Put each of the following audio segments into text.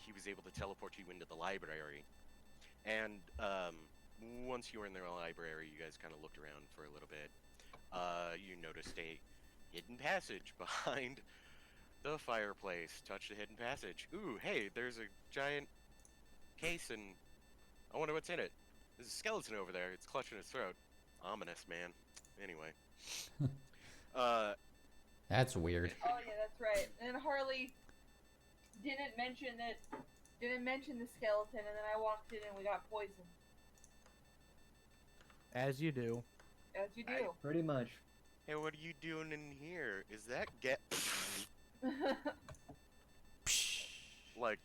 he was able to teleport you into the library. And once you were in the library, you guys kind of looked around for a little bit. You noticed a hidden passage behind the fireplace. Touch the hidden passage. Ooh, hey, there's a giant case, and I wonder what's in it. There's a skeleton over there. It's clutching its throat. Ominous, man. Anyway. That's weird. Oh yeah, that's right. And Harley didn't mention the skeleton, and then I walked in and we got poisoned. As you do. As you do. Pretty much. Hey, what are you doing in here? Is that get like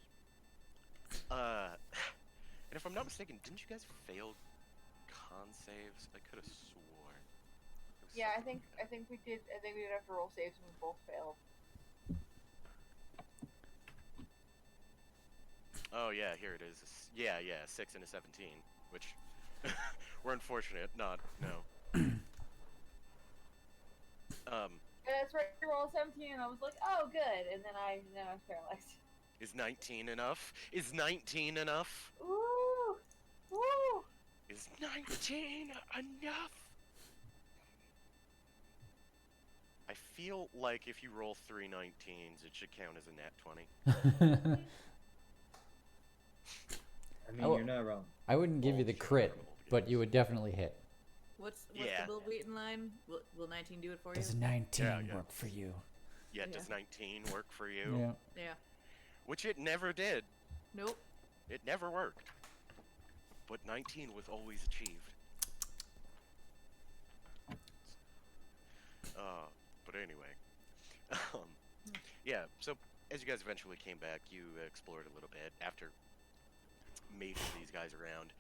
and if I'm not mistaken, didn't you guys fail con saves? I could have swore. Yeah, I think we did. I think we did have to roll saves and we both failed. Oh yeah, here it is. Yeah, 6 and a 17, which we're unfortunate. Not no. Yeah, that's right. We rolled 17, and I was like, "Oh, good." And then I was paralyzed. Is 19 enough? Is 19 enough? Woo! Woo! Is 19 enough? I feel like if you roll 3 19s, it should count as a nat 20. I mean, you're not wrong. I wouldn't give you the crit, but you would definitely hit. What's Yeah. the Bill Wheaton line? Will 19 do it for you? Does 19 Yeah. work for you? Yeah, Yeah. does 19 work for you? Yeah. Yeah. Which it never did. Nope. It never worked. But 19 was always achieved. But anyway. Yeah, so as you guys eventually came back, you explored a little bit after maging these guys around.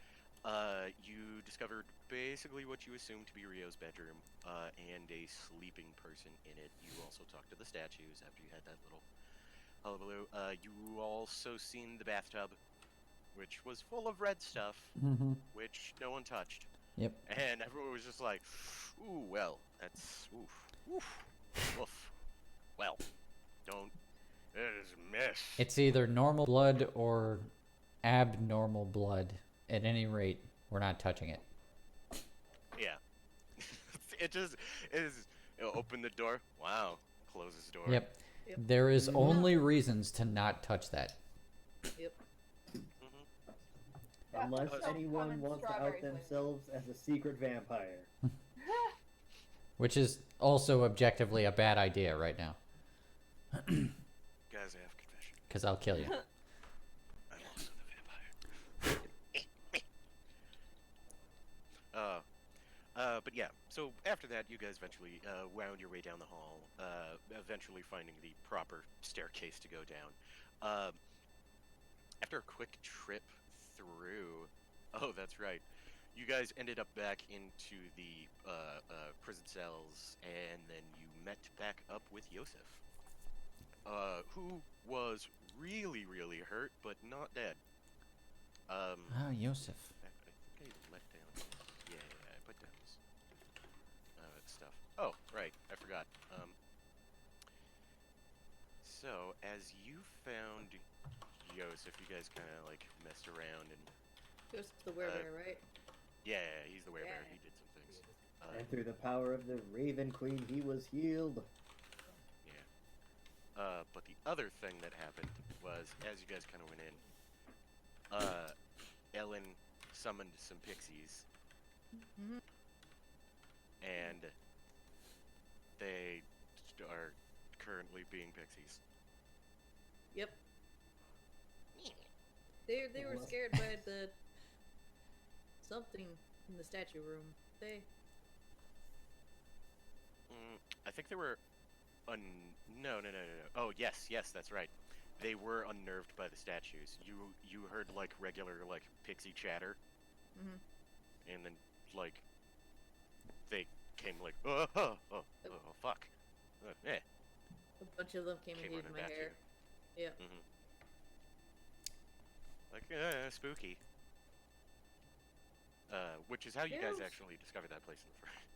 You discovered basically what you assumed to be Rio's bedroom, and a sleeping person in it. You also talked to the statues after you had that little hullabaloo. You also seen the bathtub, which was full of red stuff, which no one touched. Yep. And everyone was just like, ooh, well, that's, oof. Well, don't, it is a mess. It's either normal blood or abnormal blood. At any rate, we're not touching it. Yeah. It just is, open the door, wow, closes the door. Yep. Yep. There is only reasons to not touch that. Yep. Unless Some anyone common wants to strawberry out flavor. themselves as a secret vampire. Which is also objectively a bad idea right now. Guys, I have confession. Because I'll kill you. I'm also the vampire. But yeah, so after that, you guys eventually wound your way down the hall, eventually finding the proper staircase to go down. After a quick trip through, oh, that's right, you guys ended up back into the prison cells, and then you met back up with Yosef, who was really, really hurt, but not dead. Yosef. I think I let down. Yeah, I put down this stuff. Oh, right, I forgot. So as you found Yosef, you guys kind of like messed around and. Goes to the werebear, right? Yeah, he's the werebear. Yeah. He did some things. And through the power of the Raven Queen, he was healed. Yeah. But the other thing that happened was, as you guys kind of went in, Ellen summoned some pixies, and they are currently being pixies. Yep. They were scared by the something in the statue room. They. I think they were no. Oh, yes, that's right. They were unnerved by the statues. You heard like regular like pixie chatter, and then like they came like oh fuck, eh. A bunch of them came and Came hid in running my back hair. Yeah. Like spooky. Which is how you guys actually discovered that place in the first.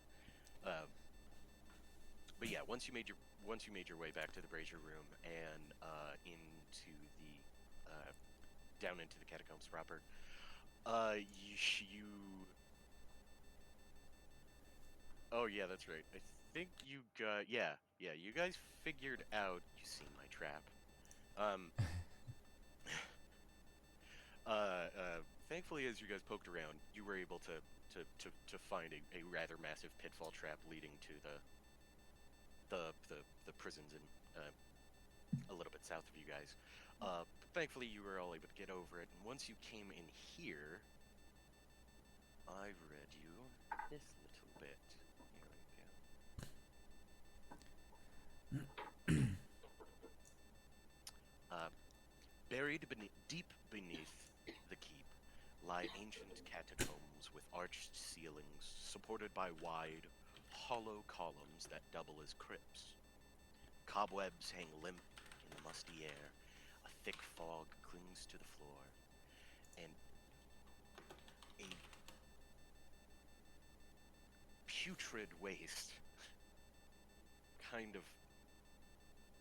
But yeah, once you made your way back to the brazier room and into the down into the catacombs proper. You. Oh yeah, that's right. I think you got. Yeah, yeah. You guys figured out. You seen my trap. Um. Thankfully, as you guys poked around, you were able to find a rather massive pitfall trap leading to the prisons in a little bit south of you guys. Thankfully, you were all able to get over it, and once you came in here, I read you this little bit. Here we go. Buried deep beneath the keep lie ancient catacombs with arched ceilings supported by wide, hollow columns that double as crypts. Cobwebs hang limp in the musty air, a thick fog clings to the floor, and a putrid waste kind of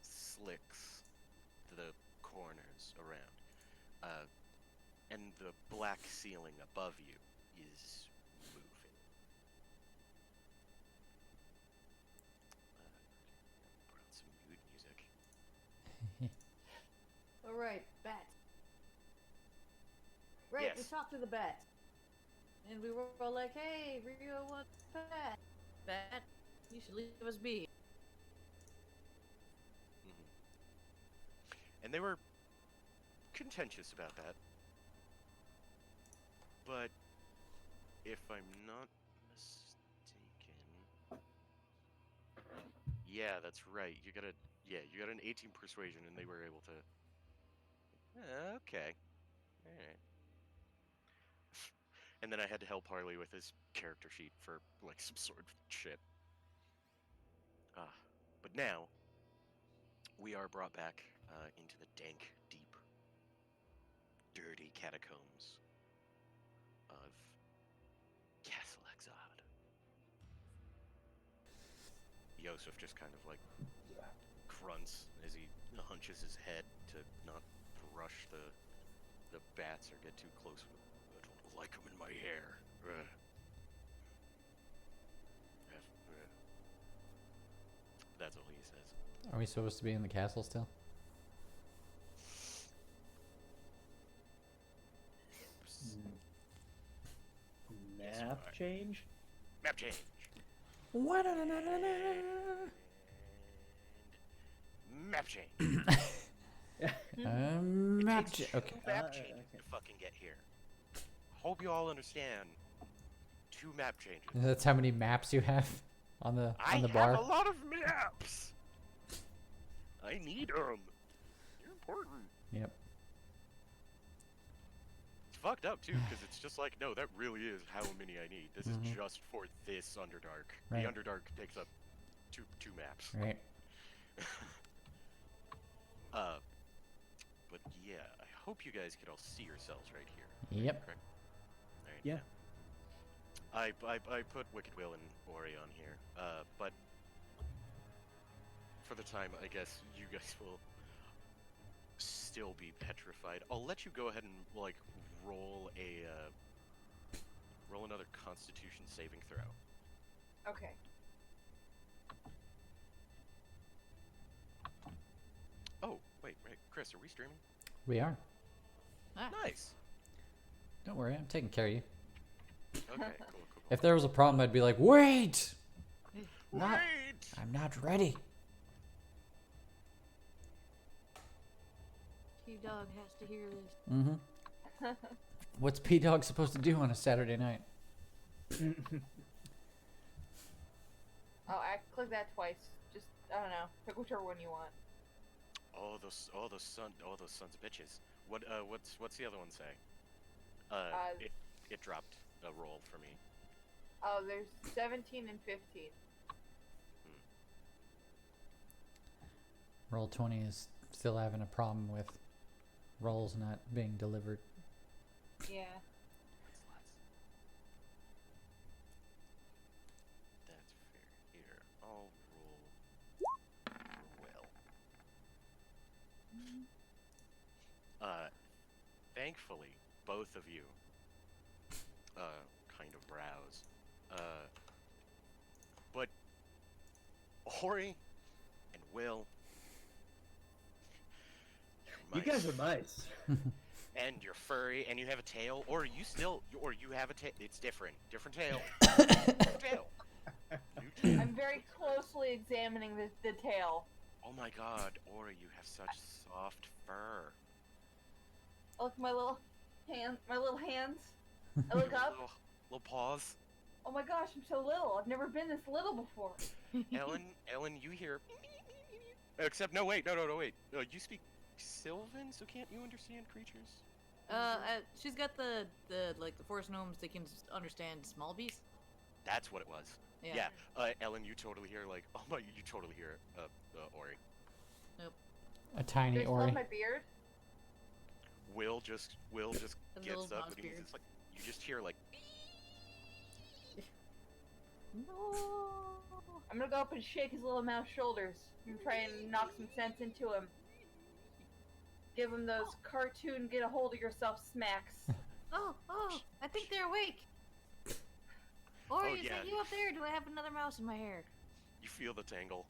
slicks the corners around. And the black ceiling above you is moving. Put on some mood music. Alright, bat. Right, we Yes. talked to the bat. And we were all like, hey, Rio wants bat. Bat, you should leave us be. And they were contentious about that. But if I'm not mistaken, yeah, that's right. You got an 18 persuasion, and they were able to. Okay, all right. And then I had to help Harley with his character sheet for like some sort of shit. But now we are brought back into the dank, deep, dirty catacombs of Castle Exod. Yosef just kind of like grunts as he hunches his head to not brush the bats or get too close. I don't like them in my hair. That's all he says. Are we supposed to be in the castle still? Map change? Map change. Map change. Map It takes okay. two map Okay. changes to fucking get here. Hope you all understand. 2 map changes. That's how many maps you have on the I bar. have a lot of maps. I need them. They're important. Yep. It's fucked up too, because it's just like, no, that really is how many I need. This Mhm. is just for this Underdark. Right. The Underdark takes up two maps. Right. But yeah, I hope you guys can all see yourselves right here. Yep. Correct? All right, Yeah. I put Wicked Will and Ori on here, but for the time, I guess you guys will still be petrified. I'll let you go ahead and like roll another Constitution saving throw. Okay. Oh, wait, Chris, are we streaming? We are. Ah, Nice. Don't worry, I'm taking care of you. Okay, cool. If there was a problem, I'd be like, wait! Not, Wait! I'm not ready. Q-Dog has to hear this. Mm-hmm. What's P-Dog supposed to do on a Saturday night? Oh, I click that twice. Just I don't know. Pick whichever one you want. All those sons of bitches. What's the other one say? It dropped a roll for me. Oh, there's 17 and 15. Roll 20 is still having a problem with rolls not being delivered. Yeah. That's fair. Here, I'll roll well. thankfully, both of you, kind of rouse. But Ori and Will, You guys are mice. and you're furry, and you have a tail, or you have a tail. It's different. Different tail. Different tail. New tail. I'm very closely examining the tail. Oh my god, Ori, you have such soft fur. I look at my little hands. I look up. Little paws. Oh my gosh, I'm so little. I've never been this little before. Ellen, you hear. Except, no, wait. You speak Sylvan, so can't you understand creatures? She's got the forest gnomes that can understand small beasts. That's what it was. Yeah. Ellen, you totally hear, like, oh my, you totally hear, Ori. Nope. A tiny Do you still Ori. have my beard? Will just A little gets up mouse and he's beard. just like, you just hear, like, No. I'm gonna go up and shake his little mouse shoulders and try and knock some sense into him. Give him those cartoon get a hold of yourself smacks. Oh, I think they're awake. Ori, Oh, is yeah. that you up there? Or do I have another mouse in my hair? you feel the tangle.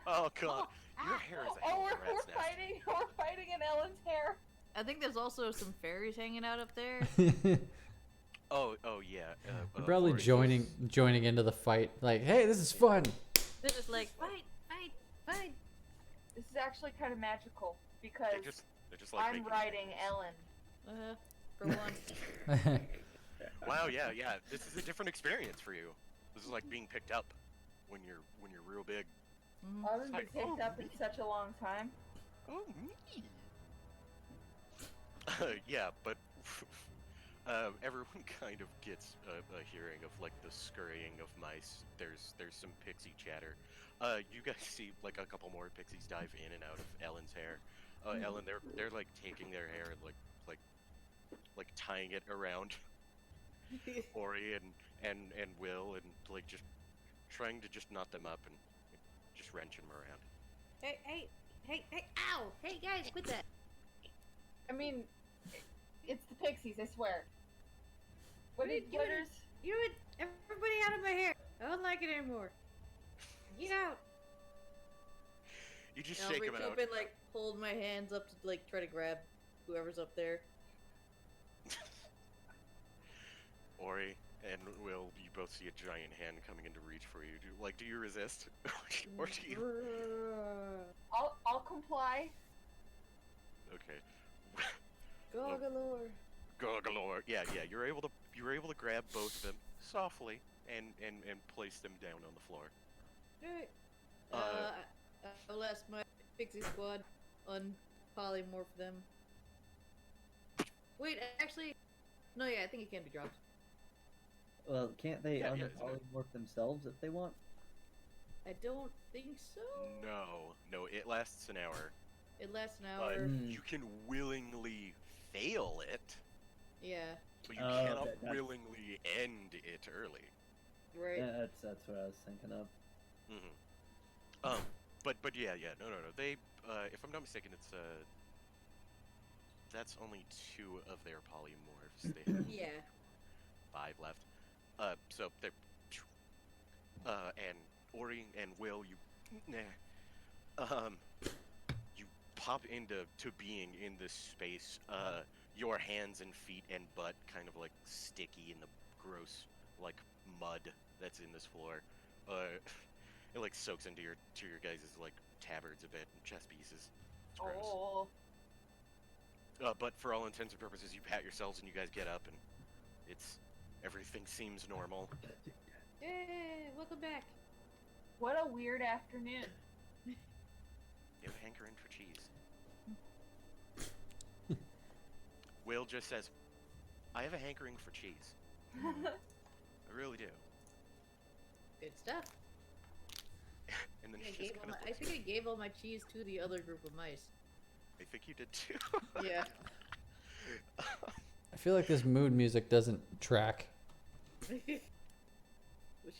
Oh god, your hair is a hell Oh, of a we're rat's nest. fighting! We're fighting in Ellen's hair. I think there's also some fairies hanging out up there. Oh yeah. We're probably Ori, joining into the fight. Like, hey, this is fun. They're just like, fight. This is actually kind of magical because They're just like I'm making riding things. Ellen. For one. Wow, yeah. This is a different experience for you. This is like being picked up when you're real big. Mhm. I haven't been Like, picked up in such a long time. Oh me. Yeah, but everyone kind of gets a hearing of like the scurrying of mice. There's some pixie chatter. You guys see like a couple more pixies dive in and out of Ellen's hair. Ellen, they're like taking their hair and like tying it around Ori and Will and like just trying to just knot them up and just wrenching them around. Hey, ow! Hey guys, quit that. I mean, it's the pixies, I swear. What Wait, did Glitters? You would everybody out of my hair. I don't like it anymore. Get out. You just I'll shake reach them up out. and like hold my hands up to like try to grab whoever's up there. Ori and Will, you both see a giant hand coming in to reach for you. Do you resist, or do you? I'll comply. Okay. Go galore. Go galore. Yeah. You're able to grab both of them softly and place them down on the floor. Alright. Uh, I'll ask my pixie squad unpolymorph them. Wait, actually, no. Yeah, I think it can be dropped. Well, can't they Yeah, isn't it? polymorph themselves if they want? I don't think so. No. It lasts an hour. It lasts an But hour. Mm. you can willingly fail it, Yeah. but you Oh, cannot okay, that's- willingly end it early. Right. Yeah, that's what I was thinking of. Mm-hmm. But yeah. No. They, if I'm not mistaken, it's that's only 2 of their polymorphs. They have Yeah. 5 left. So they're, and Ori and Will, you pop into being in this space. Your hands and feet and butt kind of like sticky in the gross like mud that's in this floor. It like soaks into your guys' like tabards a bit and chest pieces. It's gross. Oh. But for all intents and purposes, you pat yourselves and you guys get up and everything seems normal. Hey, welcome back. What a weird afternoon. You have a hankering for cheese. Will just says, I have a hankering for cheese. I really do. Good stuff. And then I, she just gave all kind my, of I think I gave all my cheese to the other group of mice. I think you did too. Yeah. I feel like this mood music doesn't track. With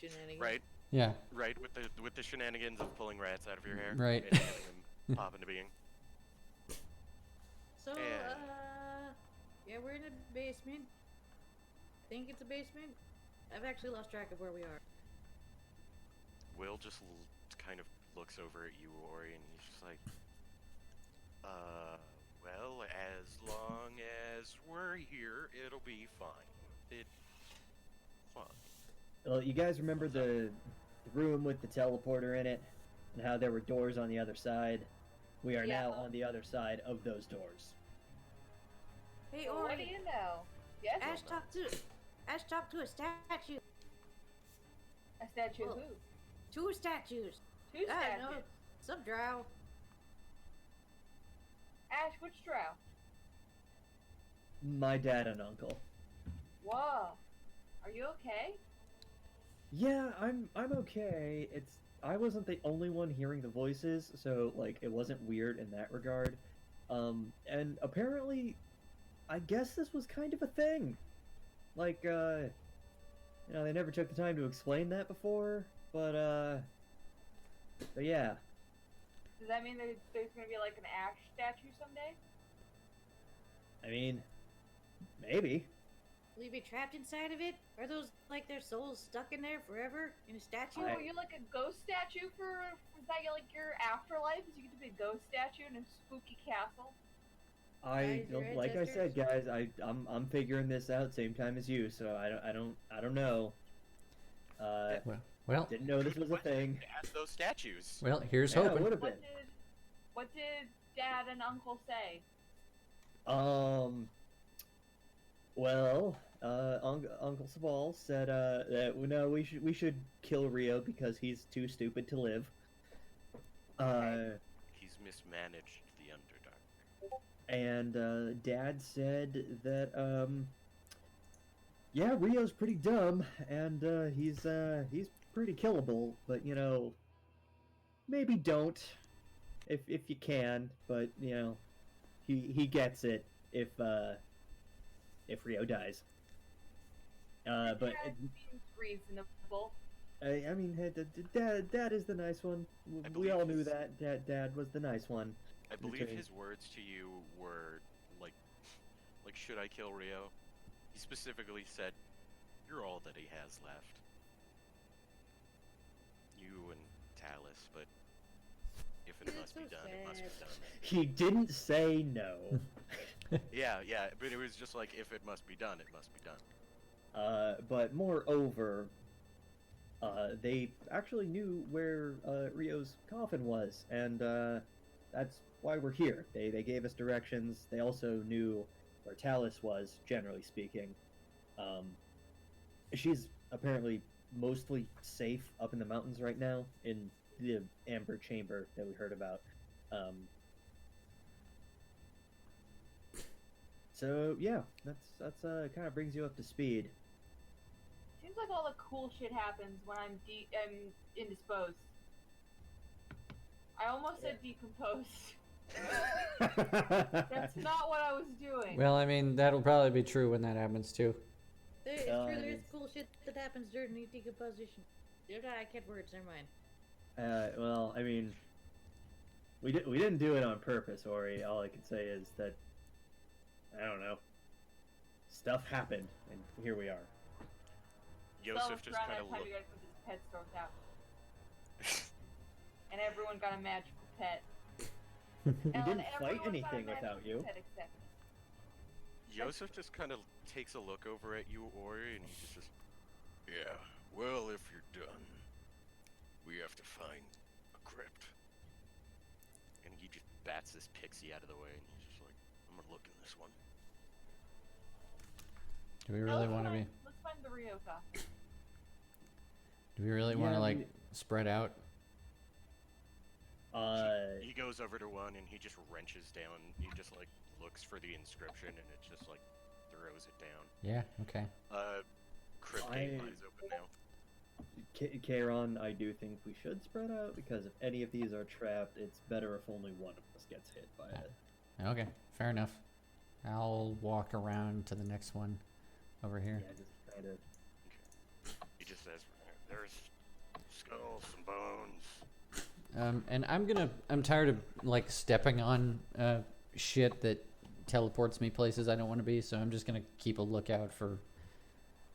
shenanigans. Right, Yeah. right, with the shenanigans of pulling rats out of your hair. Right. And having them pop into being. So, Yeah. basement. Think it's a basement. I've actually lost track of where we are. Will just kind of looks over at you, Ori, and he's just like, well, as long as we're here, it'll be fine. It's fine. Well, you guys remember the room with the teleporter in it, and how there were doors on the other side? We are Yeah. now on the other side of those doors. Hey, Well, what do Ori. you know? Yes? Ash talked to a statue. A statue Well, of who? Two statues. Two I statues. don't know. Some drow. Ash, which drow? My dad and uncle. Whoa. Are you okay? Yeah, I'm okay. I wasn't the only one hearing the voices, so like it wasn't weird in that regard. And apparently I guess this was kind of a thing. Like they never took the time to explain that before, but yeah. Does that mean there's gonna be like an Ash statue someday? I mean, maybe. Will you be trapped inside of it? Are those like their souls stuck in there forever in a statue? Oh, you're like a ghost statue is that like your afterlife? Is you get to be a ghost statue in a spooky castle? Guys, your Like I said, ancestors? guys, I'm figuring this out same time as you, so I don't know. Well, Didn't know this was a thing. Ask those statues. well, here's Yeah, it hoping. would have been. What did Dad and Uncle say? Well, Uncle Sabal said that no, we should kill Rio because he's too stupid to live. He's mismanaged the Underdark. And Dad said that yeah, Rio's pretty dumb and he's pretty killable, but maybe don't if you can, but he gets it if Rio dies. But Dad seems reasonable. I mean, hey, Dad is the nice one. I We all knew believe that. Dad was the nice one. I believe Between- his words to you were like, should I kill Rio? He specifically said, "You're all that he has left." You and Talus, but if it That's must be so done, it must be sad. done. He didn't say no. Yeah, but it was just like, if it must be done, it must be done. But moreover, they actually knew where Rio's coffin was, and that's why we're here. They gave us directions. They also knew where Talus was, generally speaking. She's apparently mostly safe up in the mountains right now, in the Amber Chamber that we heard about. So yeah, that's kind of brings you up to speed. Seems like all the cool shit happens when I'm indisposed. I almost said decomposed. That's not what I was doing. Well, I mean, that'll probably be true when that happens too. It's true, there is it's- cool shit that happens during the decomposition. I can't words, never mind. Well, I mean, we didn't do it on purpose, Ori. All I can say is that I don't know. Stuff happened, and here we are. Yosef just around kind that of time looked. you guys put this pet stores out. And everyone got a magical pet. We Ellen, didn't fight everyone got a anything without magical you. pet except me. Yosef just kind of takes a look over at you, Ori, and he just says, "Yeah, well, if you're done, we have to find a crypt." And he just bats this pixie out of the way, and he's just like, "I'm gonna look in this one." Do we really want to be? Let's find the Rio coffin. Do we really want to Yeah, like spread out? He goes over to one, and he just wrenches down. He just like looks for the inscription, and it just like throws it down. Yeah. Okay. Crypt gate lies open now. Kairon, I do think we should spread out because if any of these are trapped, it's better if only one of us gets hit by it. Okay. Fair enough. I'll walk around to the next one over here. Yeah, just kind of. He just says, "There's skulls, some bones." And I'm tired of like stepping on shit that teleports me places I don't want to be. So I'm just gonna keep a lookout for.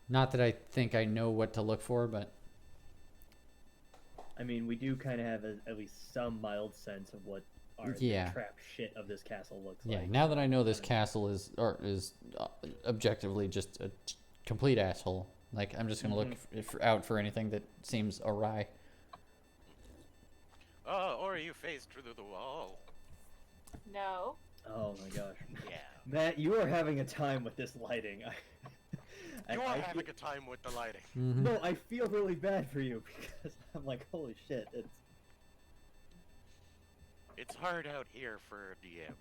Not that I think I know what to look for, but I mean, we do kind of have at least some mild sense of what Yeah. the trap shit of this castle looks yeah. like. Now that I know this Kinda- castle is objectively just a complete asshole, like I'm just gonna look out for anything that seems awry. Oh, or you phased through the wall. No. Oh my gosh. Yeah. Matt, you are having a time with this lighting. You are I having a time with the lighting. Mm-hmm. No, I feel really bad for you because I'm like, holy shit, It's hard out here for a DM.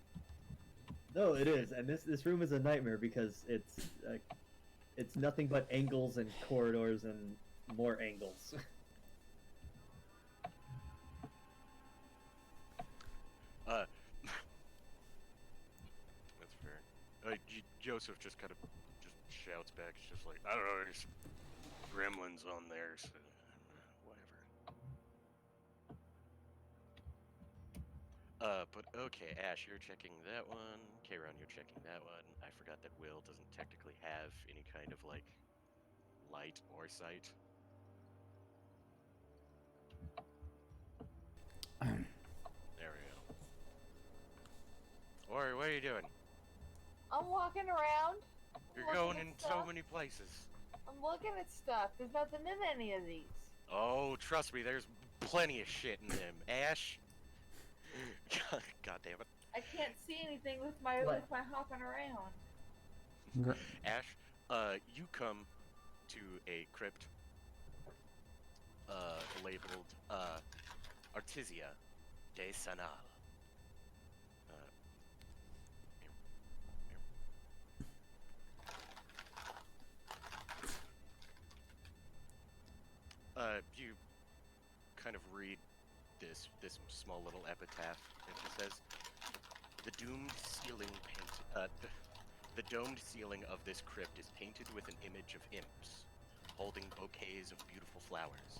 No, it is, and this room is a nightmare because it's nothing but angles and corridors and more angles. That's fair. Joseph just kind of just shouts back. It's just like, I don't know, there's gremlins on there, so whatever. But okay, Ash, you're checking that one. Kayron, you're checking that one. I forgot that Will doesn't technically have any kind of like light or sight. There we go. Ori, what are you doing? I'm walking around. You're Looking going at in so stuff. many places. I'm looking at stuff. There's nothing in any of these. Oh, trust me, there's plenty of shit in them. Ash. God damn it. I can't see anything with my What? hopping around. Ash, you come to a crypt labeled Artisia de Sanal. You kind of read this small little epitaph, and it says, "The doomed ceiling the domed ceiling of this crypt is painted with an image of imps, holding bouquets of beautiful flowers.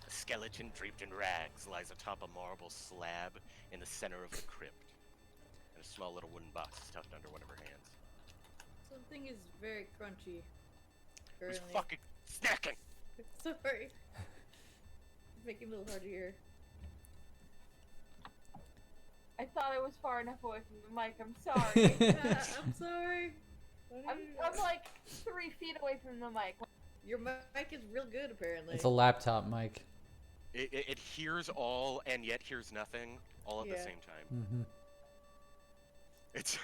A skeleton draped in rags lies atop a marble slab in the center of the crypt, and a small little wooden box is tucked under one of her hands." Something is very crunchy. Who's Currently. fucking snacking? Sorry. It's making it a little hard to hear. I thought I was far enough away from the mic. I'm sorry. I'm sorry. What are I'm you- like 3 feet away from the mic. Your mic is real good, apparently. It's a laptop mic. It hears all and yet hears nothing all at the Yeah. same time. Mm-hmm. It's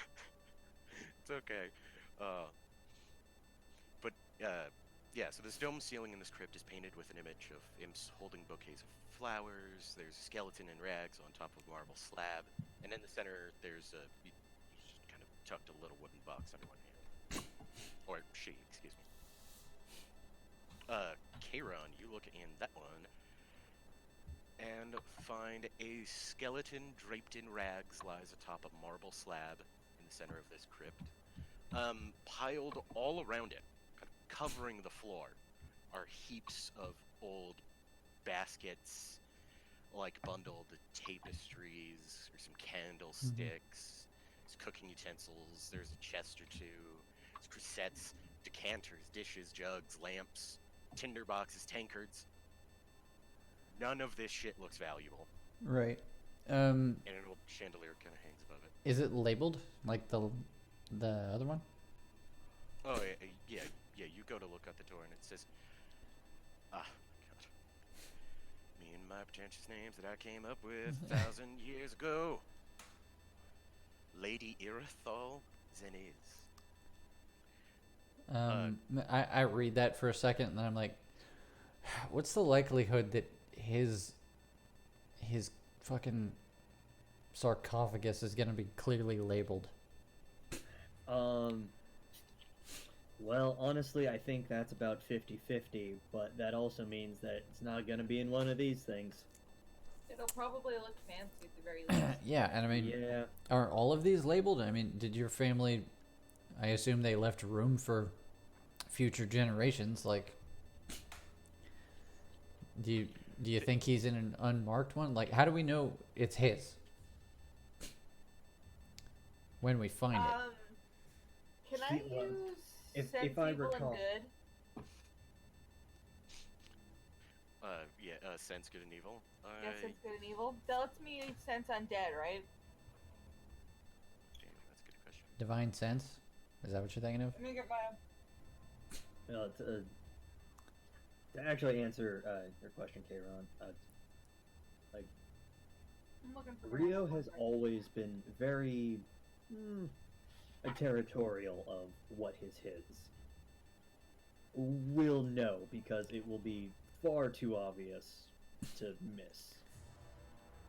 it's okay. But yeah, so this dome ceiling in this crypt is painted with an image of imps holding bouquets of flowers. There's a skeleton in rags on top of a marble slab, and in the center there's he kind of tucked a little wooden box under one hand. Or she, excuse me. Kayron, you look in that one and find a skeleton draped in rags lies atop a marble slab in the center of this crypt. Piled all around it, kind of covering the floor, are heaps of old baskets, like bundled tapestries, or some candlesticks, there's cooking utensils, there's a chest or two, there's cresettes, decanters, dishes, jugs, lamps, tinder boxes, tankards. None of this shit looks valuable, Right. and an old chandelier kind of hangs above it. Is it labeled like the other one? Oh, yeah, you go to look out the door and it says, God. Me and my pretentious names that I came up with 1,000 years ago. Lady Irithol Zeniz. I read that for a second and then I'm like, what's the likelihood that his fucking sarcophagus is gonna be clearly labeled? Well, honestly, I think that's about 50-50, but that also means that it's not gonna be in one of these things. It'll probably look fancy at the very least. Yeah, and I mean, Yeah. are all of these labeled? I mean, did your family? I assume they left room for future generations. Like, do you think he's in an unmarked one? Like, how do we know it's his? when we find it. Can I Well, use if sense I evil recall- and good? Yeah, sense good and evil. Yeah, sense good and evil. That lets me sense undead, right? Damn, that's a good question. Divine sense? Is that what you're thinking of? Let me get my. To actually answer your question, Kayron, like I'm looking for. Rio has always been very territorial of what is his. We'll know because it will be far too obvious to miss.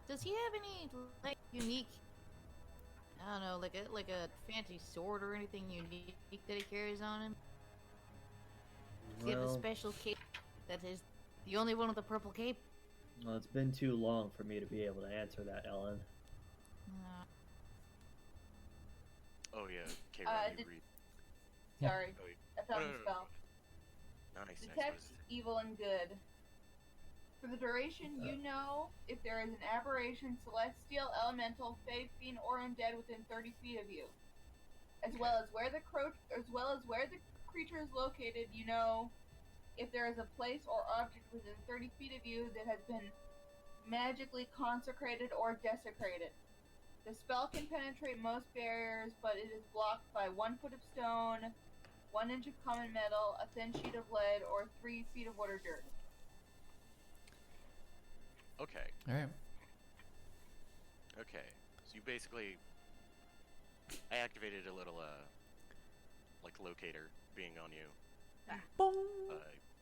Does he have any like unique? I don't know, like a fancy sword or anything unique that he carries on him? Does he have a Well, special cape that is the only one with a purple cape? well, it's been too long for me to be able to answer that, Ellen. Oh yeah, K. did- read. Yeah. Sorry, Oh, wait. I found no, the no, no, spell. no. Nice, nice. What Detect is it? evil and good. For the duration, you know if there is an aberration, celestial, elemental, fae, fiend, or undead within 30 feet of you, as well as where the creature is located. You know if there is a place or object within 30 feet of you that has been magically consecrated or desecrated. The spell can penetrate most barriers, but it is blocked by 1 foot of stone, 1 inch of common metal, a thin sheet of lead, or 3 feet of wood or dirt. Okay, Alright. okay. So you basically, I activated a little like locator being on you. Boom,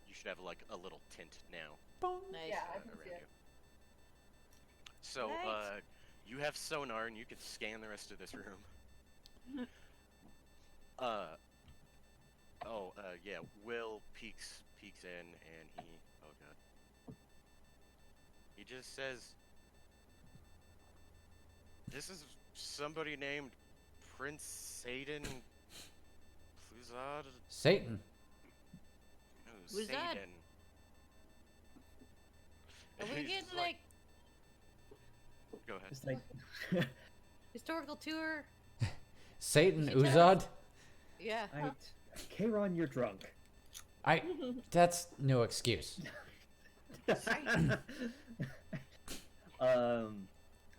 You should have like a little tint now. boom. Nice. Yeah, I can around see it. you. So, Nice. you have sonar and you can scan the rest of this room. Yeah, Will peeks in and oh god. He just says, this is somebody named Prince Aiden Pluzad? Satan. No, Who's that? Satan. Are we He's getting just like go ahead. It's like historical tour? Satan You should tell Uzad? Yeah. Kayron, you're drunk. That's no excuse.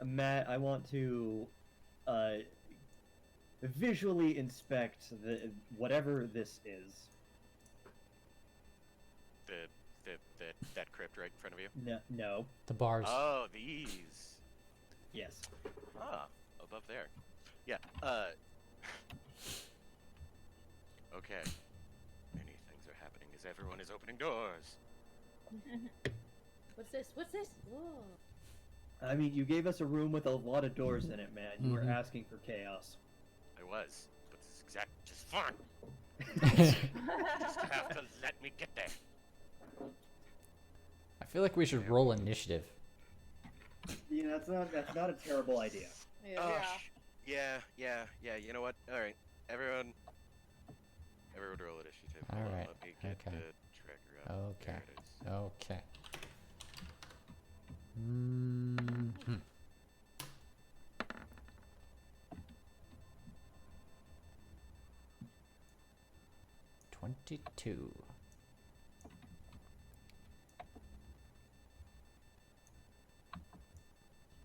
Matt, I want to visually inspect whatever this is. That crypt right in front of you. No. The bars. Oh, these. Yes. Ah, above there. Yeah. Okay. Many things are happening as everyone is opening doors. What's this? What's this? Whoa. I mean, you gave us a room with a lot of doors in it, man. You were Mhm. asking for chaos. I was, but this is just fun. Just have to let me get there. I feel like we should roll initiative. Yeah, that's not a terrible idea. Yeah. Oh, Yeah. yeah. You know what? All right, everyone roll initiative. All Hold on, right, let me get okay. the tracker up. Okay. There it is. Okay. Mm-hmm. 22.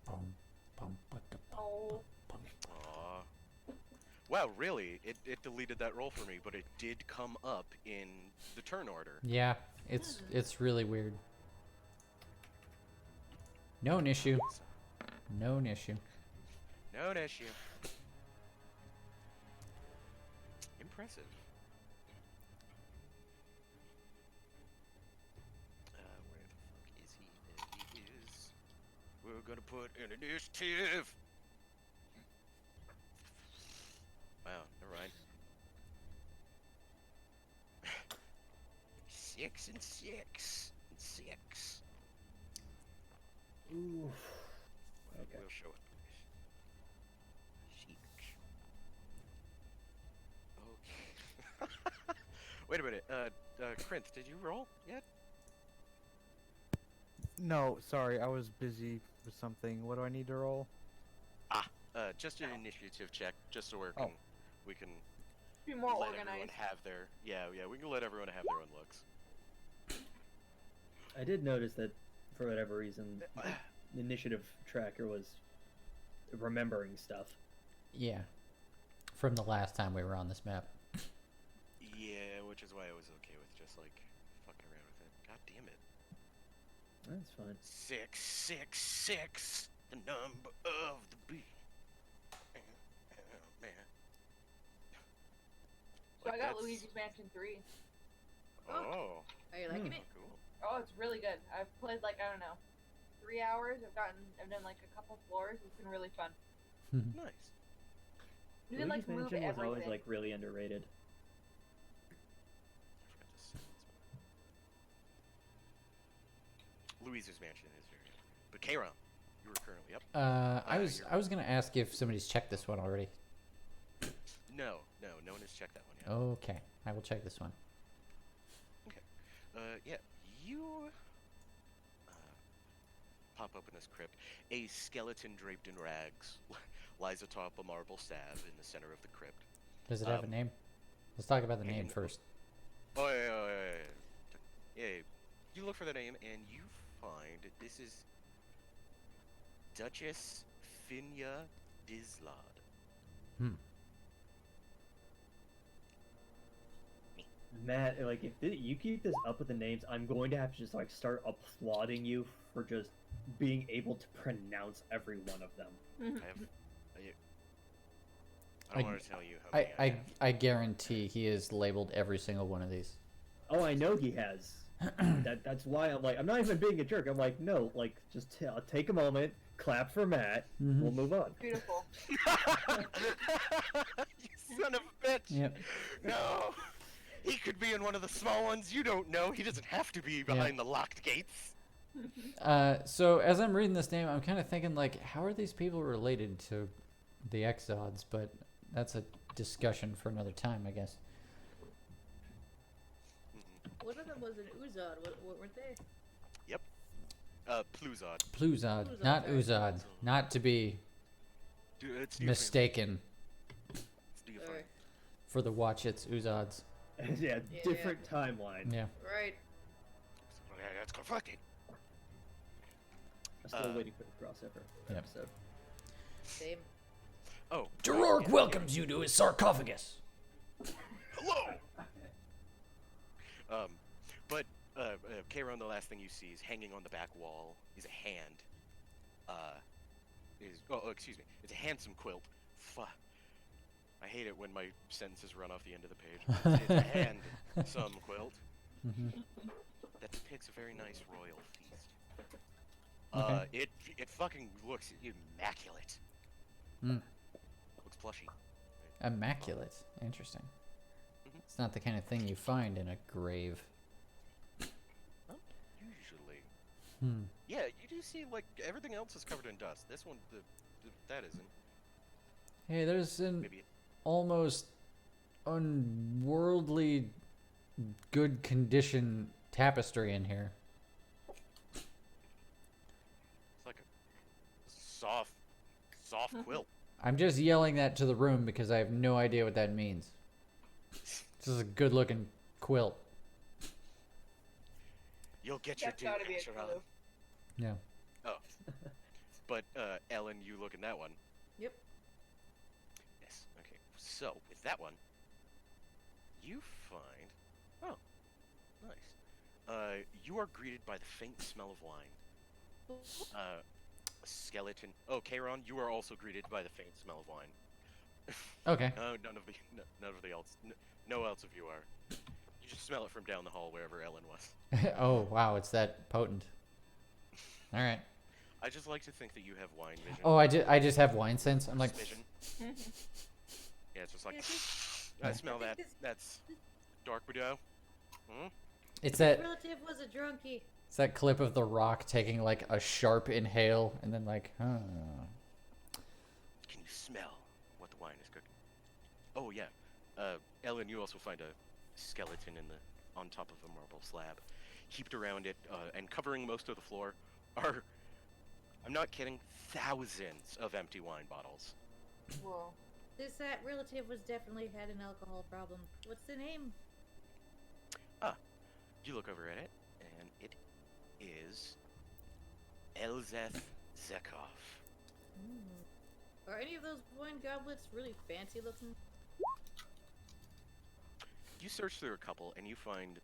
Boom, boom, Oh. Aw. Wow, really? It deleted that roll for me, but it did come up in the turn order. Yeah, it's really weird. No issue. No issue. No issue. Impressive. Where the fuck is he? There he is. We're gonna put an initiative. Wow, never mind. 6 and 6 and 6. Ooh. Okay. We'll show it. Sheik. Okay. Wait a minute. Krinth, did you roll yet? No, sorry, I was busy with something. What do I need to roll? just an initiative check, just so we can Be more let everyone organized. have their we can let everyone have their own looks. I did notice that for whatever reason, the initiative tracker was remembering stuff. Yeah. From the last time we were on this map. Yeah, which is why I was okay with just like fucking around with it. God damn it. That's fine. 666, the number of the beast. Oh, man. So I got that's- Luigi's Mansion 3. Oh, Are you liking it? cool. Oh, it's really good. I've played like, I don't know, 3 hours. I've done like a couple floors. It's been really fun. Nice. You can like Luigi's move Mansion was everything. always like really underrated. I forgot to say this one. Louise's mansion is very good. But Kairon, you were currently up. I was gonna ask if somebody's checked this one already. No one has checked that one yet. Okay, I will check this one. Yeah, you pop open this crypt. A skeleton draped in rags lies atop a marble slab in the center of the crypt. Does it have a name? Let's talk about the name first. Oh, yeah. You look for the name, and you find this is Duchess Finya Dislod. Matt, like if you keep this up with the names, I'm going to have to just like start applauding you for just being able to pronounce every one of them. I don't want to tell you how many I have. I guarantee he has labeled every single one of these. Oh, I know he has. That's why I'm like, I'm not even being a jerk. I'm like, no, like just take a moment, clap for Matt, we'll move on. Beautiful. You son of a bitch! Yep. No! He could be in one of the small ones you don't know. He doesn't have to be behind the locked gates. So as I'm reading this name, I'm kind of thinking like, how are these people related to the Exods? But that's a discussion for another time, I guess. One of them was an Uzod. What weren't they? Yep. Pluzod. Pluzod, Pluzod, not sorry. Uzod, not to be Dude, it's mistaken It's Sorry. for the watch. It's Uzods. Yeah, Yeah. different timeline. Yeah. Right. That's conflicting. I'm still Uh, waiting for the crossover Yep. episode. Same. Oh. Jorork welcomes you to his sarcophagus. Hello! But Kairon, the last thing you see is hanging on the back wall is a hand. Excuse me. It's a handsome quilt. Fuck. I hate it when my sentences run off the end of the page. It's a handsome quilt that depicts a very nice royal feast. Okay. It fucking looks immaculate. Mm. Looks plushy. Immaculate. Interesting. Mhm. It's not the kind of thing you find in a grave. Usually. Yeah, you do see like everything else is covered in dust. This one, that isn't. Hey, there's an Maybe. almost unworldly good condition tapestry in here. It's like a soft quilt. I'm just yelling that to the room because I have no idea what that means. This is a good looking quilt. You'll get That's your due gotta be a later on. clue. Yeah. But Ellen, you look in that one. Yep. Yes. Okay. So with that one, you find. Oh, nice. You are greeted by the faint smell of wine. A skeleton. Oh, Kairon, you are also greeted by the faint smell of wine. Okay. No, none of the else. No else of you are. You just smell it from down the hall wherever Ellen was. Oh, wow, it's that potent. All right. I just like to think that you have wine vision. Oh, I just have wine sense. I'm like, Vision. Yeah, it's just like Yeah, I smell I that. think this- That's dark widow. Hmm? it's that Relative was a drunkie. it's that clip of The Rock taking like a sharp inhale and then like, huh. Can you smell what the wine is cooking? Oh yeah. Ellen, you also find a skeleton on top of a marble slab. Heaped around it and covering most of the floor are, I'm not kidding, thousands of empty wine bottles. Whoa. This relative was definitely had an alcohol problem. What's the name? You look over at it, and it is Elzeth Zekov. Are any of those wine goblets really fancy looking? You search through a couple, and you find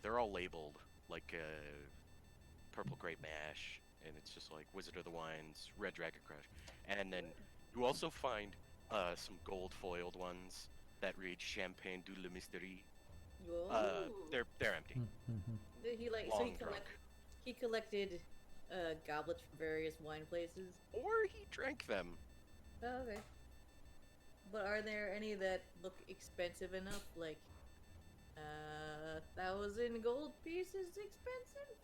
they're all labeled like Purple Grape Mash, and it's just like Wizard of the Wines, Red Dragon Crush, and then you also find some gold foiled ones that read Champagne du le Mystery. Whoa. They're empty. He like Long so drunk. he collected goblets from various wine places. Or he drank them. Oh, okay. But are there any that look expensive enough? Like, 1,000 gold pieces expensive?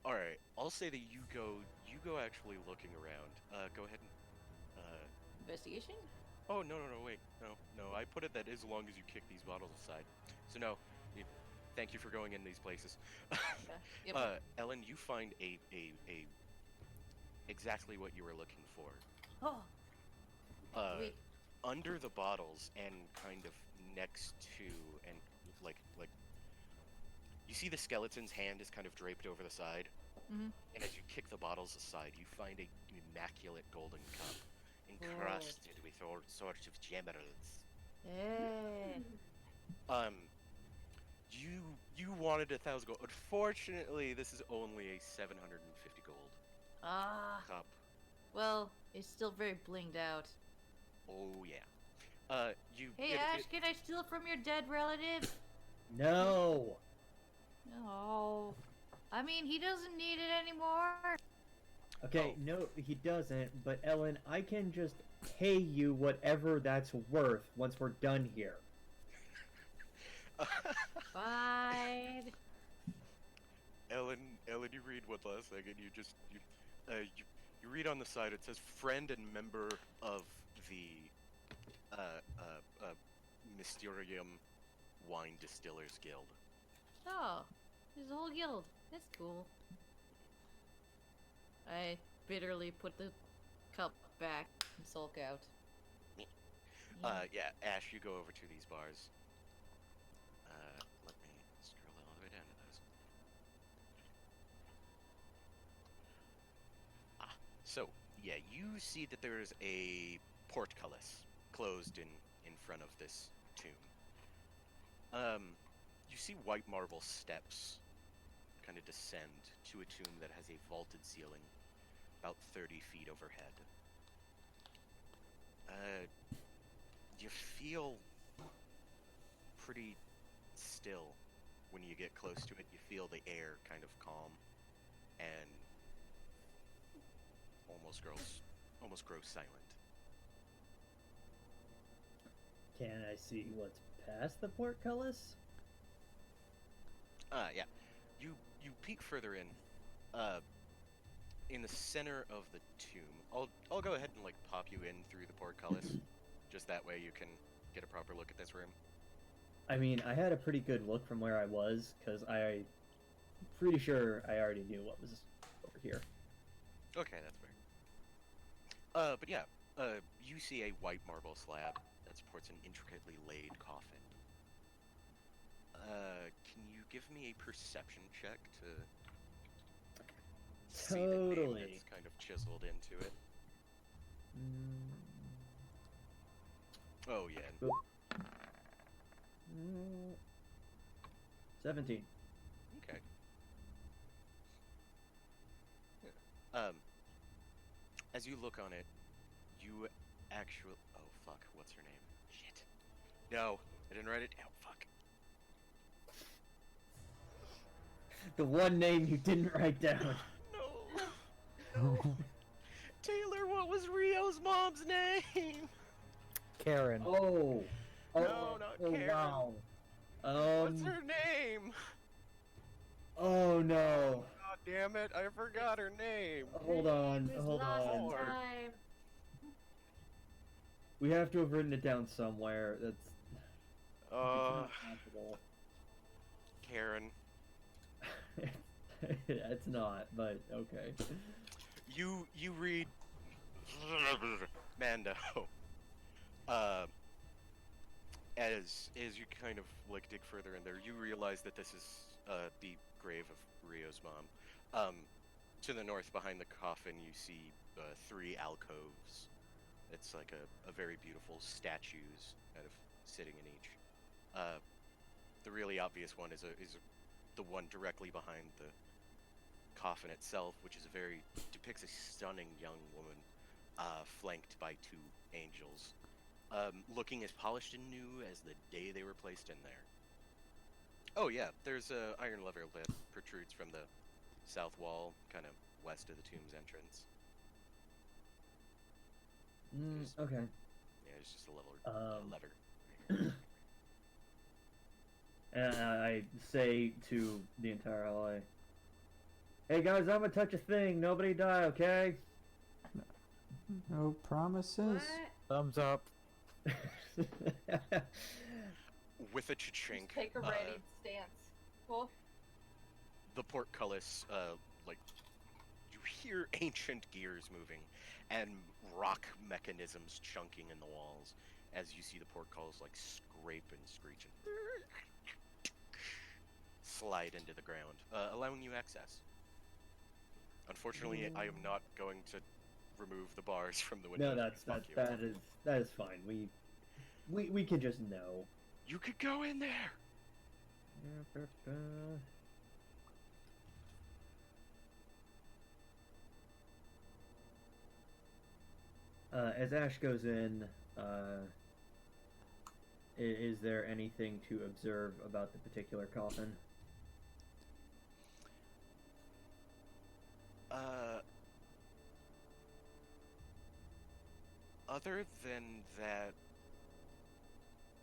All right, I'll say that you go actually looking around. Go ahead and. Investigation? Oh no, wait, no. I put it that as long as you kick these bottles aside. So no, thank you for going in these places. Okay. Yep. Ellen, you find a exactly what you were looking for. Oh. Wait. Under the bottles and kind of next to and like you see the skeleton's hand is kind of draped over the side, Mhm. and as you kick the bottles aside, you find a immaculate golden cup encrusted with all sorts of gems. Hey. You wanted 1,000 gold. Unfortunately, this is only a 750 gold Ah. cup. Well, it's still very blinged out. Oh yeah. You. Hey, get Ash, it- can I steal from your dead relative? No. No. I mean, he doesn't need it anymore. Okay, Oh. no, he doesn't. But Ellen, I can just pay you whatever that's worth once we're done here. Fine. Ellen, you read one last thing, and you read on the side. It says friend and member of the Mysterium Wine Distillers Guild. Oh, there's a whole guild. That's cool. I bitterly put the cup back and sulk out. Yeah, Ash, you go over to these bars. Let me scroll all the way down to those. So, yeah, you see that there is a portcullis closed in front of this tomb. You see white marble steps kind of descend to a tomb that has a vaulted ceiling about 30 feet overhead. You feel pretty still when you get close to it. You feel the air kind of calm and almost grows silent. Can I see what's past the portcullis? Yeah. You peek further in the center of the tomb. I'll go ahead and like pop you in through the portcullis. Just that way you can get a proper look at this room. I mean, I had a pretty good look from where I was, because I'm pretty sure I already knew what was over here. Okay, that's fair. But yeah, you see a white marble slab that supports an intricately laid coffin. Can you give me a perception check to see the name Totally. that's kind of chiseled into it? Oh yeah. Boop. 17. Okay. As you look on it, you actually. Oh fuck! What's her name? Shit. No, I didn't write it down. Fuck. The one name you didn't write down. No. Taylor, what was Rio's mom's name? Karen. Oh. Oh, No, not oh Karen. wow. What's her name? Oh no. God damn it! I forgot her name. Hold on, This hold lost on. Lord. time. We have to have written it down somewhere. That's it's not possible. Karen. It's not, but okay. you read Mando. Uh, as you kind of like dig further in there, you realize that this is the grave of Rio's mom. To the north, behind the coffin, you see three alcoves. It's like a very beautiful statues kind of sitting in each. Uh, the really obvious one is the one directly behind the coffin itself, which is a very depicts a stunning young woman, flanked by two angels, looking as polished and new as the day they were placed in there. Oh yeah, there's a iron lever that protrudes from the south wall, kind of west of the tomb's entrance. Okay. Yeah, it's just a Um, lever. And I say to the entire ally, "Hey guys, I'm gonna touch a thing. Nobody die, okay?" No promises. Thumbs up. With a Just chink, take a ready stance. Cool. the portcullis, like, you hear ancient gears moving and rock mechanisms chunking in the walls as you see the portcullis, like, scrape and screech and slide into the ground, allowing you access. Unfortunately, I am not going to remove the bars from the window. No, Fuck you. that is fine. We can just know. You could go in there! As Ash goes in, is there anything to observe about the particular coffin? Other than that,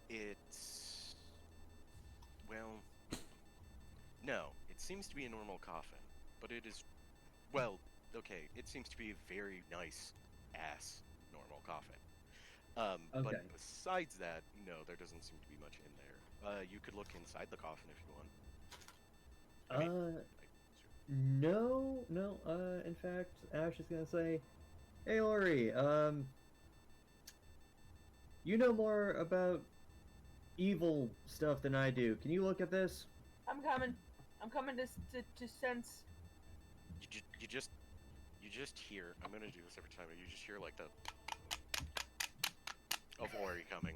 it's... well... no, it seems to be a normal coffin, but it is... well, okay, it seems to be a very nice ass normal coffin. Okay. But besides that, no, there doesn't seem to be much in there. You could look inside the coffin if you want. I mean, No. In fact, Ash is gonna say, "Hey, Ori, you know more about evil stuff than I do. Can you look at this?" I'm coming. I'm coming to sense. you just hear. I'm gonna do this every time. You just hear like the of Ori coming.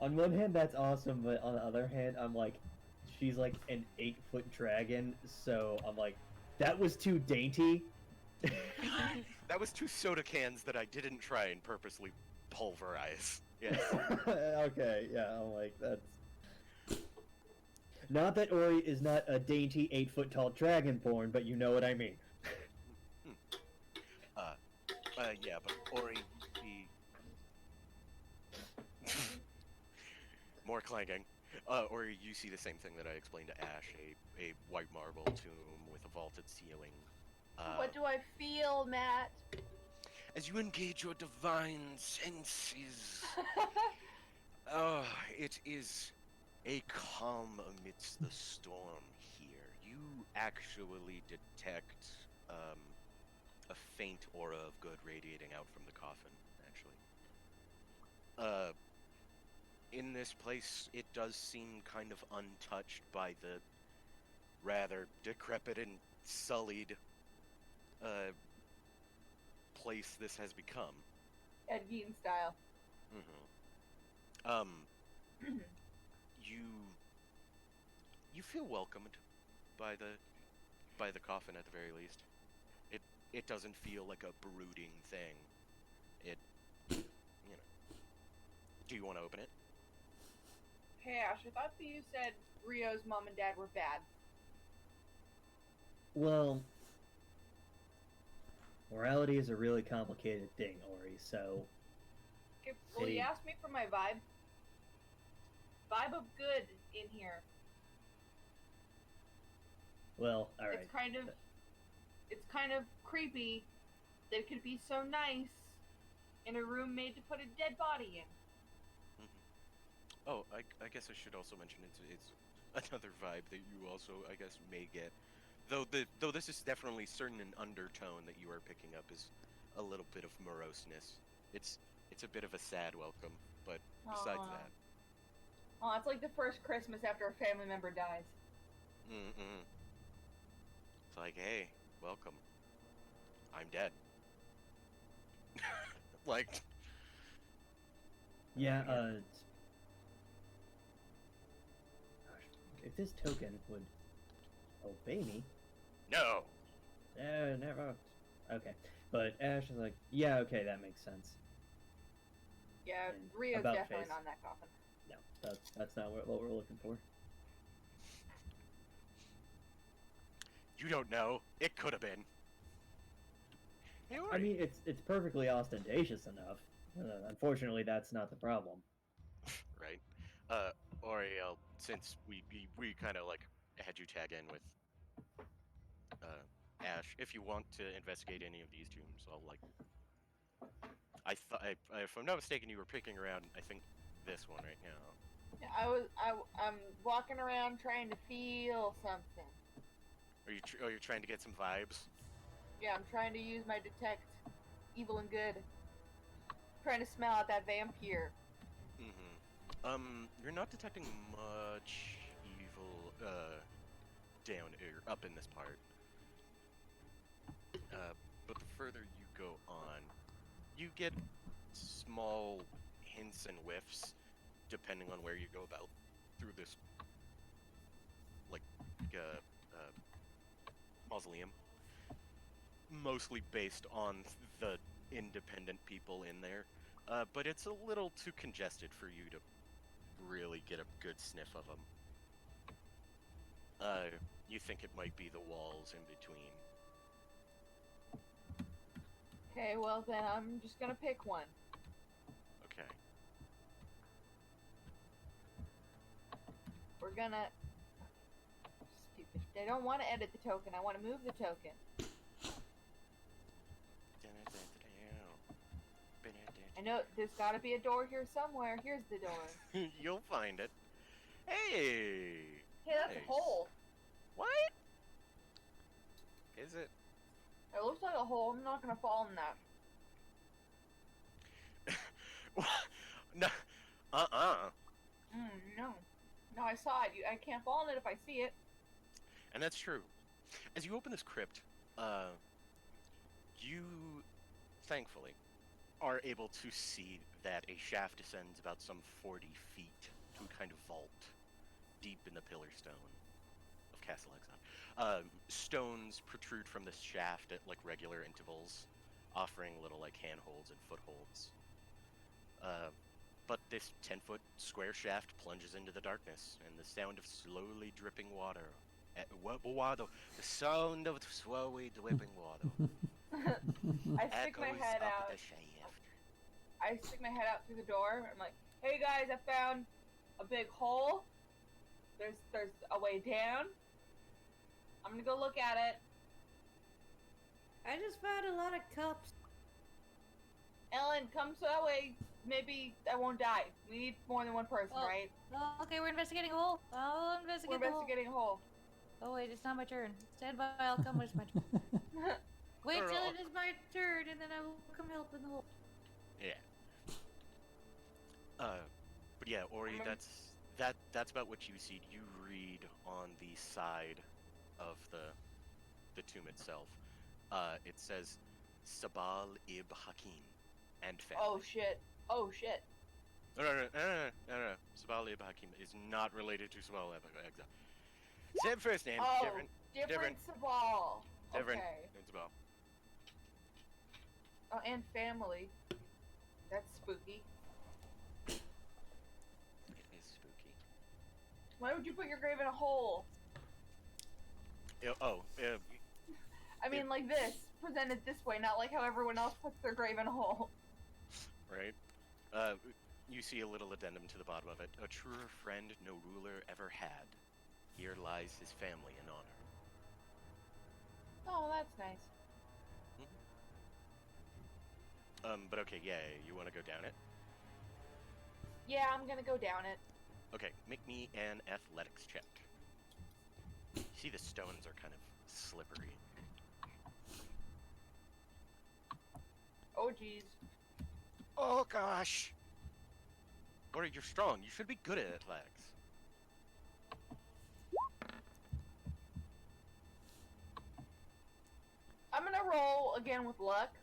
On one hand, that's awesome, but on the other hand, I'm like, she's like an 8-foot dragon, so I'm like, that was too dainty. That was two soda cans that I didn't try and purposely pulverize. Yes. Okay, yeah, I'm like, that's... Not that Ori is not a dainty 8-foot tall dragonborn, but you know what I mean. Yeah, but Ori, more clanking. Or you see the same thing that I explained to Ash, a white marble tomb with a vaulted ceiling. What do I feel, Matt? As you engage your divine senses, it is a calm amidst the storm here. You actually detect a faint aura of good radiating out from the coffin, actually. In this place, it does seem kind of untouched by the rather decrepit and sullied place this has become. Ed Gein style. You feel welcomed by the coffin at the very least. It doesn't feel like a brooding thing. It, you know. Do you want to open it? Hey Ash, I thought that you said Rio's mom and dad were bad. Well, morality is a really complicated thing, Ori, so... Okay, well, you asked me for my vibe. Vibe of good in here. Well, alright. It's kind of creepy that it could be so nice in a room made to put a dead body in. Oh, I guess I should also mention it's another vibe that you also, I guess, may get though this is definitely certain an undertone that you are picking up is a little bit of moroseness. It's a bit of a sad welcome, but besides Aw. that, Oh, it's like the first Christmas after a family member dies. mm-mm. It's like, hey, welcome. I'm dead. Like, Yeah, Yeah. gosh, if this token would obey me, no. never. Okay, but Ash is like, yeah, okay, that makes sense. Yeah, And Rio's about definitely face. not in that coffin. No, that's not what we're looking for. You don't know. It could have been. Hey, I Ori. mean, it's perfectly ostentatious enough. Unfortunately, that's not the problem. Right? Ori, since we kind of like had you tag in with Ash, if you want to investigate any of these tombs, I'll like. If I'm not mistaken, you were picking around. I think this one right now. Yeah, I'm walking around trying to feel something. You're trying to get some vibes. Yeah, I'm trying to use my detect evil and good. Trying to smell out that vampire. You're not detecting much evil down or up in this part. But the further you go on, you get small hints and whiffs depending on where you go about through this like mausoleum. Mostly based on the independent people in there. But it's a little too congested for you to really get a good sniff of them. You think it might be the walls in between. Okay, well then I'm just gonna pick one. Okay. We're gonna. Stupid. I don't want to edit the token. I want to move the token. I know there's got to be a door here somewhere. Here's the door. You'll find it. Hey! Hey, that's Nice. a hole. What? Is it? It looks like a hole. I'm not gonna fall in that. No. Uh-uh. No. No, I saw it. I can't fall in it if I see it. And that's true. As you open this crypt, you, thankfully, are able to see that a shaft descends about some 40 feet to a kind of vault deep in the pillar stone of Castle Exile. Stones protrude from this shaft at like regular intervals, offering little like handholds and footholds. But this 10-foot square shaft plunges into the darkness, and the sound of slowly dripping water. The sound of slowly dripping water. I stick my echoes head up out. the shaft. I stick my head out through the door. I'm like, "Hey guys, I found a big hole. There's a way down. I'm gonna go look at it." I just found a lot of cups. Ellen, come so that way maybe I won't die. We need more than one person, Oh, right? Oh, okay, we're investigating a hole. I'll We're investigate the hole. investigating a hole. Oh wait, it's not my turn. Stand by, I'll come when it's my turn. Wait No, till no, it is my turn, and then I will come help in the hole. Yeah. But yeah, Ori, Remember- that's about what you see. You read on the side of the tomb itself. It says Sabal Ib Hakim and family. Oh shit. Oh shit. No. Sabal Ib Hakim is not related to Sabal Ib Exile. Same first name, Oh, different. different Sabal. Different. Okay. It's Sabal. Oh, and family. That's spooky. It is spooky. Why would you put your grave in a hole? I mean, like this, presented this way, not like how everyone else puts their grave in a hole. Right? You see a little addendum to the bottom of it. A truer friend no ruler ever had. Here lies his family in honor. Oh, that's nice. But okay, yeah, you want to go down it? Yeah, I'm gonna go down it. Okay, make me an athletics check. You see the stones are kind of slippery. Oh, jeez. Oh gosh! Ori, you're strong. You should be good at athletics. I'm gonna roll again with luck.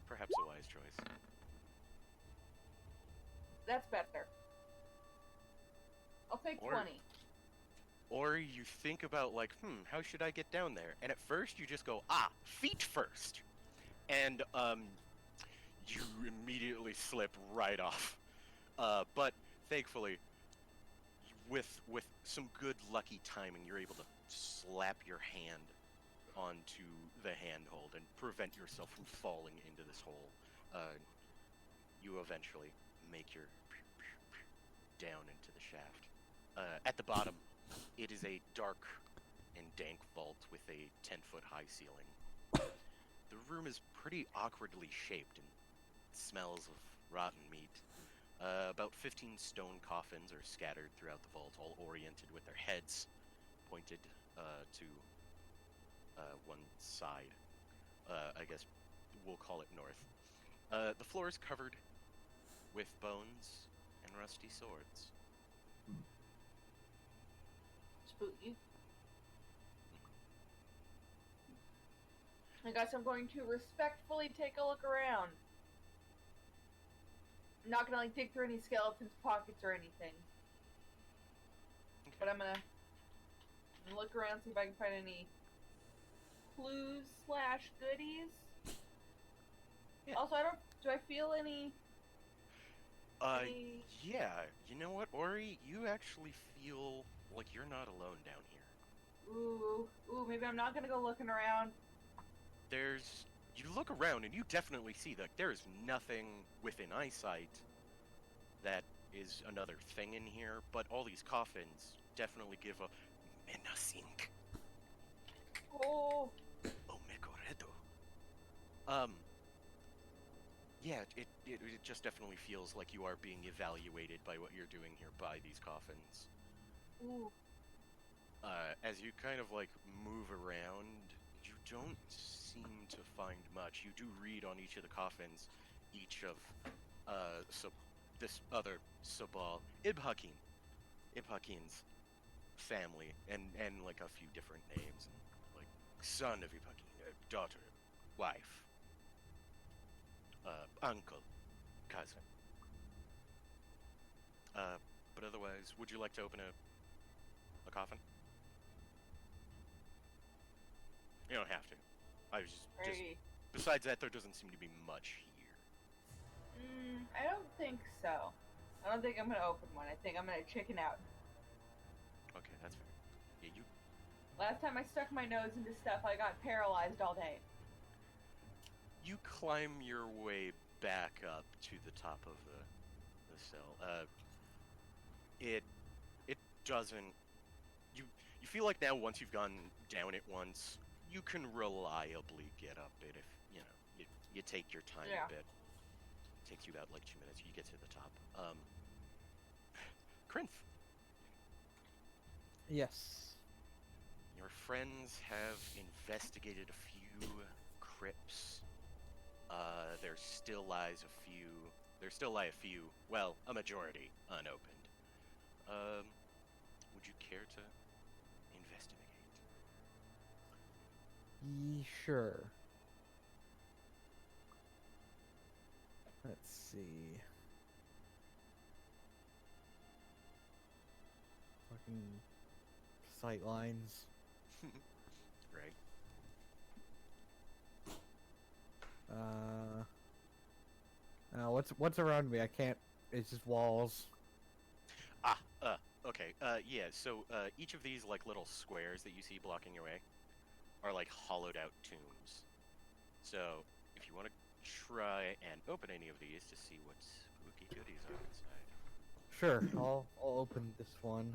Perhaps a wise choice. That's better. I'll take Or- 20. Or you think about like, how should I get down there? And at first you just go, feet first. And you immediately slip right off. But thankfully, with some good lucky timing, you're able to slap your hand onto the handhold and prevent yourself from falling into this hole. You eventually make your down into the shaft. At the bottom, it is a dark and dank vault with a 10-foot high ceiling. The room is pretty awkwardly shaped and smells of rotten meat. About 15 stone coffins are scattered throughout the vault, all oriented with their heads pointed to one side. I guess we'll call it north. The floor is covered with bones and rusty swords. Spooky. I guess I'm going to respectfully take a look around. I'm not gonna like dig through any skeletons' pockets or anything. But I'm gonna look around, see if I can find any clues / goodies. Yeah. Also, do I feel any? any- Yeah, you know what, Ori? You actually feel like you're not alone down here. Ooh, maybe I'm not gonna go looking around. You look around and you definitely see that there is nothing within eyesight that is another thing in here, but all these coffins definitely give a menacing. Oh, Oh, Mecoredo. Yeah, it just definitely feels like you are being evaluated by what you're doing here by these coffins. ooh. As you kind of like move around, you don't seem to find much. You do read on each of the coffins, each of this other Sabal, Ibhakin's family, and like a few different names, like son of Ibhakin, daughter, wife, uncle, cousin. But otherwise, would you like to open a coffin? You don't have to. I was just Ready. besides that, there doesn't seem to be much here. I don't think so. I don't think I'm gonna open one. I think I'm gonna chicken out. Okay, that's fair. Yeah, Last time I stuck my nose into stuff, I got paralyzed all day. you climb your way back up to the top of the cell. It doesn't. You feel like now once you've gone down it once, you can reliably get up it if you take your time Yeah. a bit. It takes you about like 2 minutes. You get to the top. Krinth, Yes. your friends have investigated a few crypts. There still lie a few. Well, a majority unopened. Would you care to investigate? Sure. Let's see. Fucking sight lines. Right. What's around me? I can't. It's just walls. Okay. Yeah. So, each of these like little squares that you see blocking your way are like hollowed out tombs. So, if you want to try and open any of these to see what spooky goodies are inside. Sure. I'll open this one.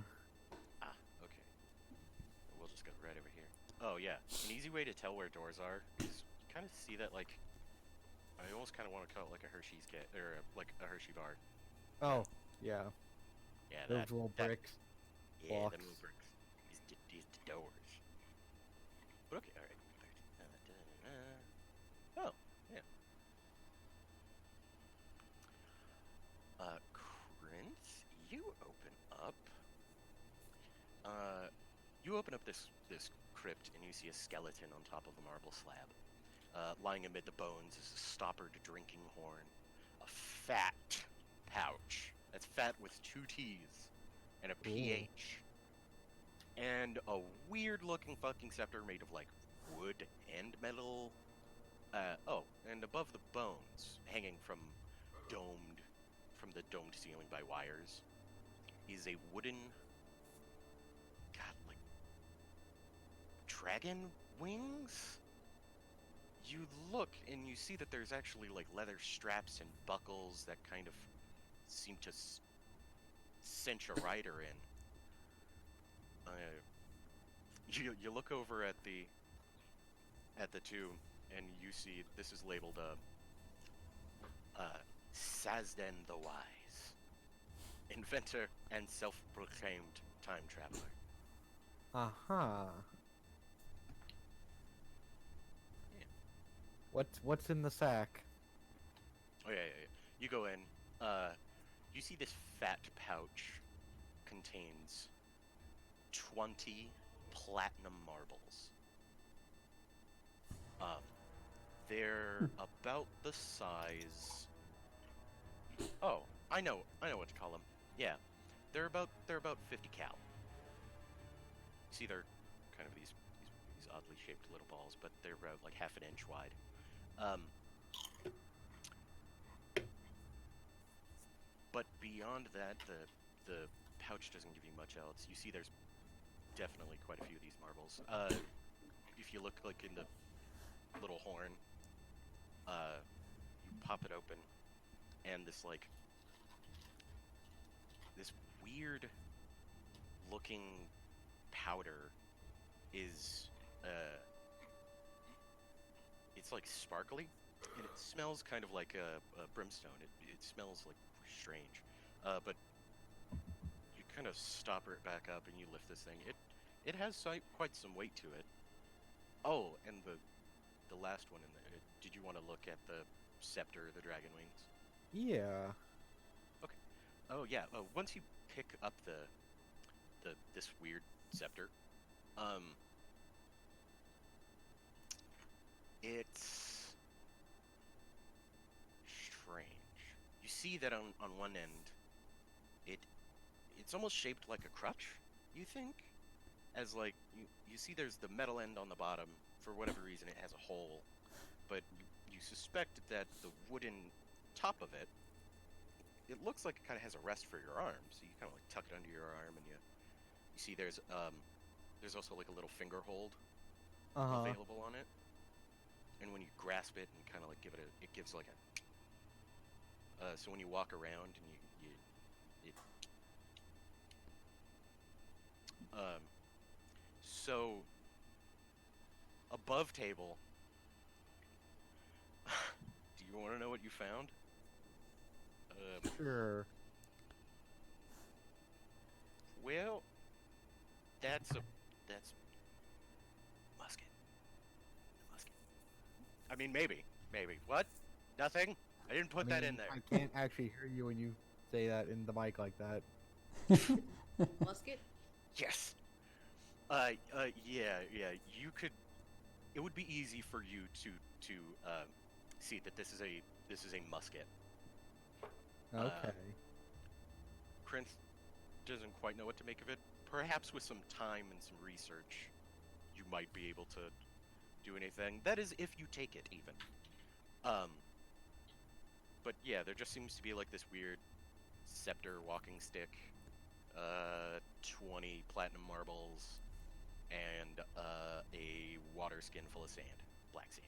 Okay. We'll just go right over here. Oh yeah. An easy way to tell where doors are is you kind of see that like. I almost kind of want to call it like a Hershey's or like a Hershey bar. Oh, yeah. Yeah, Those little that- bricks. Yeah, blocks. them little bricks. doors. But okay, all right. Oh, yeah. Prince, you open up. You open up this crypt and you see a skeleton on top of a marble slab. Lying amid the bones is a stoppered drinking horn, a fat pouch that's fat with 2 T's and a PH, and a weird-looking fucking scepter made of like wood and metal. And above the bones, hanging from the domed ceiling by wires, is a wooden, god, like dragon wings. You look and you see that there's actually like leather straps and buckles that kind of seem to cinch a rider in. You look over at the two, and you see this is labeled Sazden the Wise, inventor and self-proclaimed time traveler. Aha. Yeah. What's in the sack? Oh yeah. You go in. You see this fat pouch contains 20 platinum marbles. They're about the size. Oh, I know what to call them. Yeah, they're about 50 cal. You see, they're kind of these oddly shaped little balls, but they're about like half an inch wide. But beyond that, the pouch doesn't give you much else. You see, there's definitely quite a few of these marbles. If you look like in the little horn, you pop it open, and this weird looking powder is it's like sparkly, and it smells kind of like a brimstone. It smells like strange, but you kind of stopper it back up and you lift this thing. It has quite some weight to it. Oh, and the last one in there. Did you want to look at the scepter, the dragon wings? Yeah. Okay. Oh yeah. Once you pick up this weird scepter, it's strange. You see that on one end, it's almost shaped like a crutch. You think, as like you see, there's the metal end on the bottom. For whatever reason, it has a hole, but you suspect that the wooden top of it. It looks like it kind of has a rest for your arm, so you kind of like tuck it under your arm, and you see there's also like a little finger hold available on it, and when you grasp it and kind of like it gives like a so when you walk around and so above table, do you want to know what you found? Sure. Well, that's musket. Musket. I mean, maybe. What? Nothing? I didn't put that in there. I can't actually hear you when you say that in the mic like that. Musket? Yes. Yeah. You could. It would be easy for you to see that this is a musket. Okay. Prince doesn't quite know what to make of it. Perhaps with some time and some research, you might be able to do anything. That is, if you take it, even. But yeah, there just seems to be like this weird scepter walking stick, 20 platinum marbles, and a water skin full of sand, black sand.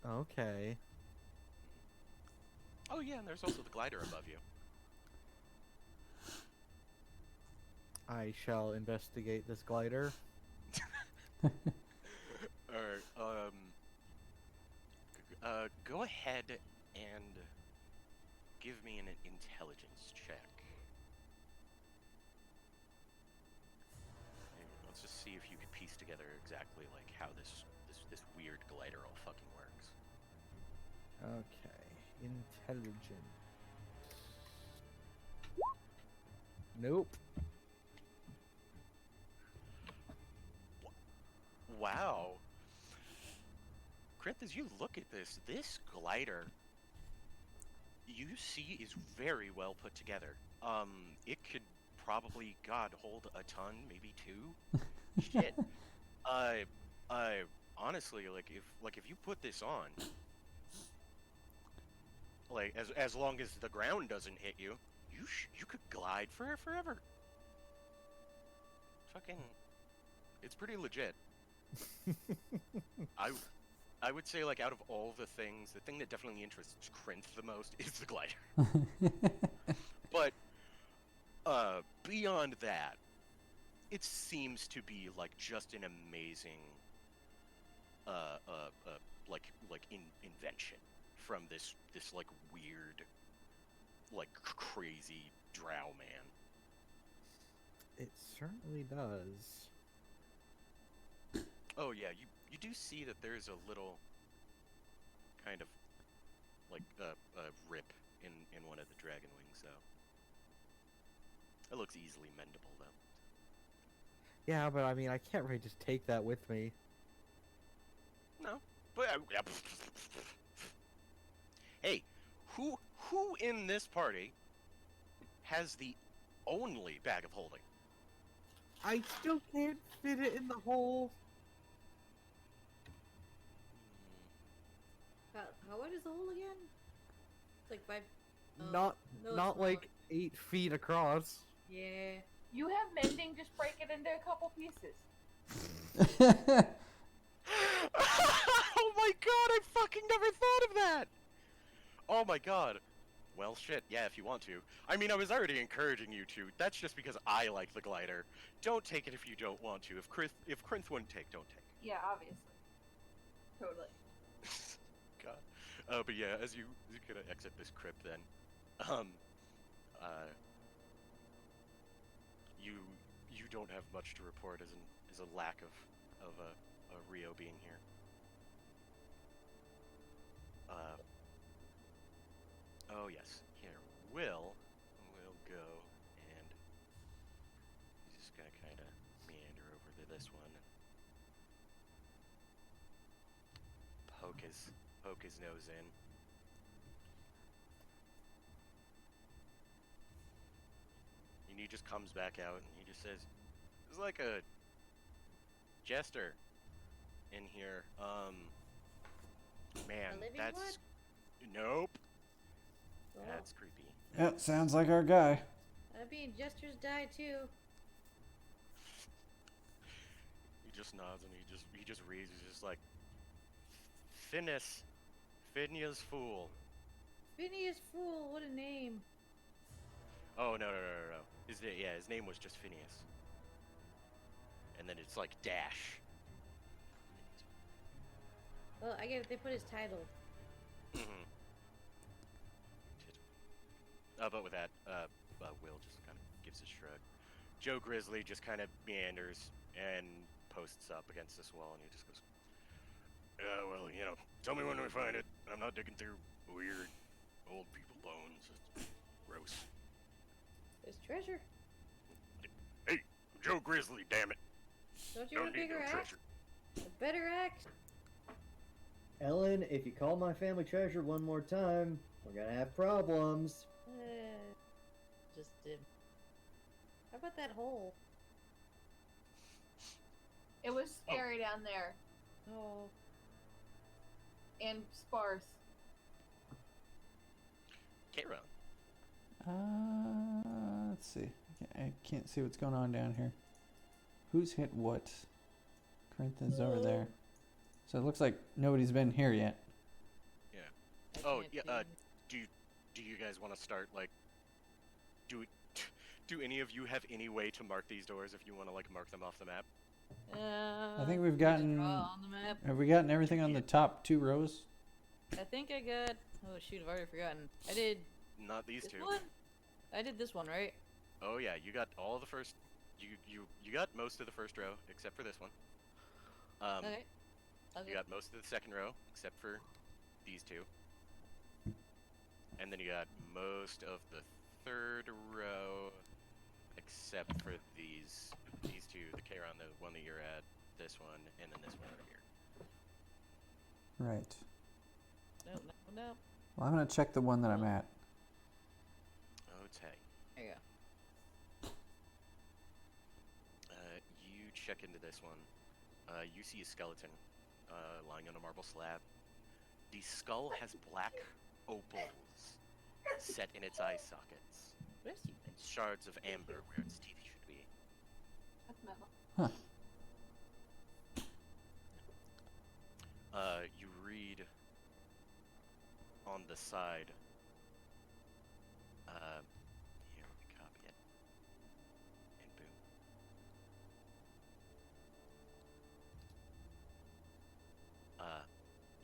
Okay. Oh yeah, and there's also the glider above you. I shall investigate this glider. Alright, go ahead and give me an intelligence check. Let's just together exactly like how this weird glider all fucking works. Okay. Intelligent. Nope. Wow. Crinth, as you look at this glider, you see is very well put together. It could probably, God, hold a ton, maybe two. Shit. Honestly, like if you put this on, like as long as the ground doesn't hit you, you could glide forever. Fucking, it's pretty legit. I would say, like, out of all the things, the thing that definitely interests Crinth the most is the glider. But beyond that, it seems to be like just an amazing invention from this like weird, like crazy drow man. It certainly does. Oh yeah, you do see that there's a little kind of like a rip in one of the dragon wings, though. It looks easily mendable, though. Yeah, but I mean, I can't really just take that with me. No, but hey, who in this party has the only bag of holding? I still can't fit it in the hole. How wide is the hole again? It's like 5. Oh, Not no, it's not like 8 feet across. Yeah. You have mending, just break it into a couple pieces. Oh my god, I fucking never thought of that! Oh my god. Well, shit, yeah, if you want to. I mean, I was already encouraging you to. That's just because I like the glider. Don't take it if you don't want to. If Crinth wouldn't take, don't take. Yeah, obviously. Totally. God. But yeah, as you kind of exit this crypt, then, you don't have much to report as a lack of a Rio being here. Oh yes, here we'll go, and he's just gonna kind of meander over to this one and poke his nose in. And he just comes back out and he just says, "There's like a jester in here. Man, A living that's one? nope. Oh. That's creepy." Yeah, sounds like our guy. I mean, jesters die too. He just nods and he just reads. He's just like, Phineas Fool. Phineas Fool, what a name. Oh no. His name was just Phineas. And then it's like dash. Well, I get it. They put his title. But with that, Will just kind of gives a shrug. Joe Grizzly just kind of meanders and posts up against this wall, and he just goes, well, tell me when we find it. I'm not digging through weird old people bones. It's gross. There's treasure. Hey, I'm Joe Grizzly, damn it. Don't you Don't want a need bigger no axe? treasure. A better axe? Ellen, if you call my family treasure one more time, we're gonna have problems. Just did. How about that hole? It was scary down there. Oh. And sparse. Kayron. Let's see. I can't see what's going on down here. Who's hit what? Corinth is over there. So it looks like nobody's been here yet. Yeah. I Oh, can't yeah, see. do you guys want to start, like, do any of you have any way to mark these doors if you want to, like, mark them off the map? I think we've just gotten. draw on the map. Have we gotten everything on the top 2 rows? I think I got. Oh shoot! I've already forgotten. I did Not these this two. one. I did this one, right? Oh yeah, you got all the first. You got most of the first row except for this one. Okay. You got most of the second row, except for these two. And then you got most of the third row, except for these two, the Charon, the one that you're at, this one, and then this one over here. Right. No. Well, I'm gonna check the one that I'm at. Okay. There you go. You check into this one. You see a skeleton lying on a marble slab. The skull has black opals set in its eye sockets. Bless you. And shards of amber where its teeth should be. That's metal. Huh. You read on the side. Here, let me copy it. And boom.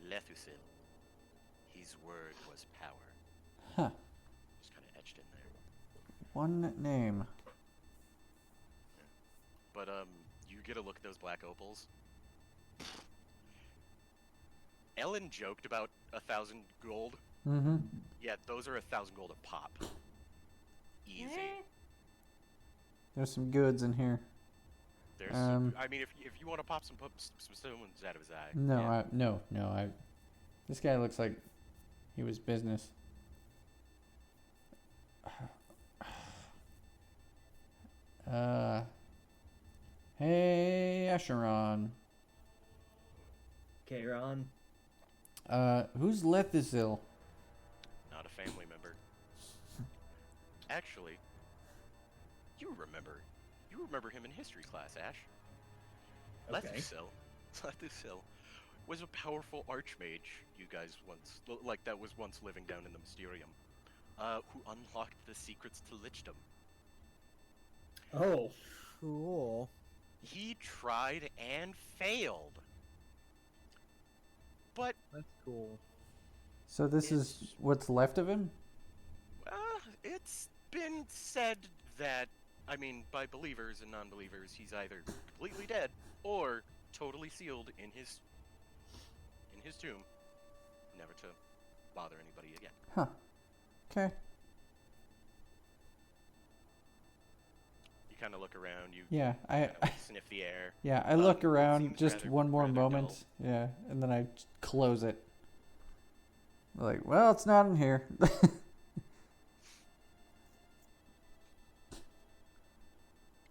Lethusil. His word was power. Huh. Just kind of etched in there. One name. But you get a look at those black opals. Ellen joked about 1,000 gold. Mm-hmm. Yeah, those are 1,000 gold a pop. Easy. There's some goods in here. There's. I mean, if you want to pop some stones out of his eye. No, yeah. no. This guy looks like he was business. Hey, Asheron. Charon. Who's Lethusil? Not a family member. Actually, you remember him in history class, Ash. Okay. Lethusil was a powerful archmage you guys that was once living down in the Mysterium, who unlocked the secrets to lichdom. Oh. Cool. He tried and failed. But That's cool. So this is It's- what's left of him? it's been said that, I mean, by believers and non-believers, he's either completely dead or totally sealed in his tomb, never to bother anybody again. Huh. Okay. You kind of look around, you Yeah, kinda, like, sniff the air. I look it around seems just rather- one more rather moment. dull. Yeah, and then I close it. Like, well, it's not in here.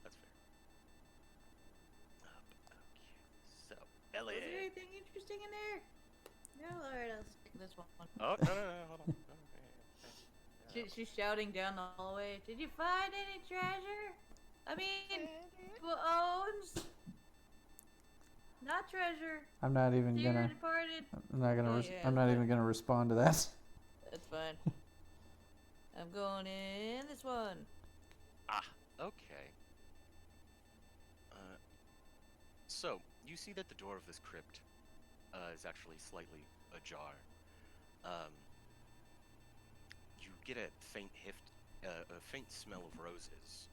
That's fair. So, Was there Elliot. anything interesting in there? No, alright, I'll stick this one. Oh, no, hold on. She's shouting down the hallway. Did you find any treasure? I mean, bones? Not treasure. I'm not even Dear gonna. departed. I'm not gonna. Oh, res- yeah, I'm not okay. even gonna respond to that. That's fine. I'm going in this one. Okay. So, you see that the door of this crypt is actually slightly ajar. You get a faint smell of roses,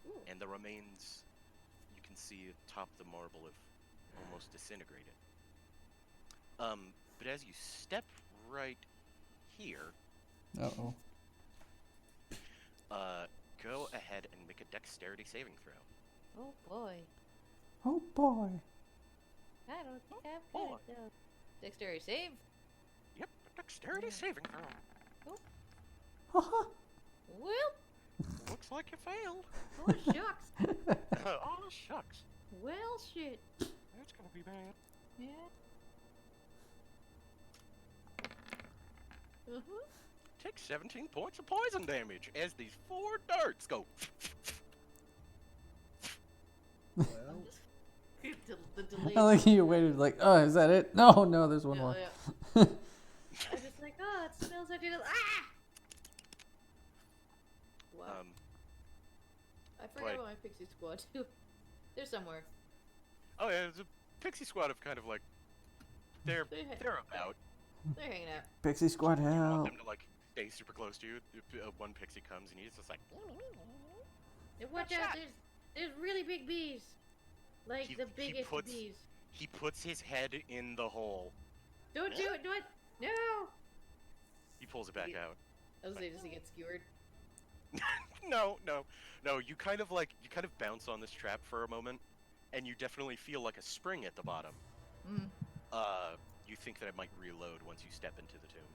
Ooh. and the remains you can see atop the marble have almost disintegrated. But as you step right here, Uh-oh. go ahead and make a dexterity saving throw. Oh boy. Oh boy. I don't think I've boy. got it though. Dexterity save. Yep, a dexterity saving throw. Haha. Well, Looks like you failed. oh shucks. Oh, shucks. Well, shit. That's gonna be bad. Yeah. Uh-huh. Take 17 points of poison damage as these 4 darts go. Well, The delay. I like you waited. Like, oh, is that it? No, there's one Yeah, more. yeah. I was just like, oh, it smells like it. Ah! Wow. I forgot but- about my pixie squad too. They're somewhere. Oh yeah, the Pixie Squad of kind of like they're about. They're hanging out. Pixie Squad, You want help. them to like stay super close to you. If one pixie comes and he's just like, And watch Good out, shot. there's really big bees. Like He- the he biggest puts- bees. He puts his head in the hole. Don't do it. Do it. No. He pulls it back Yeah. out. I was saying, does he get skewered? No. You kind of bounce on this trap for a moment, and you definitely feel like a spring at the bottom. Hmm. You think that it might reload once you step into the tomb.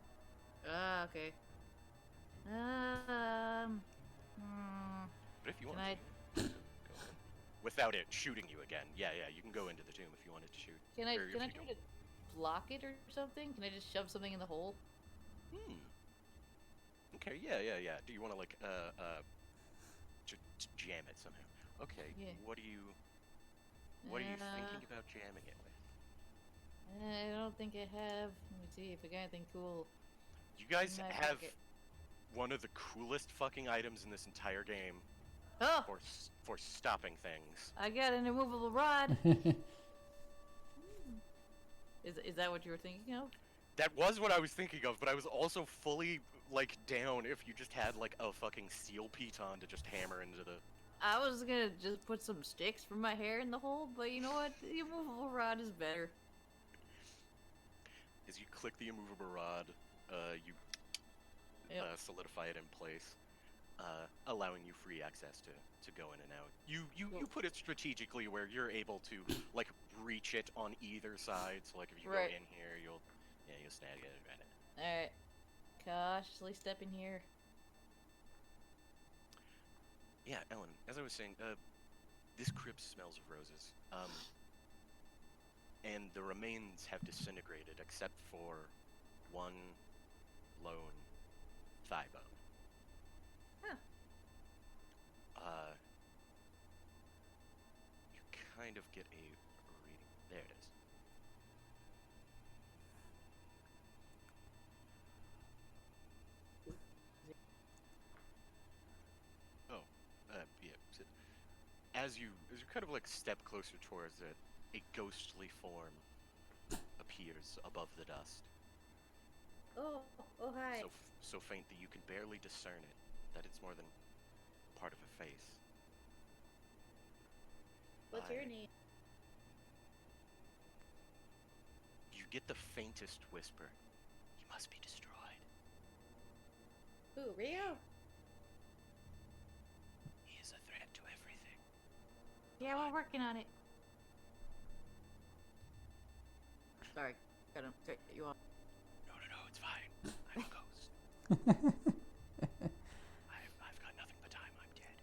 Ah, okay. But if you Can want I? to, go in. Without it shooting you again. Yeah, you can go into the tomb if you wanted to shoot. Can I? Or if Can I you try don't. to block it or something? Can I just shove something in the hole? Okay, yeah. Do you want to like jam it somehow? Okay. Yeah. What are you thinking about jamming it with? I don't think I have. Let me see if I got anything cool. You guys in my have pocket. one of the coolest fucking items in this entire game Oh, for stopping things. I got an immovable rod. Is that what you were thinking of? That was what I was thinking of, but I was also fully like down if you just had like a fucking steel piton to just hammer into the. I was gonna just put some sticks from my hair in the hole, but you know what? The immovable rod is better. As you click the immovable rod, you Yep. solidify it in place, allowing you free access to go in and out. You Cool. put it strategically where you're able to like reach it on either side. So like if you Right. go in here, you'll snag it right in. Alright. Cautiously step in here. Yeah, Ellen. As I was saying, this crypt smells of roses. And the remains have disintegrated except for one lone thigh bone. Huh. You kind of get a reading. There it is. Oh, yeah. So as you kind of like step closer towards it, a ghostly form appears above the dust. Oh, hi. So faint that you can barely discern it, that it's more than part of a face. What's your name? You get the faintest whisper. He must be destroyed. Who, Rio? He is a threat to everything. Yeah, we're working on it. Sorry, cut you off. No, it's fine. I'm a ghost. I've got nothing but time. I'm dead.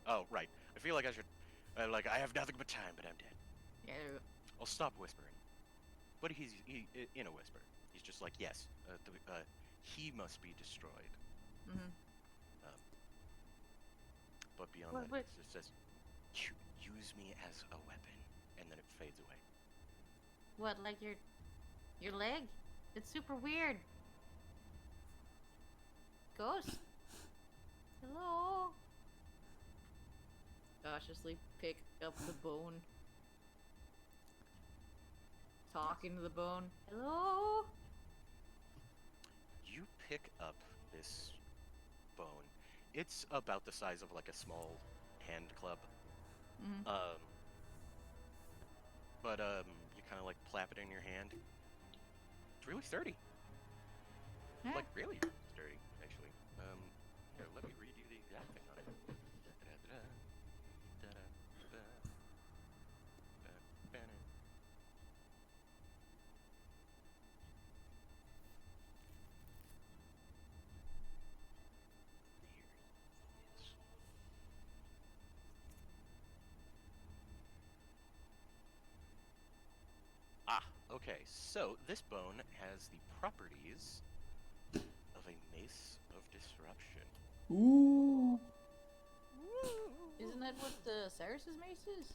Oh, right. I feel like I should. I have nothing but time, but I'm dead. Yeah, there we go. I'll stop whispering. But he in a whisper. He's just like, yes, he must be destroyed. Mm-hmm. But beyond What- that, what- it just says, use me as a weapon, and then it fades away. What, like your leg? It's super weird. Ghost? Hello? Cautiously pick up the bone. Talking to the bone. Hello? You pick up this bone. It's about the size of like a small hand club. Mm-hmm. But you kind of like plap it in your hand. It's really sturdy. Yeah. Like really sturdy, actually. Here, let me read you the exact thing on it. Ah, okay. So this bone has the properties of a mace of disruption. Ooh. Isn't that what the Cyrus's mace is?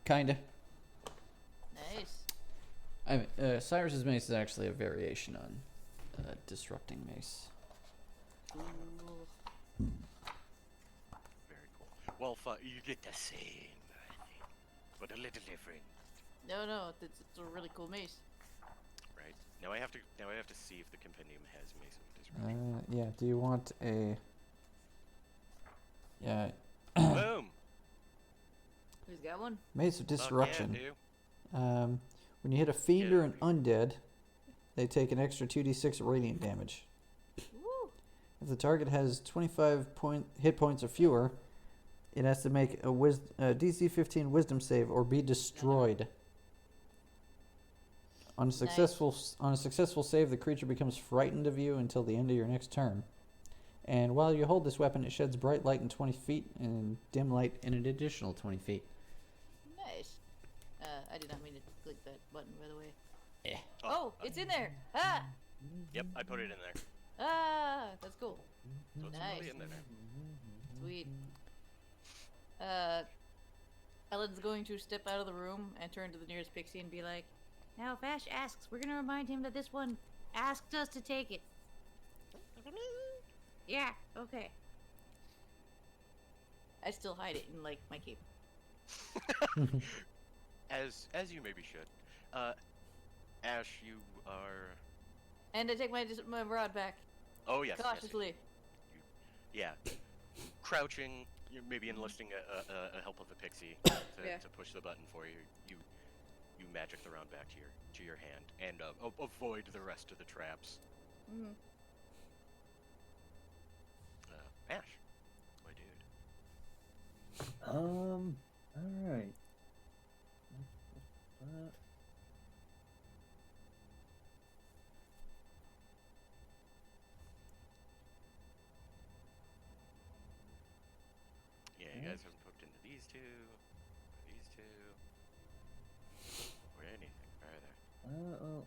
Kinda. Nice. I mean, Cyrus's mace is actually a variation on disrupting mace. Cool. Very cool. Well, you get the same thing, but a little different, No, it's a really cool mace. right? Now I have to see if the compendium has mace of disruption. Yeah. Do you want a? Yeah. Boom. Who's got one? Mace of Fuck yeah, Disruption. dude. When you hit a fiend or an Yeah. undead, they take an extra 2d6 radiant damage. Woo! If the target has 25 hit points or fewer, it has to make a DC 15 Wisdom save or be destroyed. On a successful save, the creature becomes frightened of you until the end of your next turn. And while you hold this weapon, it sheds bright light in 20 feet and dim light in an additional 20 feet. Nice. I did not mean to click that button, by the way. Yeah. Oh, it's in there! Ah! Yep, I put it in there. Ah! That's cool. So it's Nice. really in there. Sweet. Ellen's going to step out of the room and turn to the nearest pixie and be like, "Now, if Ash asks, we're gonna remind him that this one asked us to take it." Yeah, okay. I still hide it in, like, my cape. As you maybe should. Ash, you are. And I take my rod back. Oh yes. Cautiously. Yes. Yeah. Crouching, you're maybe enlisting a help of a pixie to push the button for you. You magic the round back to your hand and avoid the rest of the traps. Mm. Ash, my dude. Alright. Yeah, you guys haven't hooked into these two, or anything further. Well,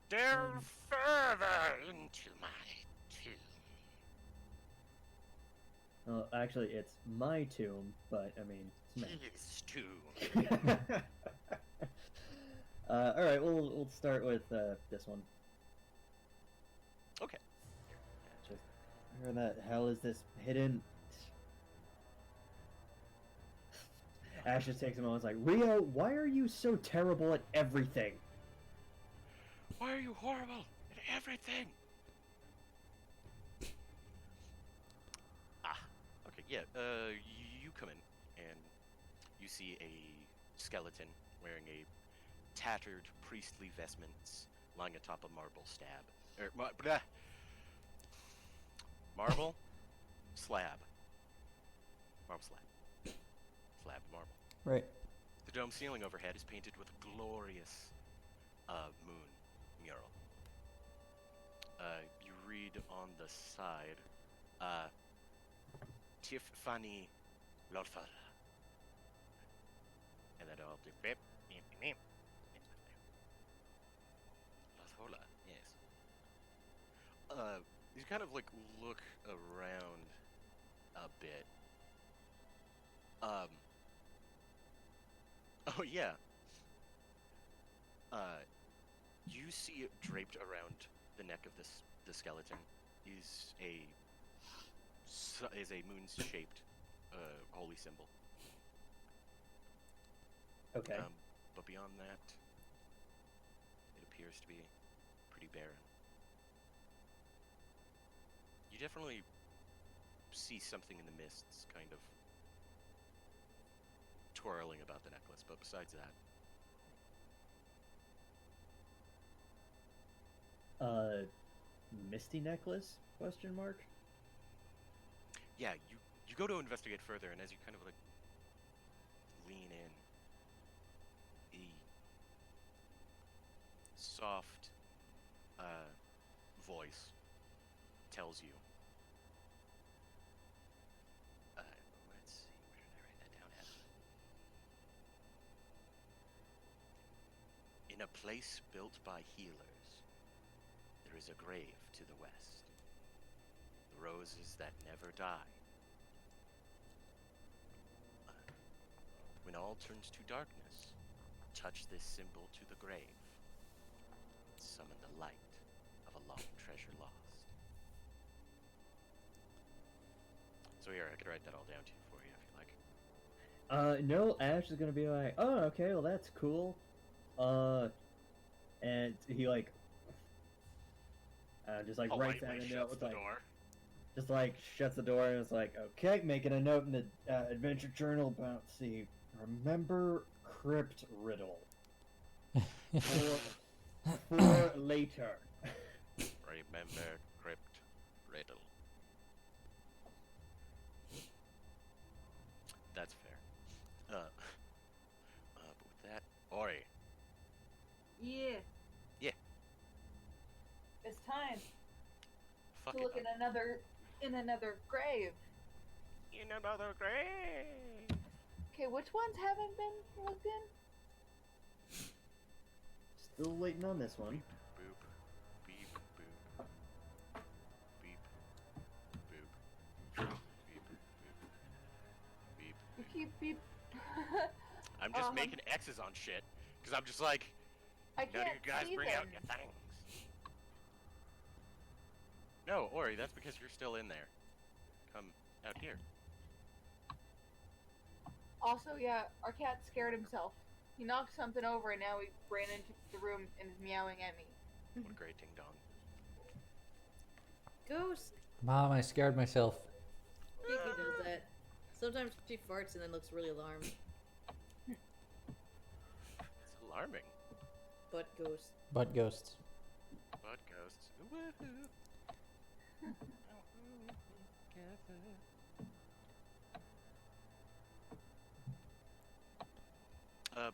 Delve further into my tomb. well, actually, it's my tomb, but I mean, it's His tomb. me. Alright, we'll start with this one. Okay. Just where the hell is this hidden? Ash just takes a moment. It's like, Rio, why are you so terrible at everything? Why are you horrible at everything? Okay, yeah, you come in, and you see a skeleton wearing a tattered priestly vestments lying atop a marble slab. Marble slab. Marble slab. Slab of marble. Right. The dome ceiling overhead is painted with a glorious moon mural. You read on the side, Tiffany Lorfar. And then I'll do Lorfar, yes. You kind of like look around a bit. Oh yeah. You see it draped around the neck of the skeleton is a moon-shaped holy symbol. Okay. But beyond that, it appears to be pretty barren. You definitely see something in the mists, kind of twirling about the necklace, but besides that, Misty necklace? Question mark. yeah, you go to investigate further, and as you kind of like lean in, a soft voice tells you. Let's see, where did I write that down at? In a place built by healers, there is a grave to the west. The roses that never die. When all turns to darkness, touch this symbol to the grave. Summon the light of a long treasure lost. So here, I could write that all down to you for you if you like. No, Ash is gonna be like, oh, okay, well that's cool. And he like, just like writes down a note with like, just like shuts the door and it's like, okay, making a note in the adventure journal about see Remember crypt riddle. For later. Remember crypt riddle. That's fair. But with that, Ori. Yeah. Yeah. It's time Fuck to it. look in another grave. In another grave. Okay, which ones haven't been looked in? Still waiting on this one. Boop. Beep. Boop. Beep. Boop. Beep. Boop. Beep. You keep beep. I'm just making X's on shit. Because I'm just like, I none can't of you guys see bring them. out your things. No, Ori, that's because you're still in there. Come out here. Also, yeah, our cat scared himself. He knocked something over and now he ran into the room and is meowing at me. What a great ding dong. Ghost. Mom, I scared myself. Kiki does that. Sometimes she farts and then looks really alarmed. It's alarming. But ghost. Butt ghosts. But ghosts. Woohoo.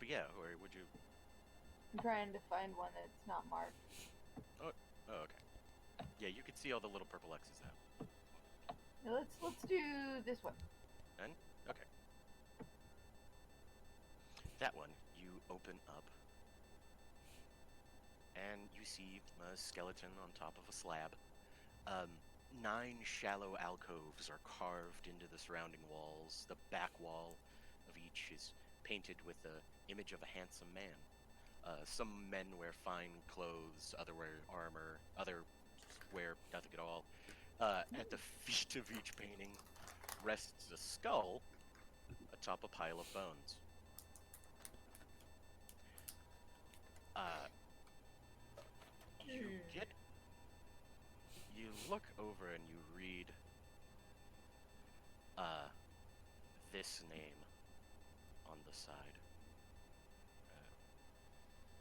But yeah, Ori, would you? I'm trying to find one that's not marked. Oh, okay. Yeah, you could see all the little purple X's now. Now let's do this one. Then? Okay. That one, you open up, and you see a skeleton on top of a slab. 9 shallow alcoves are carved into the surrounding walls. The back wall of each is painted with the image of a handsome man. Some men wear fine clothes, other wear armor, other wear nothing at all. At the feet of each painting rests a skull atop a pile of bones. You look over and you read this name on the side.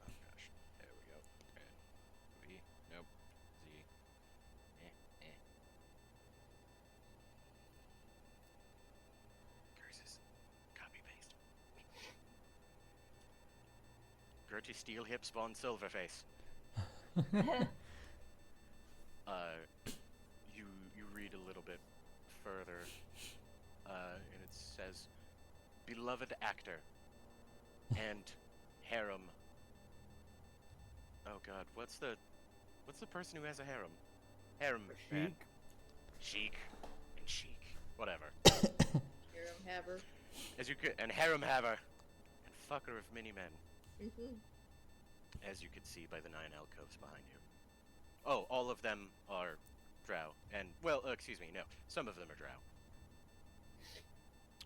Oh gosh, there we go. Nope. Curses. Copy paste. Gertie Steel Hip Spawn Silverface. You read a little bit further, and it says, "Beloved actor and harem." Oh God, what's the person who has a harem? Harem man. Sheik. Sheik and chic, whatever. Harem haver. As you could, and harem haver, and fucker of many men, Mm-hmm. as you could see by the 9 alcoves behind you. Oh, all of them are drow, and well, excuse me, no, some of them are drow.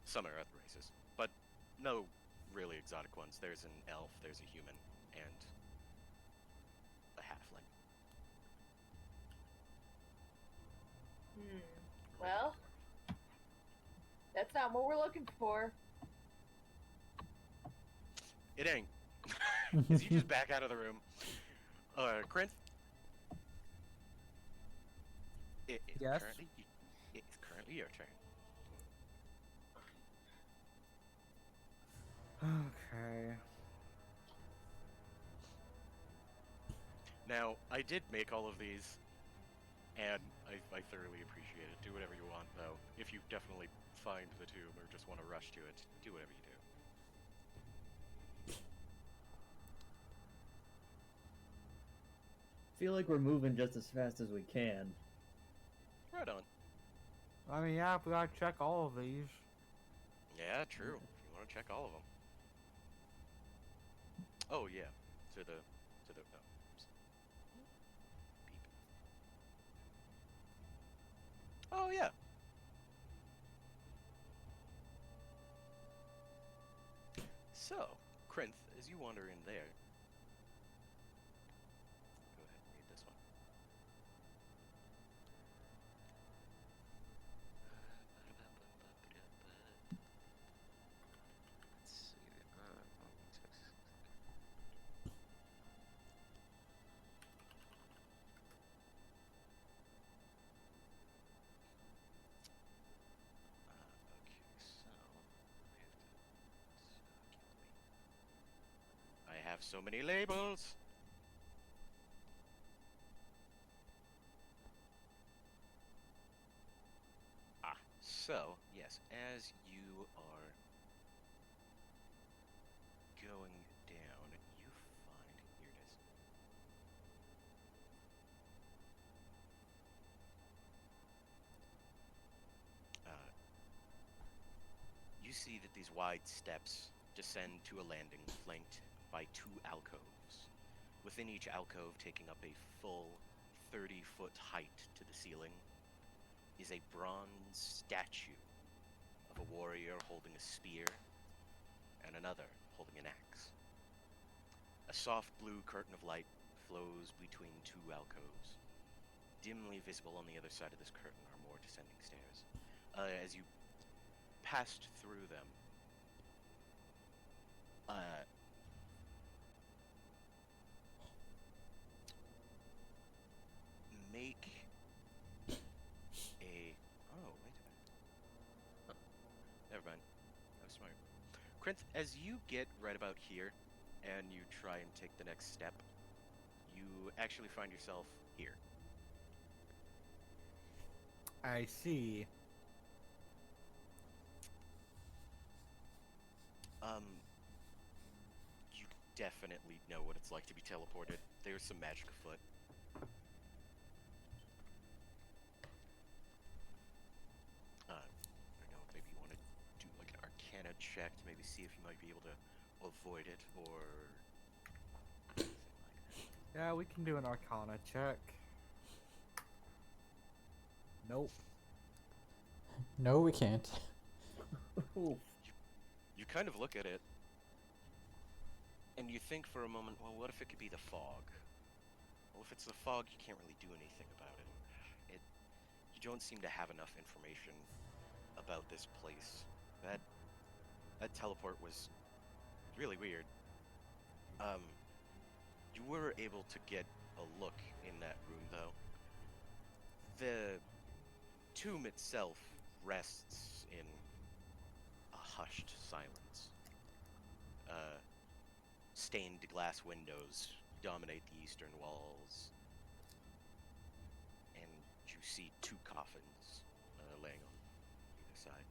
Some are other races, but no really exotic ones. There's an elf, there's a human, and a halfling. Well, that's not what we're looking for. It ain't. As you just back out of the room, Corinth. It's Yes? currently your turn. Okay. Now, I did make all of these, and I thoroughly appreciate it. Do whatever you want, though. If you definitely find the tomb or just want to rush to it, do whatever you do. Feel like we're moving just as fast as we can. Right on. I mean, yeah, we gotta check all of these. Yeah, true. If you want to check all of them. Oh yeah, to the no. Beep. Oh yeah. So, Krinth, as you wander in there, go ahead and read this one. Let's have so many labels. So, yes, as you are going down, you find, here it is. You see that these wide steps descend to a landing flanked by 2 alcoves. Within each alcove, taking up a full 30-foot height to the ceiling, is a bronze statue of a warrior holding a spear and another holding an axe. A soft blue curtain of light flows between 2 alcoves. Dimly visible on the other side of this curtain are more descending stairs. As you passed through them, make a... Oh, wait a minute. Huh. Never mind. I was smart. Krinth, as you get right about here, and you try and take the next step, you actually find yourself here. I see. You definitely know what it's like to be teleported. There's some magic afoot. I don't know, maybe you want to do like an Arcana check to maybe see if you might be able to avoid it, or anything like that. Yeah, we can do an Arcana check. Nope. No, we can't. Oof. You kind of look at it, and you think for a moment, well, what if it could be the fog? Well, if it's the fog, you can't really do anything about it. You don't seem to have enough information about this place. That teleport was really weird. You were able to get a look in that room, though. The tomb itself rests in a hushed silence. Stained glass windows dominate the eastern walls, and you see 2 coffins laying on either side.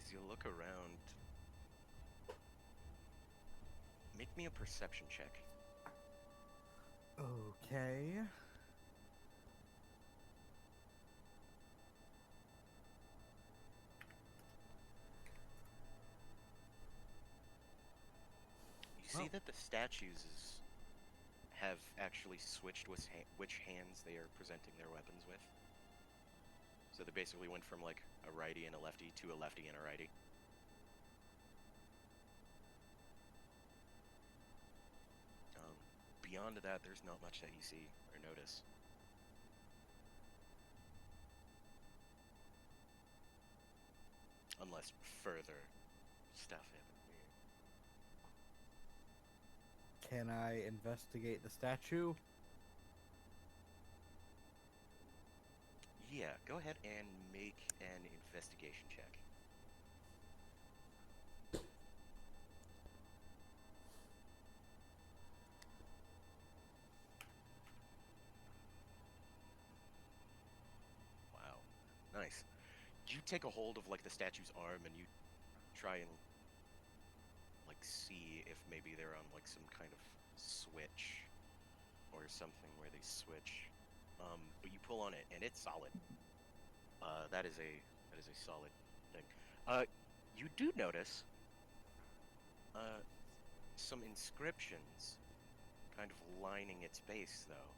As you look around, make me a perception check. Okay. You see that the statues have actually switched which hands they are presenting their weapons with. So they basically went from like a righty and a lefty to a lefty and a righty. Beyond that, there's not much that you see or notice. Unless further stuff happened here. Can I investigate the statue? Yeah, go ahead and make an investigation check. Wow, nice. You take a hold of like the statue's arm and you try and like see if maybe they're on like some kind of switch or something where they switch. But you pull on it and it's solid. That is a solid thing. You do notice some inscriptions kind of lining its base, though.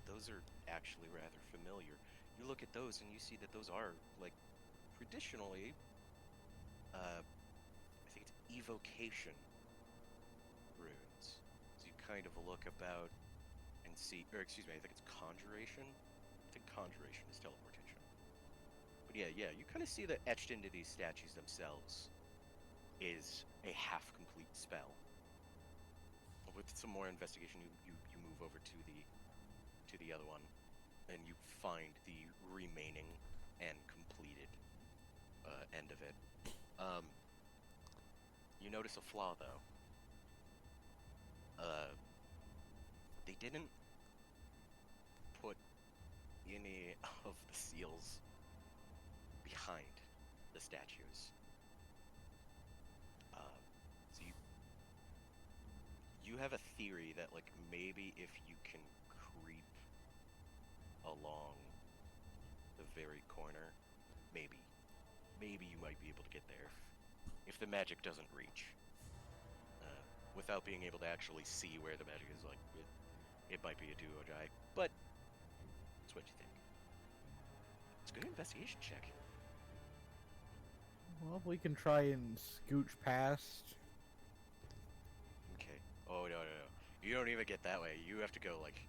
Those are actually rather familiar. You look at those and you see that those are like traditionally, I think it's evocation runes. So you kind of look about and see, or excuse me, I think it's conjuration. I think conjuration is teleportation. But yeah, you kind of see that etched into these statues themselves is a half-complete spell. With some more investigation, you move over to the other one, and you find the remaining and completed You notice a flaw, though. They didn't put any of the seals behind the statues. So you have a theory that, like, maybe if you can creep along the very corner, maybe you might be able to get there if the magic doesn't reach. Without being able to actually see where the magic is, like, it might be a do or die, but it's what you think. It's a good investigation check. Well, we can try and scooch past. Okay. Oh, no. You don't even get that way. You have to go, like,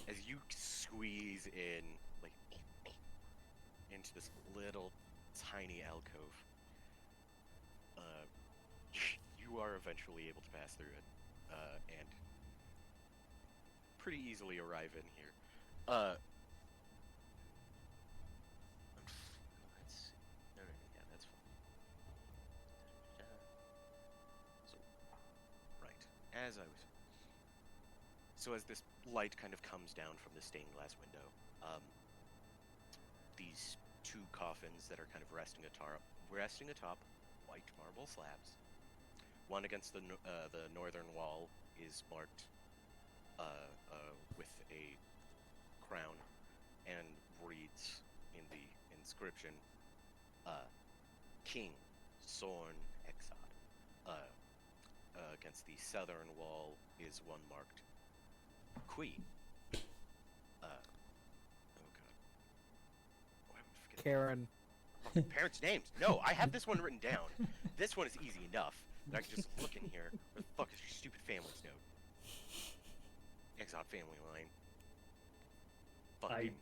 as you squeeze in, like, into this little tiny alcove, you are eventually able to pass through it, and pretty easily arrive in here. Let's see. No, yeah, that's fine. So, right, as I was. So as this light kind of comes down from the stained glass window, these two coffins that are kind of resting atop white marble slabs. One against the northern wall is marked with a crown and reads in the inscription, King Sorn Exod. Against the southern wall is one marked Queen. Oh god. Oh, I would forget Karen. fucking parents' names. No, I have this one written down. This one is easy enough that I can just look in here. Where the fuck is your stupid family's note? Exod family line. Fucking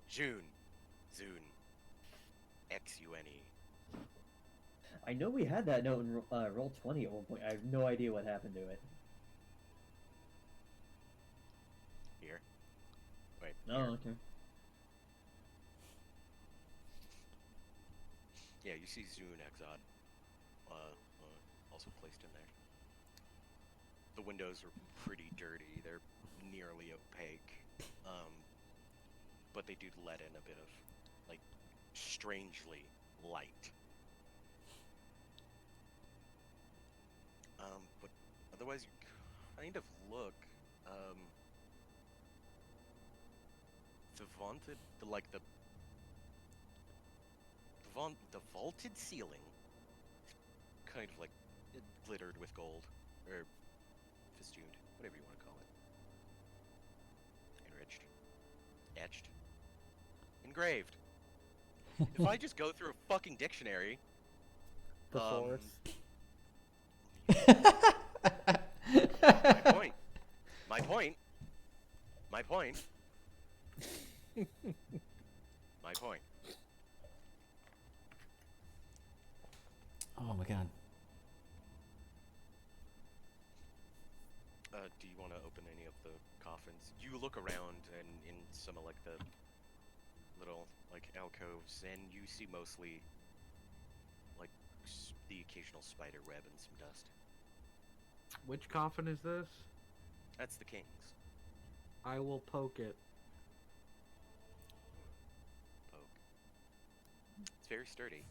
June. Zune. X-U-N-E. I know we had that note in roll 20 at one point. I have no idea what happened to it. Here. Wait. Oh, here. okay. Yeah, you see Zune Exod. Also placed in there. The windows are pretty dirty. They're nearly opaque. But they do let in a bit of, like, strangely light. But otherwise you kind of look, the vaulted ceiling, kind of like glittered with gold, or festooned, whatever you want to call it. Enriched. Etched. Engraved. If I just go through a fucking dictionary, The force. My point. Oh my god. Do you want to open any of the coffins? You look around and in some of, like, the little, like, alcoves, and you see mostly, like, the occasional spider web and some dust. Which coffin is this? That's the king's. I will poke it. Poke. It's very sturdy.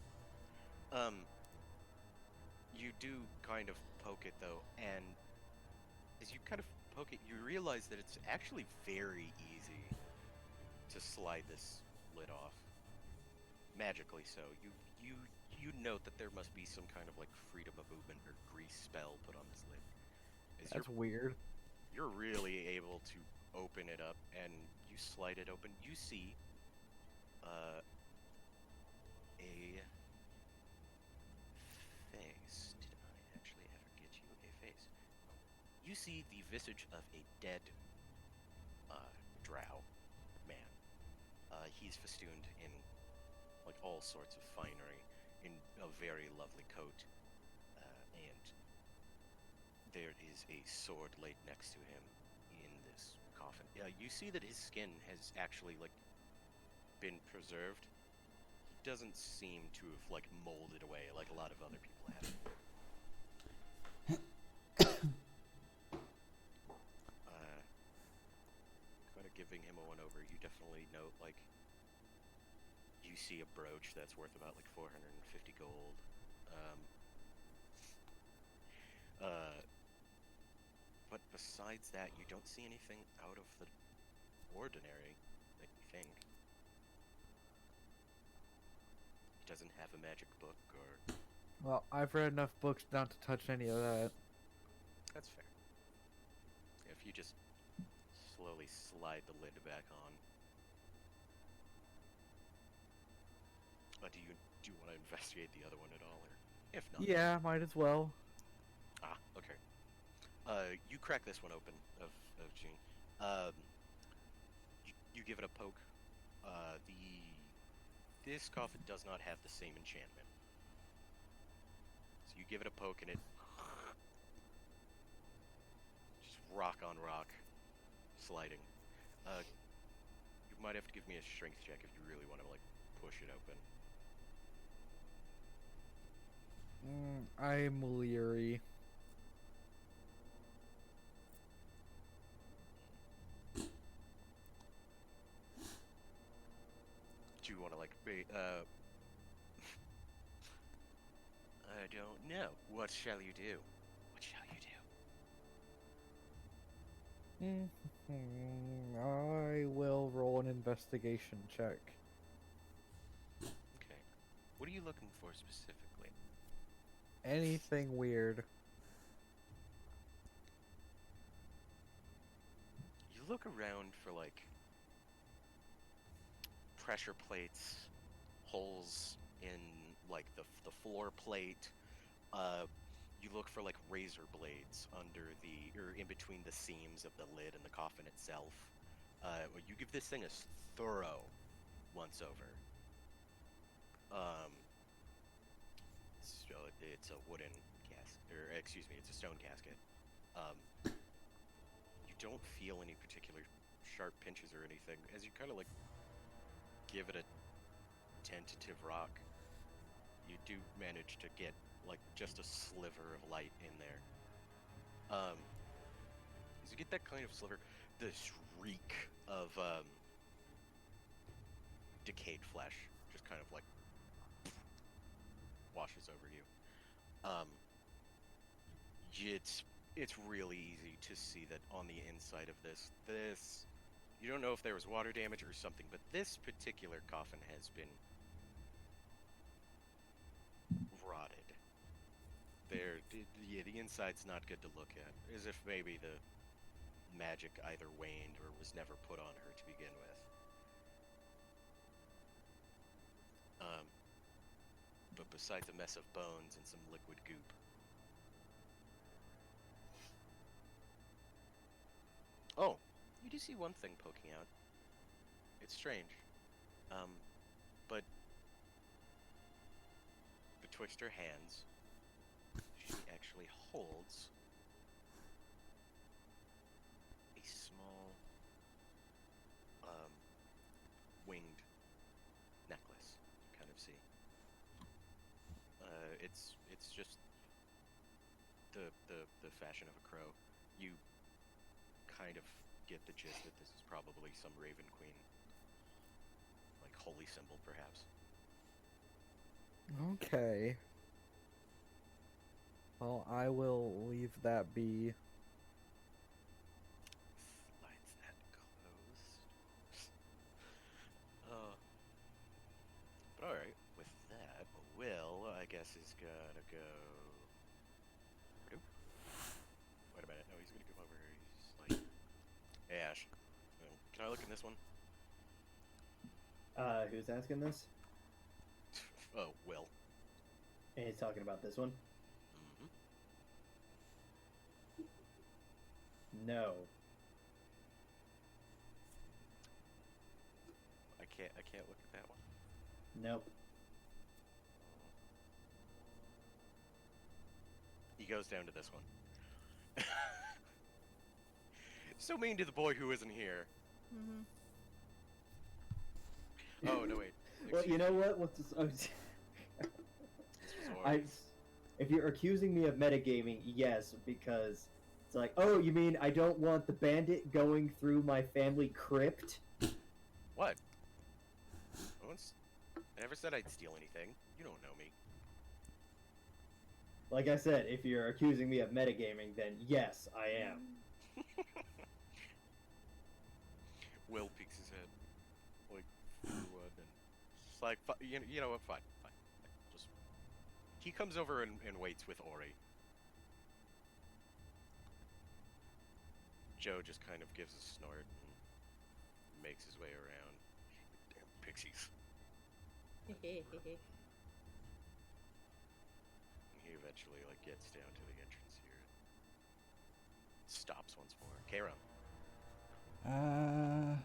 You do kind of poke it, though, and as you kind of poke it, you realize that it's actually very easy to slide this lid off. Magically so. You note that there must be some kind of, like, freedom of movement or grease spell put on this lid. As That's weird. you're really able to open it up, and you slide it open. You see a face. Did I actually ever get you a face? You see the visage of a dead drow man. He's festooned in, like, all sorts of finery, in a very lovely coat, and there is a sword laid next to him in this coffin. You see that his skin has actually, like, been preserved. He doesn't seem to have, like, molded away like a lot of other people have. giving him a one over, you definitely note, like, you see a brooch that's worth about, like, 450 gold. But besides that, you don't see anything out of the ordinary that you think. He doesn't have a magic book or... Well, I've read enough books not to touch any of that. That's fair. If you just slowly slide the lid back on. Do you want to investigate the other one at all, or if not? Yeah, might as well. Ah, okay. You crack this one open of Gene. You give it a poke. This coffin does not have the same enchantment. So you give it a poke and it just rock on rock, sliding. You might have to give me a strength check if you really want to like push it open. I'm leery. Do you want to like be, I don't know. What shall you do? What shall you do? I will roll an investigation check. Okay. What are you looking for specifically? Anything weird. You look around for like pressure plates, holes in like the floor plate. You look for like razor blades under or in between the seams of the lid and the coffin itself. You give this thing a thorough once over. So it's a wooden casket, or excuse me, it's a stone casket. You don't feel any particular sharp pinches or anything as you kind of like give it a tentative rock. You do manage to get like just a sliver of light in there. As you get that kind of sliver, this reek of decayed flesh just kind of like washes over you. It's really easy to see that on the inside of this you don't know if there was water damage or something, but this particular coffin has been rotted. The inside's not good to look at, as if maybe the magic either waned or was never put on her to begin with. But besides a mess of bones and some liquid goop. Oh, you do see one thing poking out. It's strange. But betwixt her hands, she actually holds a small, winged necklace. You kind of see. It's just the fashion of a crow. You kind of get the gist that this is probably some Raven Queen, like holy symbol, perhaps. Okay. Well, I will leave that be. Slides that closed. But alright, with that, Will, I guess, is gonna go... Wait a minute, no, he's gonna come over here, he's like... Hey, Ash, can I look in this one? Who's asking this? Oh, Will. And he's talking about this one? Mm-hmm. No. I can't look at that one. Nope. He goes down to this one. So mean to the boy who isn't here. Oh, no, wait. Well, you know what? What's this? Oh, This was if you're accusing me of metagaming, yes, because It's like, oh, you mean I don't want the bandit going through my family crypt? What? I never said I'd steal anything. You don't know me. Like I said, if you're accusing me of metagaming, then yes, I am. Will peeks his head, like, through wood, and it's like, you know what, fine. Just, he comes over and waits with Ori. Joe just kind of gives a snort and makes his way around. Damn pixies. He eventually, like, gets down to the entrance here. Stops once more. Kara. I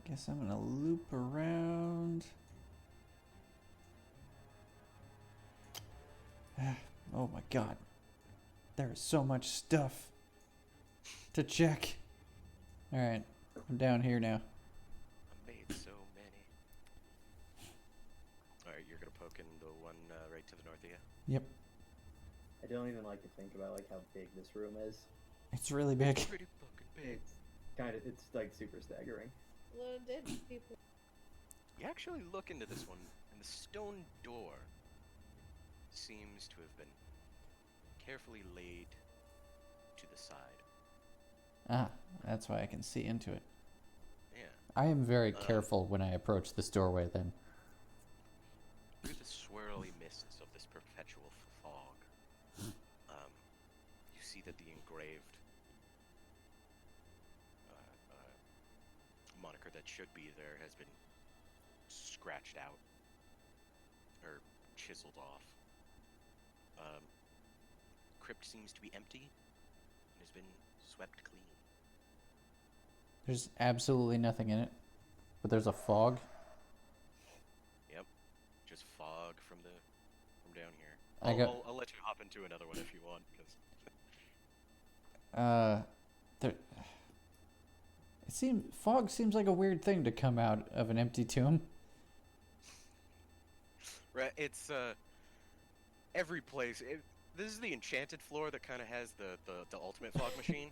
guess I'm gonna loop around. Oh my god. There is so much stuff to check. Alright, I'm down here now. I made so many. Alright, you're gonna poke in the one right to the north of you? Yep, I don't even like to think about like how big this room is. it's really big. Pretty fucking big. It's like super staggering. A lot of dead people. You actually look into this one, and the stone door seems to have been carefully laid to the side. Ah, that's why I can see into it. Yeah. I am very careful when I approach this doorway then. Through the swirly mists of this perpetual fog, you see that the engraved moniker that should be there has been scratched out or chiseled off. Crypt seems to be empty and has been swept clean. There's absolutely nothing in it, but there's a fog. Yep, just fog from down here. I'll let you hop into another one if you want, because Fog seems like a weird thing to come out of an empty tomb. right, it's every place. This is the enchanted floor that kind of has the ultimate fog machine.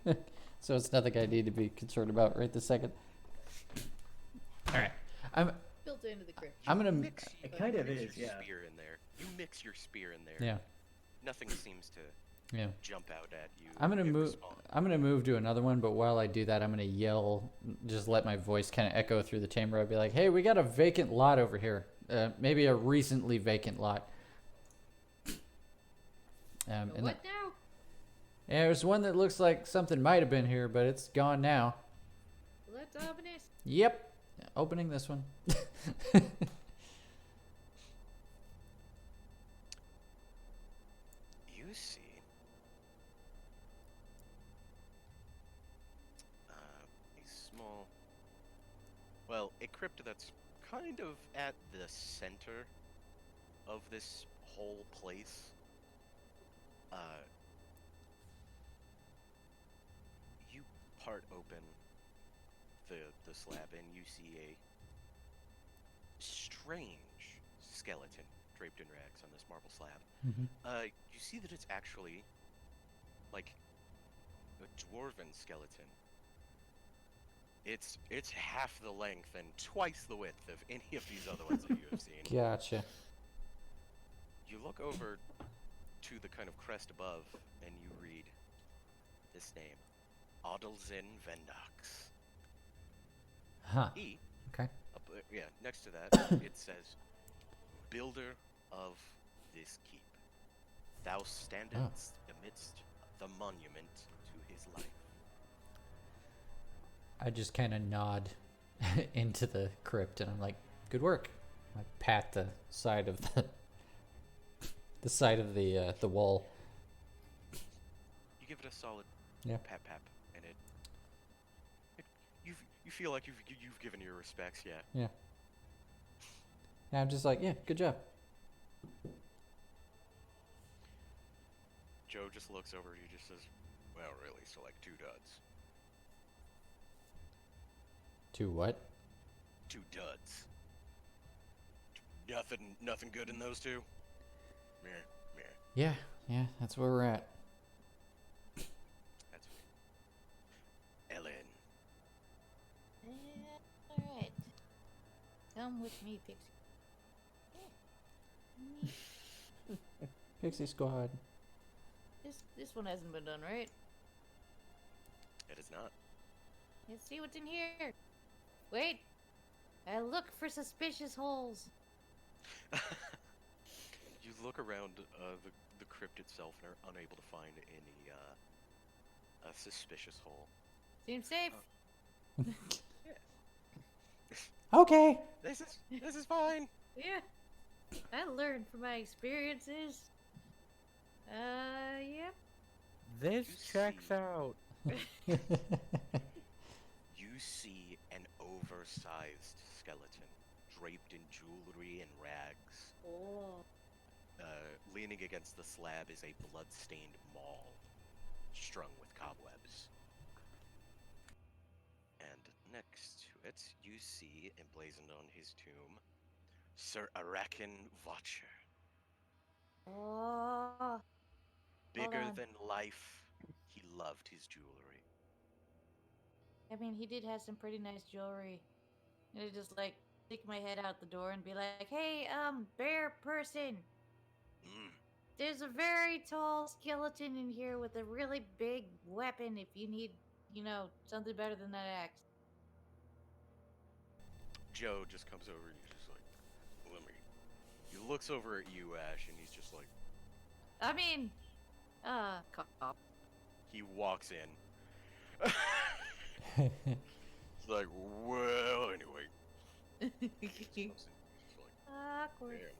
So it's nothing I need to be concerned about right this second. All right, Built into the crypt. I'm gonna. Mix, It kind of mix is, your yeah. spear in there. You mix your spear in there. Yeah, Nothing seems to yeah. jump out at you. I'm gonna and move. respond. I'm gonna move to another one, but while I do that, I'm gonna yell. Just let my voice kind of echo through the chamber. I'll be like, "Hey, we got a vacant lot over here. Maybe a recently vacant lot." And What now? yeah, there's one that looks like something might have been here, but it's gone now. Well, that's ominous. Yep, opening this one. You see a small, well, a crypt that's kind of at the center of this whole place. You part open the slab and you see a strange skeleton draped in rags on this marble slab. Mm-hmm. You see that it's actually like a dwarven skeleton. It's half the length and twice the width of any of these other ones that you have seen. Gotcha. You look over to the kind of crest above and you read this name, Adalzin Vendax. Huh. E, Okay. yeah, next to that it says, Builder of this keep. Thou standest amidst the monument to his life. I just kind of nod into the crypt, and I'm like, "Good work." I pat the side of the side of the wall. You give it a solid Yeah. pat, and you feel like you've given your respects, yeah. Yeah. Yeah, I'm just like, yeah, good job. Joe just looks over and he just says, well, really, so like 2 duds. 2 what? 2 duds. Nothing good in those 2? Meh. Yeah, that's where we're at. Come with me, Pixie. Yeah. Pixie Squad. This one hasn't been done, right? It is not. Let's see what's in here. Wait. I look for suspicious holes. You look around the crypt itself and are unable to find any suspicious hole. Seems safe. Okay. This is fine. Yeah. I learned from my experiences. Yep. This You checks see. out. You see an oversized skeleton draped in jewelry and rags. Oh. Leaning against the slab is a blood-stained maul, strung with cobwebs. And next to it, you see, emblazoned on his tomb, Sir Arakan Watcher. Oh. Bigger on. than life, he loved his jewelry. I mean, he did have some pretty nice jewelry. I just like stick my head out the door and be like, "Hey, bear person, Mm. there's a very tall skeleton in here with a really big weapon. If you need, something better than that axe." Joe just comes over and he's just like, let me. He looks over at you, Ash, and he's just like, I mean, cop. he walks in. He's like, well, anyway. Just comes in, he's just like, Awkward. damn,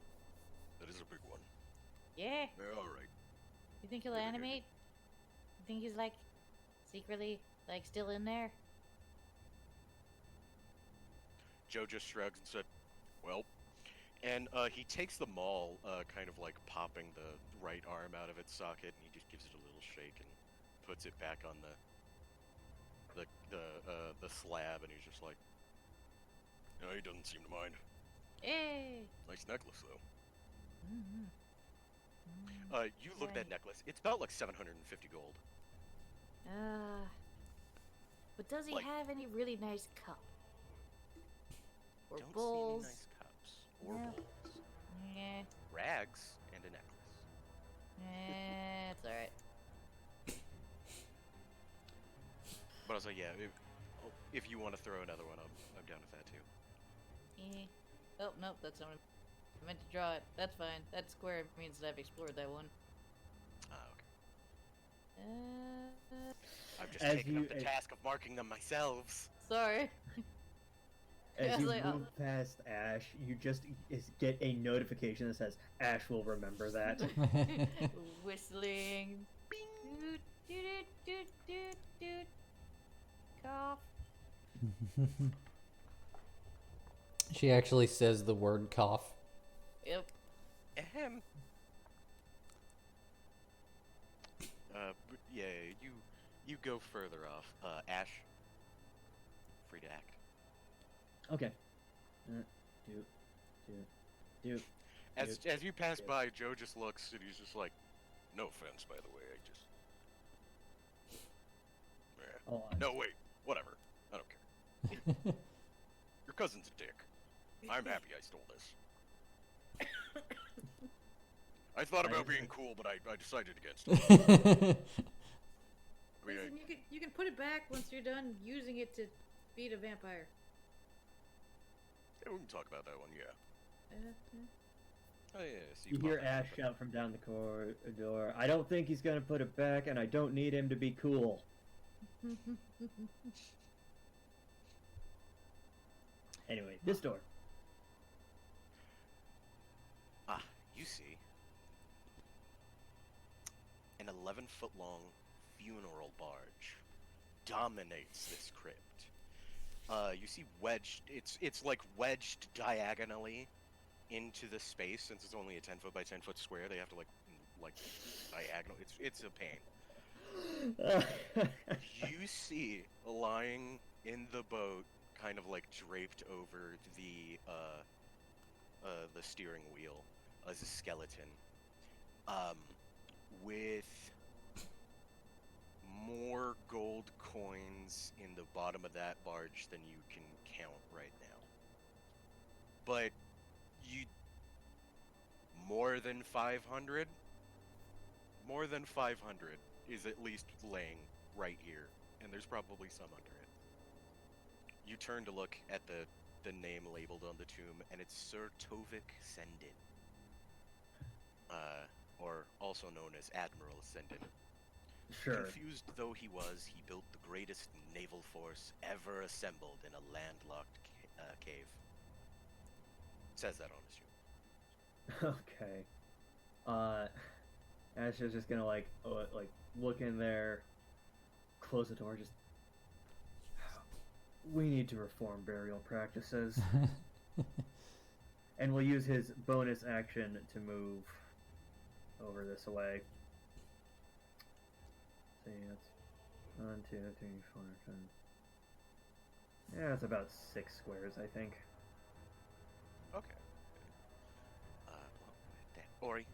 that is a big one. Yeah. Yeah, alright. You think he'll Maybe, animate? You think he's like secretly like still in there? Joe just shrugs and said, well. And he takes the maul, kind of like popping the right arm out of its socket, and he just gives it a little shake and puts it back on the slab, and he's just like, no, he doesn't seem to mind. Hey. Nice necklace, though. Mm-hmm. You look at that necklace. It's about like 750 gold. But does he Like- have any really nice cup? Or Don't bowls? see any nice cups or No. bowls. Yeah. Rags and a necklace. It's alright. But I was like, yeah, if you want to throw another one, I'm down with that too. Eh. Oh, nope, that's not what I meant to draw it. That's fine. That square means that I've explored that one. Ah, okay. I've just As taken you- up the task of marking them myself. Sorry. As Yeah, you like, move past Ash, you just get a notification that says Ash will remember that. Whistling. Doot, doot, doot, doot, doot. Cough. She actually says the word cough. Yep. Ahem. But yeah, you go further off. Ash, free to act. Okay. Do. As you pass Yep. by, Joe just looks and he's just like, no offense, by the way, I just... Yeah. Oh, No, wait, whatever. I don't care. Your cousin's a dick. I'm happy I stole this. I thought about being cool, but I decided against it. I mean, Listen, you can put it back once you're done using it to beat a vampire. yeah, we can talk about that one, yeah. Oh, yeah, so You hear Ash shout from down the corridor, I don't think he's gonna put it back, and I don't need him to be cool. Anyway, this door. Ah, you see. An 11-foot-long funeral barge dominates this crypt. You see wedged, it's like wedged diagonally into the space. Since it's only a 10-foot by 10-foot square, they have to like diagonal. It's a pain. You see lying in the boat, kind of like draped over the steering wheel, as a skeleton, with more gold coins in the bottom of that barge than you can count right but you more than 500. More than 500 is at least laying right here, and there's probably some under it. You turn to look at the name labeled on the tomb, and it's Sir Tovik Sendin, or also known as Admiral Sendin. Sure. Confused though he was, he built the greatest naval force ever assembled in a landlocked cave. Says that on his tomb. Okay. Ash is just gonna like look in there, close the door. Just we need to reform burial practices, and we'll use his bonus action to move over this way. See, that's 1, 2, 3, 4, 5. Yeah, that's about 6 squares, I think. Okay. Ori,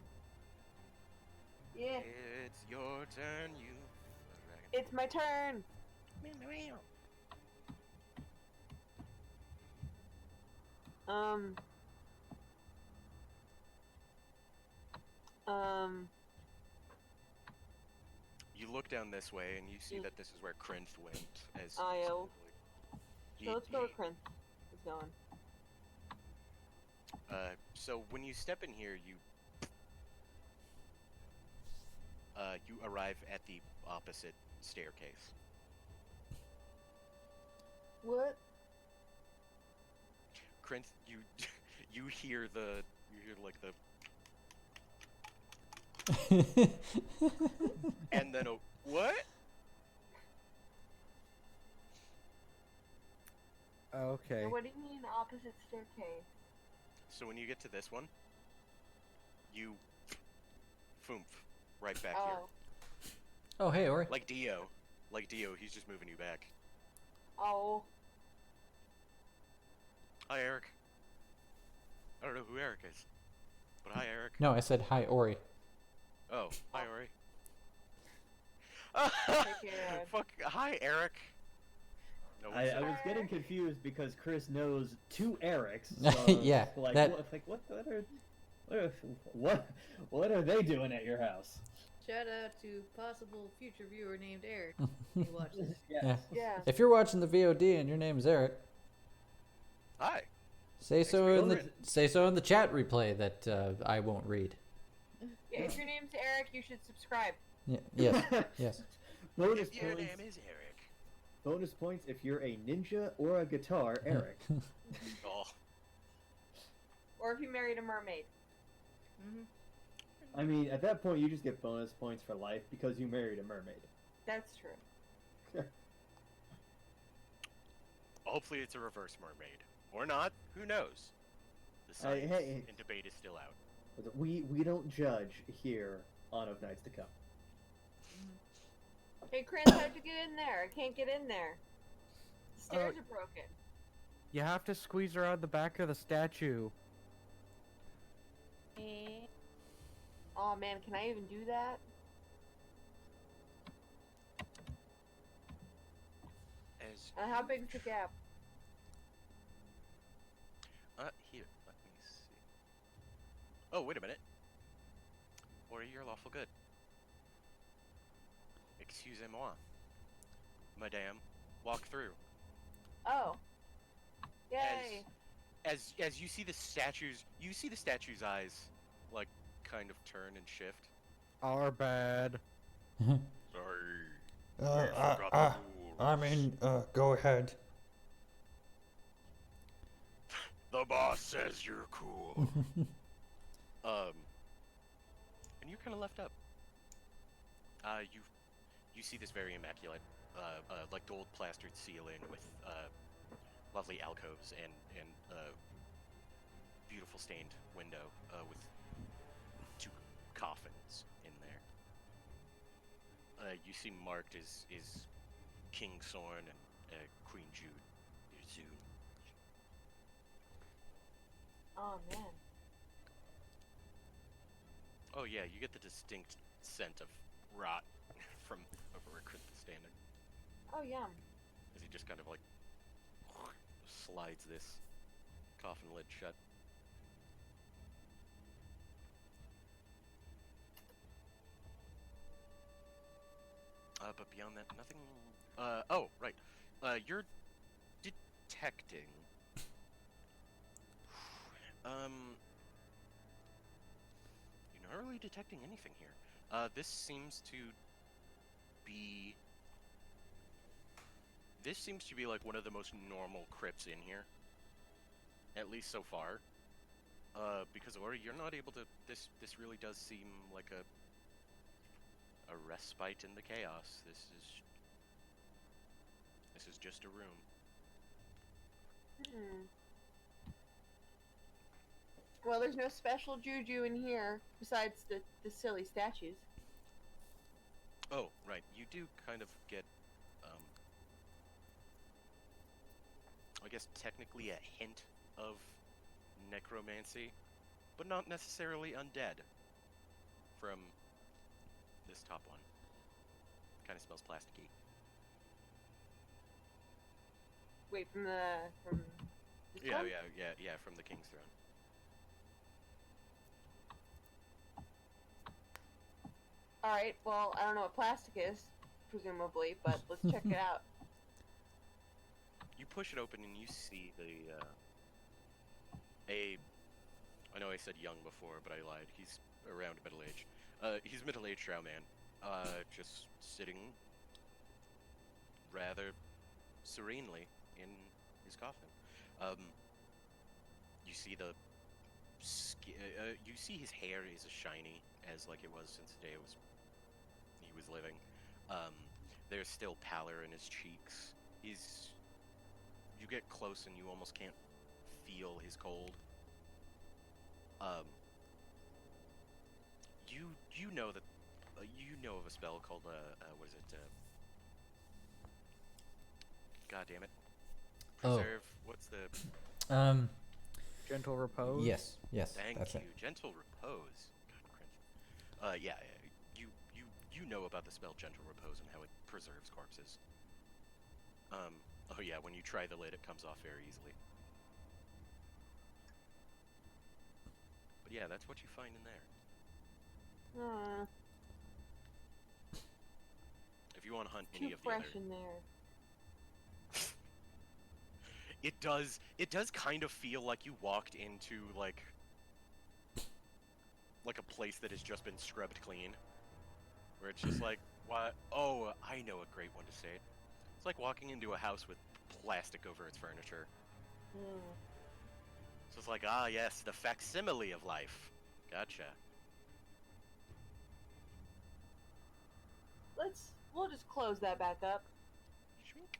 Yeah, it's your turn. You. it's my turn. Um. You look down this way and you see that this is where Krinth went. As Io. Ye- So let's go where ye- Krin is going. So when you step in here, you arrive at the opposite staircase. What? Krinth, you hear like the and then a what? Okay. What do you mean opposite staircase? So when you get to this one, you foomf right back Oh. Oh, hey, Ori. here. Like Dio, he's just moving you back. Oh. Hi, Eric. I don't know who Eric is, but hi, Eric. No, I said hi, Ori. Oh, hi, Ori. Take care. Fuck. Hi, Eric. No, I was getting confused because Chris knows 2 Erics. So Yeah, Like, that- what are they doing at your house? Shout out to possible future viewer named Eric. You watch this. Yes. Yeah. Yeah. If you're watching the VOD and your name's Eric, Hi. say so for in the coming. say so in the chat replay that I won't read. Yeah, if your name's Eric, you should subscribe. Yeah, yes, yes. Bonus If your points. name is Eric. Bonus points if you're a ninja or a guitar, Eric. Oh. Or if you married a mermaid. Mm-hmm. I mean, at that point, you just get bonus points for life because you married a mermaid. That's true. Hopefully it's a reverse mermaid. Or not. Who knows? The Hey, science hey. and debate is still out. We don't judge here on Of Nights to Come. Hey, Chris, how'd you get in there? I can't get in there. The stairs are broken. You have to squeeze around the back of the statue. Oh man, can I even do that? As And how big's the gap? here, let me see. Oh, wait a minute. Or you're lawful good. Excusez-moi. Madame, walk through. Oh. Yay. As you see the statue's eyes, like, kind of turn and shift. Our bad. Sorry. I forgot the rules. I mean, go ahead. The boss says you're cool. And you're kind of left up. You see this very immaculate, like gold plastered ceiling with lovely alcoves and beautiful stained window with 2 coffins in there. You see marked is King Sorn and Queen Jude. Oh man. Oh yeah, you get the distinct scent of rot from over where Chris is standing. Oh yum. As he just kind of like slides this coffin lid shut. But beyond that, nothing. Oh, right. You're detecting. You're not really detecting anything here. This seems to be. This seems to be like one of the most normal crypts in here. At least so far. Because Ori, you're not able to. This really does seem like a respite in the chaos. This is just a room. Well, there's no special juju in here besides the silly statues. Oh, right. You do kind of get, I guess technically a hint of necromancy, but not necessarily undead from this top one. Kind of smells plasticky. Wait, from this Yeah, one? yeah, from the King's Throne. Alright, well, I don't know what plastic is, presumably, but let's check it out. You push it open and you see I know I said young before, but I lied. He's around middle age. He's middle-aged drow man. Just sitting rather serenely in his coffin. You see you see his hair is as shiny as like it was since the day he was living. There's still pallor in his cheeks. You get close and you almost can't feel his cold. You know that you know of a spell called what is it? God damn it! Preserve. What's the Gentle repose. Yes, Thank that's you. it. Gentle repose. God, cringe. You know about the spell Gentle Repose and how it preserves corpses. Oh yeah, when you try the lid, it comes off very easily. But yeah, that's what you find in there. If you want to hunt any Too of the other, fresh in there. it does kind of feel like you walked into like a place that has just been scrubbed clean. Where it's just like, what? Oh, I know a great one to say it. It's like walking into a house with plastic over its furniture. So it's like, ah, yes, the facsimile of life. Gotcha. We'll just close that back up. Shrink.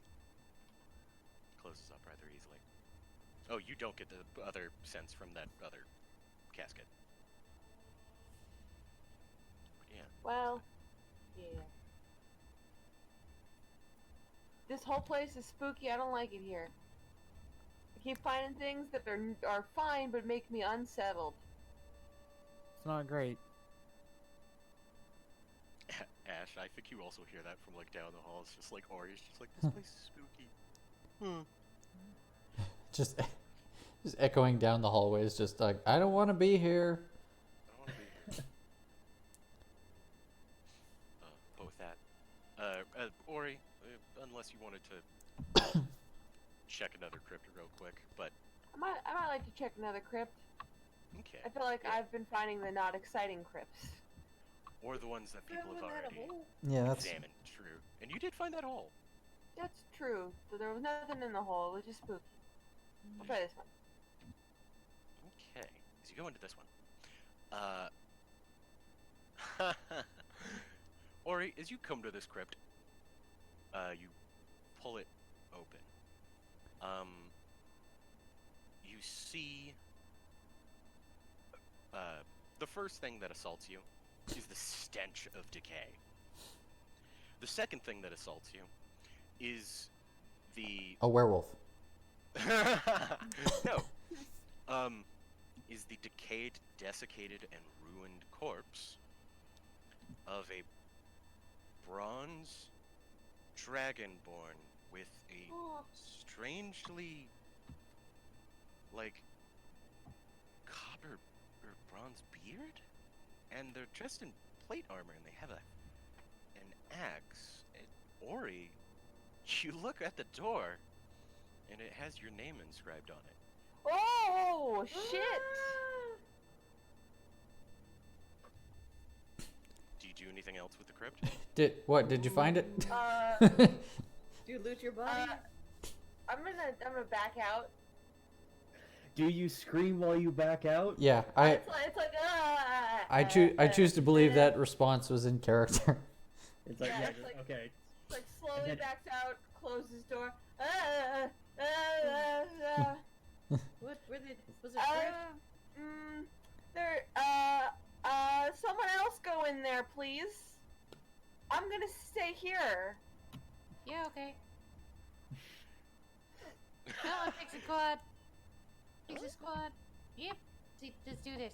Closes up rather easily. Oh, you don't get the other sense from that other casket. But yeah. Well, yeah. This whole place is spooky. I don't like it here. I keep finding things that are fine but make me unsettled. It's not great. Ash, I think you also hear that from like down the hall. It's just like Ori's just like, this place is spooky. Just echoing down the hallways, just like, I don't want to be here. I don't want to be here. But with that, Ori, unless you wanted to check another crypt real quick, but I might like to check another crypt. okay. I feel like Yeah. I've been finding the not exciting crypts. Or the ones that people have already Yeah, that's examined. True. And you did find that hole. That's true. So there was nothing in the hole. It was just spooky. I'll try this one. Okay. So you go into this one. Ori, as you come to this crypt, you pull it open. You see the first thing that assaults you is the stench of decay. The second thing that assaults you is a werewolf. no. Is the decayed, desiccated, and ruined corpse of a bronze dragonborn with a strangely, like, copper or bronze beard? And they're dressed in plate armor, and they have an axe. Ori, you look at the door, and it has your name inscribed on it. Oh shit! Do you do anything else with the crypt? Did you find it? Uh, Do you loot your body? I'm gonna back out. Do you scream while you back out? Yeah, It's like I choose to believe that response was in character. It's like, Yeah, yeah, it's just, like- okay. like slowly then- backs out, closes door. What? Was it Chris? There. Someone else go in there, please. I'm gonna stay here. Yeah, okay. Come on, Pixie Squad. Pixie Squad. Yep. Let's do this.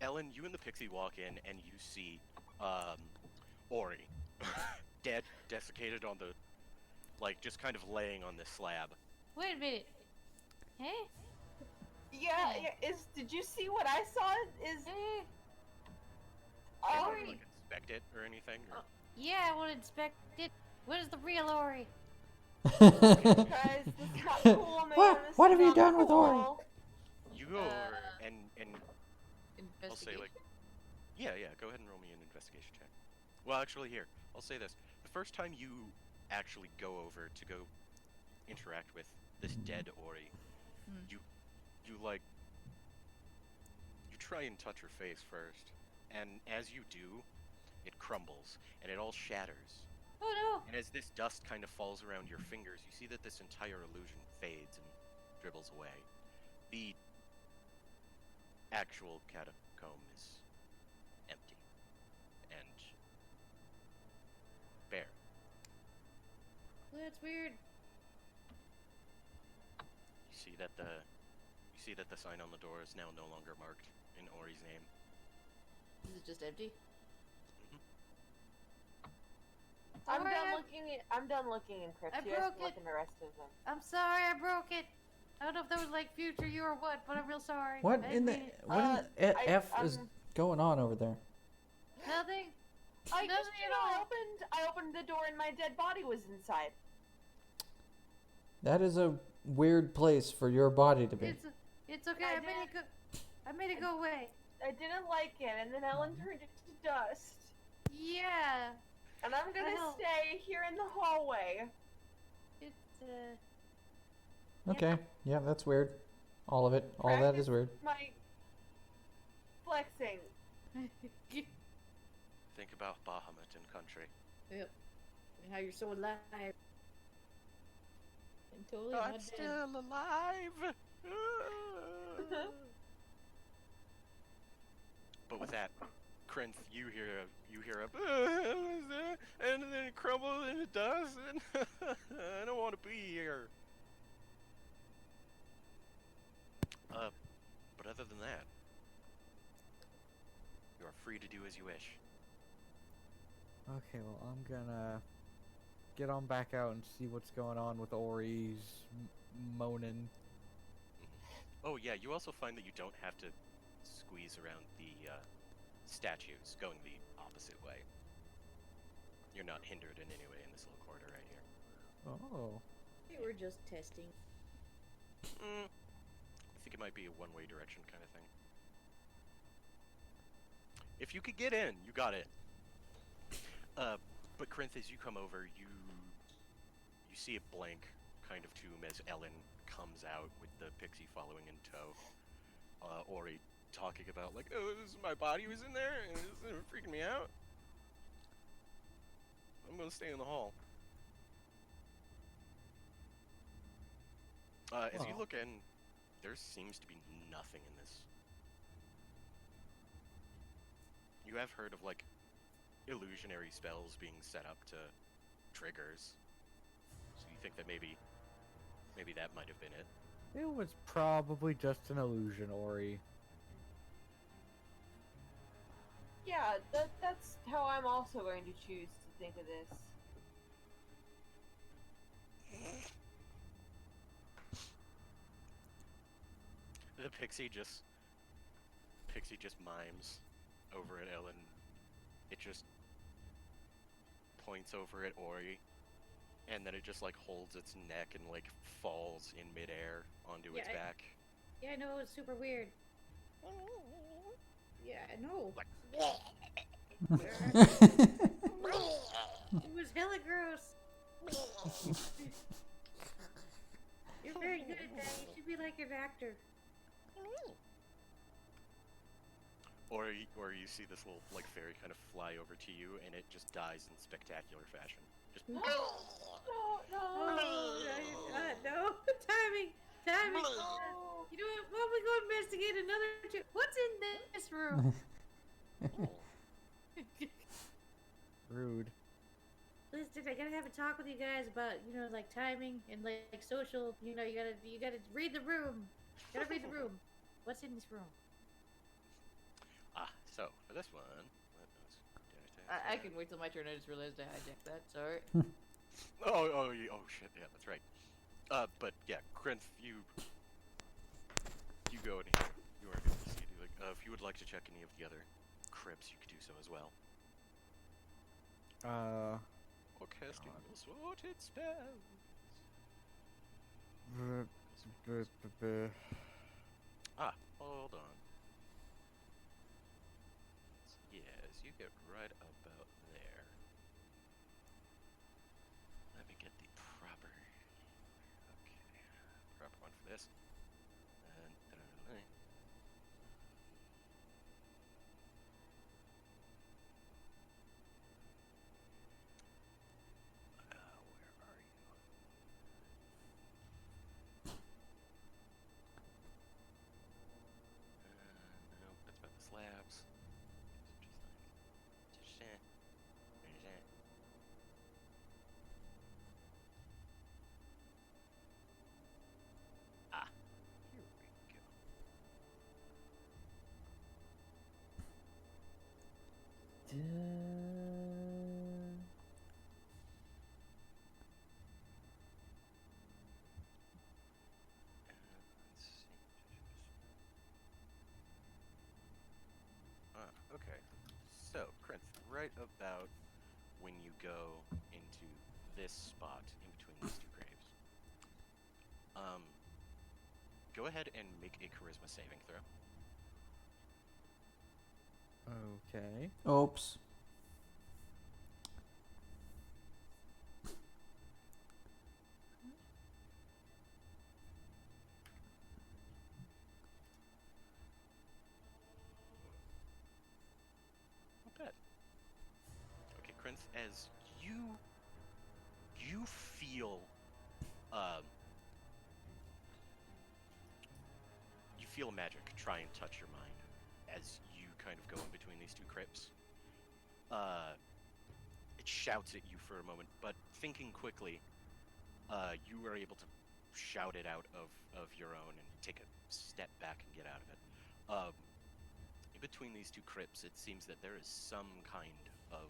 Ellen, you and the pixie walk in, and you see Ori, dead, desiccated on the, like, just kind of laying on this slab. Wait a minute. Hey? Yeah. Did you see what I saw? Is Eh? You don't, Ori? like, inspect it or anything? Or... Yeah, I want to inspect it. Where's the real Ori? Guys, this is not cool, man. This What is have you not done with Ori? cool. You go over and I'll say, Investigation. like, yeah, go ahead and roll me an investigation check. Well, actually, here, I'll say this. The first time you actually go over to go interact with this dead Ori, you try and touch her face first, and as you do, it crumbles, and it all shatters. Oh no! And as this dust kind of falls around your fingers, you see that this entire illusion fades and dribbles away. The actual catacomb is empty and bare. That's weird. You see that the sign on the door is now no longer marked in Ori's name. Is it just empty? I'm Sorry, done looking in crypts. I You guys broke can look it. in the rest of them. I'm sorry, I broke it. I don't know if that was like future you or what, but I'm real sorry. What I in the mean it. F is going on over there? Nothing. I Nothing just, at all. I opened the door and my dead body was inside. That is a weird place for your body to be. It's okay. I I made it go away. I didn't like it, and then Ellen turned it to dust. Yeah. And I'm gonna Well- stay here in the hallway. It's Okay, yeah, that's weird. All of it. All that is weird. My flexing. Think about Bahamut and country. Yep. And how you're so alive. And totally I'm not dead. still alive! But with that, Krinth, you hear a and then it crumbles into dust, and I don't want to be here. But other than that, you are free to do as you wish. Okay, well, I'm gonna get on back out and see what's going on with Ori's moaning. Oh yeah, you also find that you don't have to squeeze around the statues, going the opposite way. You're not hindered in any way in this little corridor right here. Oh. We were just testing. I think it might be a one-way direction kind of thing. If you could get in, you got in. But Krinth, as you come over, you see a blank kind of tomb as Ellen comes out with the pixie following in tow. Ori talking about, like, oh, my body was in there, and this is freaking me out. I'm gonna stay in the hall. As you Well. look in, there seems to be nothing in this. You have heard of, like, illusionary spells being set up to triggers. So you think that maybe that might have been it. It was probably just an illusion, Ori. Yeah, that's how I'm also going to choose to think of this. The pixie just mimes over at Ellen. It just points over at Ori, and then it just like holds its neck and like falls in midair onto its Yeah, back. Yeah, I know, it's super weird. Yeah, I know. Like, It was hella gross. You're very good at that. You should be like an actor. or you see this little like fairy kind of fly over to you, and it just dies in spectacular fashion. Just No, no. No. Timing. You know what? Why don't we go investigate another two? What's in this room? Rude. Listen, I gotta have a talk with you guys about, like timing and like social. You gotta read the room. Gotta read the room. What's in this room? So for this one, I can wait till my turn. I just realized I hijacked that. Sorry. oh shit, yeah, that's right. But yeah, Krenth, you go in here. You are able to see. Like, if you would like to check any of the other crypts, you could do so as well. Or casting assorted spells. Hold on. Yes, you get right about there. Let me get the proper. Okay, proper one for this. And where are you? Nope, that's about the slabs. Just like, there's that. Here we go. Let's see. Okay. So, Krenth, right about when you go into this spot in between these two graves, go ahead and make a charisma saving throw. Okay. Oops. Not bad. Okay, Krenth, as you feel, you feel magic try and touch your mind as you kind of go in between these two crypts. It shouts at you for a moment, but thinking quickly, you are able to shout it out of your own and take a step back and get out of it. In between these two crypts, it seems that there is some kind of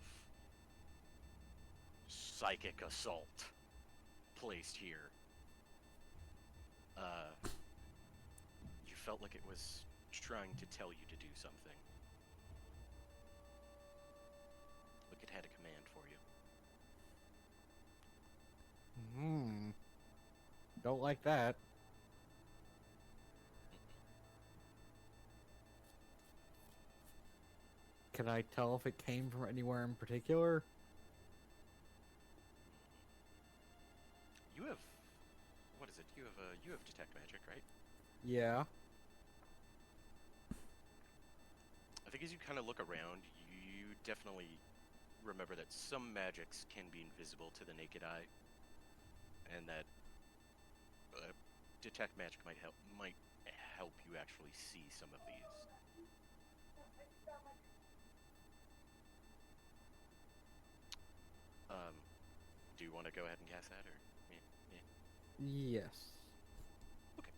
psychic assault placed here. You felt like it was trying to tell you to do something. Like it had a command for you. Don't like that. Can I tell if it came from anywhere in particular? You have, what is it? You have detect magic, right? Yeah. I think as you kind of look around, you definitely remember that some magics can be invisible to the naked eye, and that detect magic might help you actually see some of these. Do you want to go ahead and cast that, or? Yeah. Yes. Okay.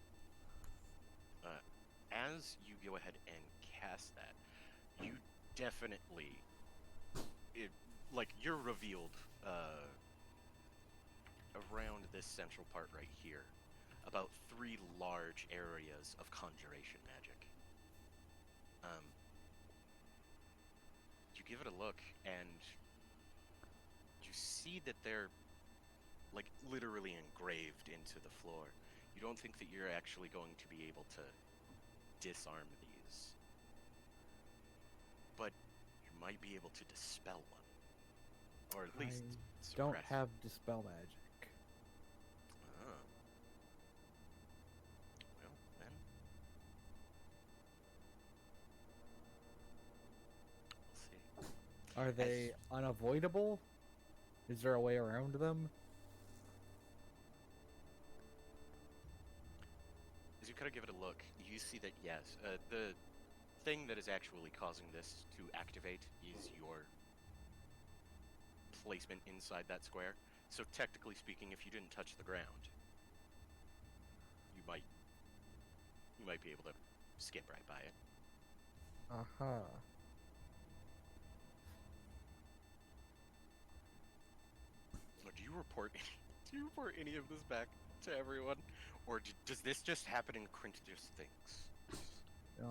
As you go ahead and cast that, you definitely, you're revealed around this central part right here, about 3 large areas of conjuration magic. You give it a look, and you you see that they're like literally engraved into the floor. You don't think that you're actually going to be able to disarm these, but you might be able to dispel one, or at least I don't suppress. have dispel magic. Ah. Well, then we'll see. Are they unavoidable? Is there a way around them? As you kind of give it a look, you see that yes, the thing that is actually causing this to activate is your placement inside that square. So technically speaking, if you didn't touch the ground, you might be able to skip right by it. Uh-huh. Or do you report any of this back to everyone, or does this just happen and Crint just thinks? No,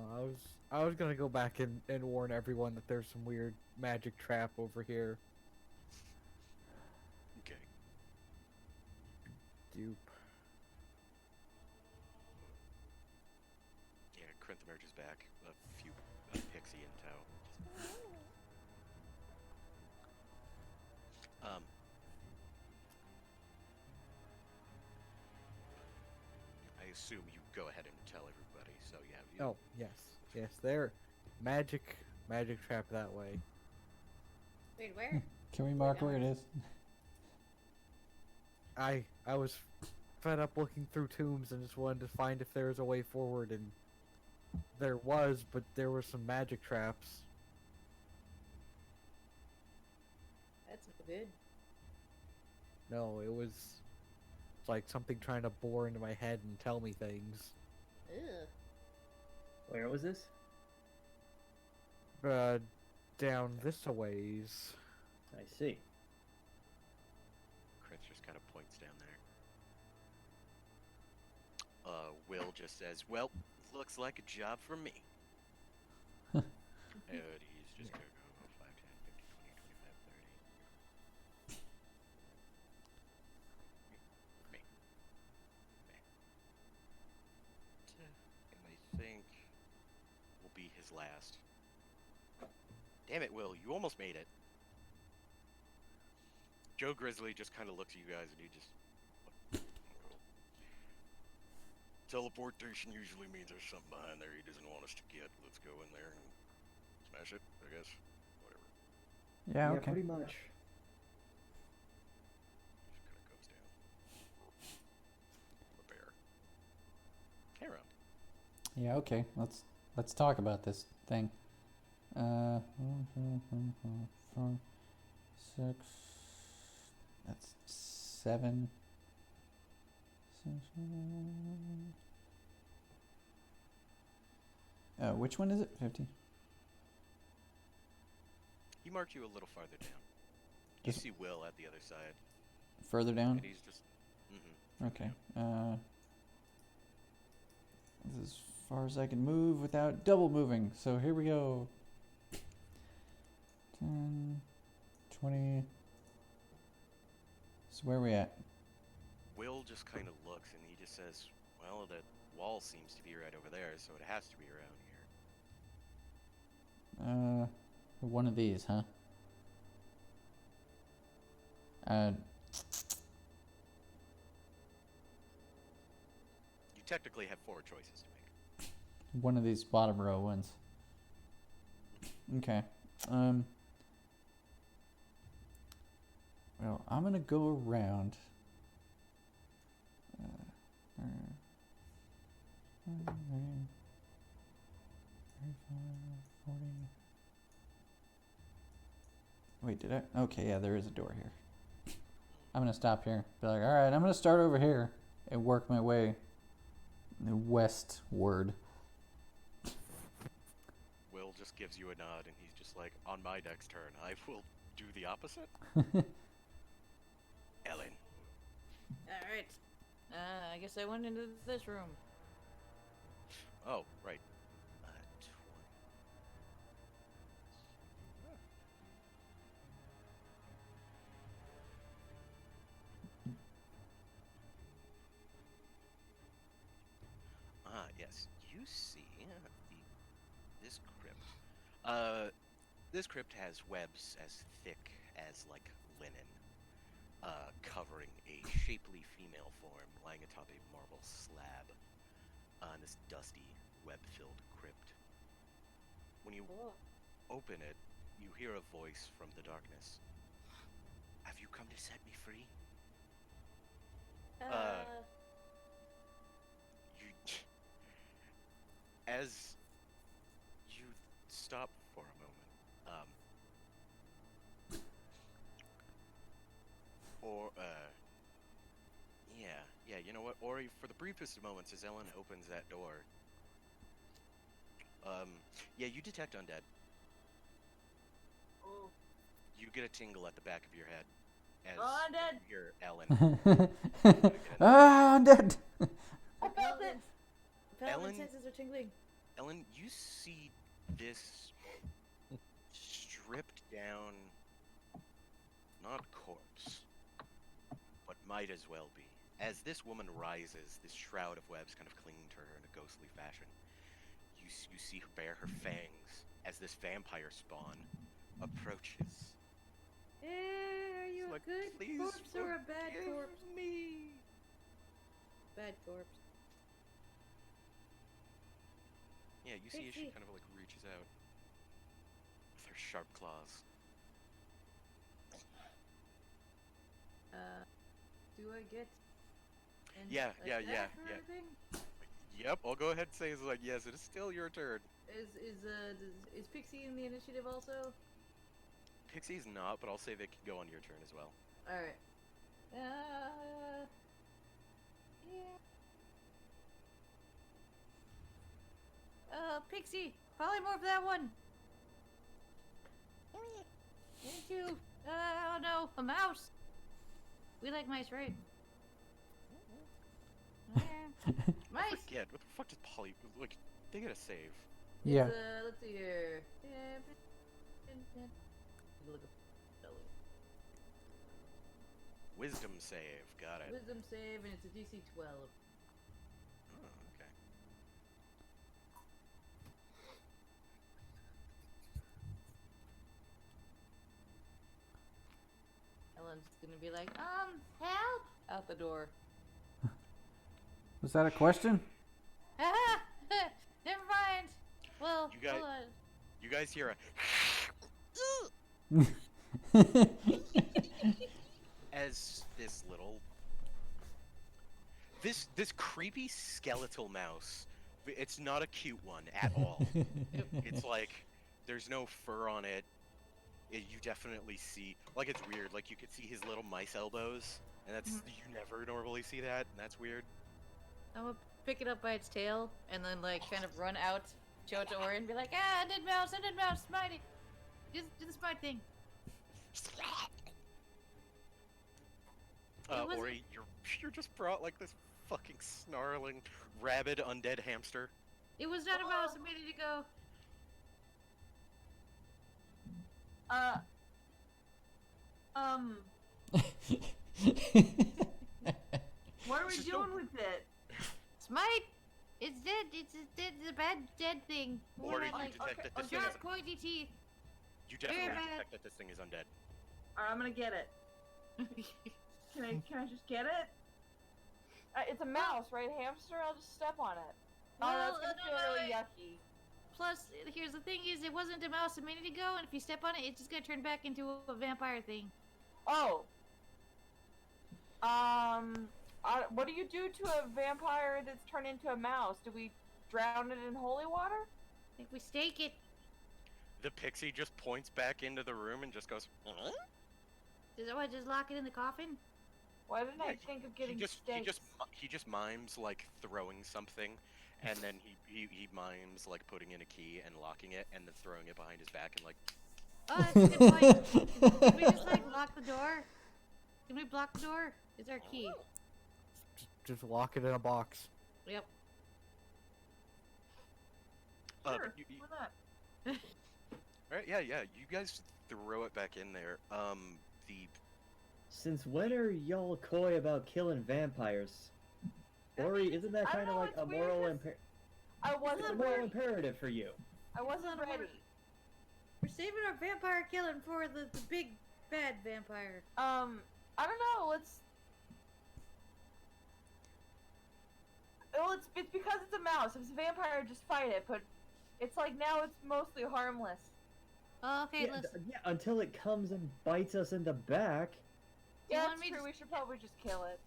I was gonna go back and warn everyone that there's some weird magic trap over here. Okay. Dupe. Yeah, Crint emerges back, a few pixie in tow. I assume you go ahead and tell everybody. So yeah. Oh, yes, there. Magic trap that way. Wait, where? Can we mark where it is? I was fed up looking through tombs and just wanted to find if there was a way forward, and there was, but there were some magic traps. That's no good. No, it was like something trying to bore into my head and tell me things. Ugh. Where was this? Down this a ways. I see. Crint just kind of points down there. Will just says, "Well, looks like a job for me." And he's just gonna go 5, 10, 15, 20, 25, 30. Me. And I think will be his last. Damn it, Will, you almost made it. Joe Grizzly just kind of looks at you guys and he just... Teleportation usually means there's something behind there he doesn't want us to get. Let's go in there and smash it, I guess. Whatever. Yeah, okay. Pretty much. Just kind of goes down. The bear. Karen. Yeah, okay. Let's talk about this thing. 4, 6. That's 7. Which one is it? 50. He marked you a little farther down. You Just see Will at the other side. further down. And he's just... Okay. This is as far as I can move without double moving. So here we go. 10, 20. So where are we at? Will just kind of looks and he just says, well, that wall seems to be right over there, so it has to be around here. One of these, huh? You technically have 4 choices to make. One of these bottom row ones. Okay. Well, I'm gonna go around. 35, 40. Wait, did I? Okay, yeah, there is a door here. I'm gonna stop here. Be like, all right, I'm gonna start over here and work my way westward. Will just gives you a nod and he's just like, on my next turn, I will do the opposite. Ellen. Alright. I guess I went into this room. Oh, right. 20. yes, you see this crypt. This crypt has webs as thick as like linen, covering a shapely female form lying atop a marble slab in this dusty, web-filled crypt. When you open it, you hear a voice from the darkness. Have you come to set me free? You, as you stop for a moment, yeah, you know what, Ori, for the briefest of moments, as Ellen opens that door, yeah, you detect undead. Oh. You get a tingle at the back of your head as Oh, undead! you hear Ellen. Ah, I'm dead. I felt it! Ellen- senses are tingling. Ellen, you see this stripped down, not corpse, but might as well be. As this woman rises, this shroud of webs kind of clinging to her in a ghostly fashion, you see her bare her fangs as this vampire spawn approaches. Are you Like, a good "Please corpse or a bad forgive corpse? me." Bad corpse. Yeah, you see as she Pixie. kind of like reaches out with her sharp claws. Do I get? Yeah. Or anything? Yep, I'll go ahead and say it's like, yes, it is still your turn. Is Pixie in the initiative also? Pixie's not, but I'll say they can go on your turn as well. All right. Yeah. Pixie, polymorph that one. Into, oh no, a mouse. We like mice, right? Yeah. Mice. Forget, what the fuck does Polly, like, they gotta save. Yeah. It's, let's see here. Wisdom save, got it. Wisdom save, and it's a DC 12. Oh, okay. Ellen's gonna be like, help! Out the door. Was that a question? Ah! Never mind. Well, You guys- hold on. You guys hear as this little... This creepy skeletal mouse, it's not a cute one at all. It's like, there's no fur on it. You definitely see, like, it's weird, like you could see his little mice elbows, and that's, you never normally see that, and that's weird. I'm gonna pick it up by its tail, and then, like, kind of run out, show it to Ori, and be like, undead mouse, smite it! Do the smite thing. wasn't- Ori, you're just brought like this fucking snarling, rabid undead hamster. It was not a mouse a minute ago. What are we doing with it? Smite! It's dead. It's a bad dead thing. Ori, you Like, detect that this thing sharp, is... pointy teeth. You definitely Very bad. detect that this thing is undead. Alright, I'm gonna get it. Can I just get it? It's a mouse, right? Hamster? I'll just step on it. Well, Oh, that's gonna feel really no. yucky. Plus, here's the thing: is it wasn't a mouse a minute ago, and if you step on it, it's just gonna turn back into a vampire thing. Oh. What do you do to a vampire that's turned into a mouse? Do we drown it in holy water? I think we stake it. The pixie just points back into the room and just goes, huh? Just lock it in the coffin? Why didn't I Yeah, think of getting he stakes? just mimes like throwing something, and then he mimes like putting in a key and locking it, and then throwing it behind his back and like, Oh, that's a good point. Can we just like lock the door? Can we block the door? Is there a key? Just lock it in a box. Yep. Sure, but why not? alright, yeah, you guys throw it back in there. The Since when are y'all coy about killing vampires? Ori, isn't that I don't kind of know, like it's a weird moral 'cause- impair? I It's wasn't more ready. imperative for you. I wasn't ready. We're saving our vampire killing for the big bad vampire. I don't know. Let's. Well, it's because it's a mouse. If it's a vampire, just fight it. But it's like now it's mostly harmless. Oh, okay, Yeah, let's. yeah, until it comes and bites us in the back. Do you Yeah, want that's me true. to- We should probably just kill it.